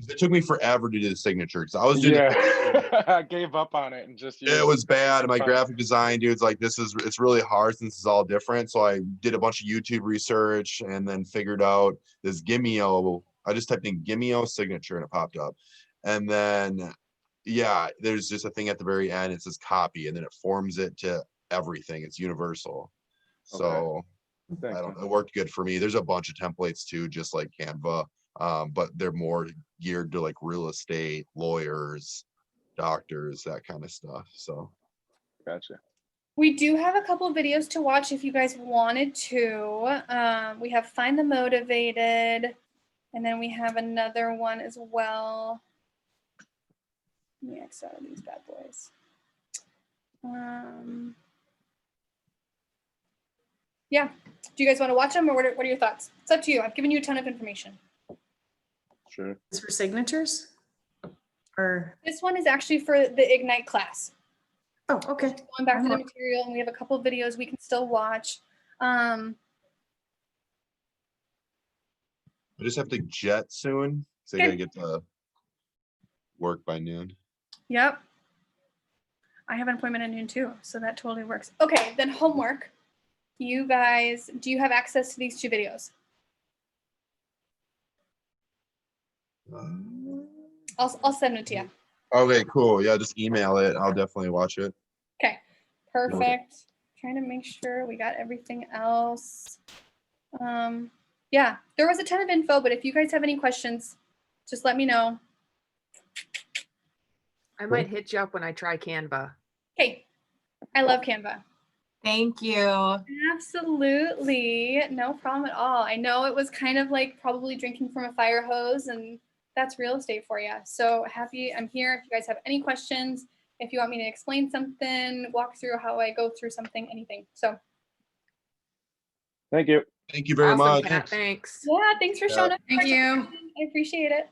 It took me forever to do the signature because I was doing Yeah, I gave up on it and just used. it was bad. And my Fine. graphic design dude's like, it's really hard since it's all different. So I did a bunch of YouTube research and then figured out this Gimeo. I just typed in Gimeo signature and it popped up. And then, yeah, there's just a thing at the very end. It says copy and then it forms it to everything. It's universal. So Thanks, I don't man. it worked good for me. There's a bunch of templates too, just like Canva. But they're more geared to like real estate, lawyers, doctors, that kind of stuff. So Gotcha. We do have a couple of videos to watch if you guys wanted to. We have Find the Motivated, and then we have another one as well. Let me X out of these bad boys. Yeah. Do you guys want to watch them, or what are your thoughts? It's up to you. I've given you a ton of information. Sure. Is for signatures? Or, This one is actually for the Ignite class. oh, okay. Going back to the material, and we have a couple of videos we can still watch. I just have to jet soon. So I gotta get to work by noon. Yep. I have an appointment at noon too, so that totally works. Okay, then homework. You guys, do you have access to these two videos? I'll send it to you. Okay, cool. Yeah, just email it. I'll definitely watch it. Okay, perfect. Trying to make sure we got everything else. Yeah, there was a ton of info, but if you guys have any questions, just let me know. I might hit you up when I try Canva. Okay, I love Canva. Thank you. Absolutely, no problem at all. I know it was kind of like probably drinking from a fire hose, and that's real estate for you. So happy I'm here. If you guys have any questions, if you want me to explain something, walk through how I go through something, anything. So Thank you. Thank you very Awesome, much. Kat, thanks. yeah, thanks for showing up. Thank you. I appreciate it.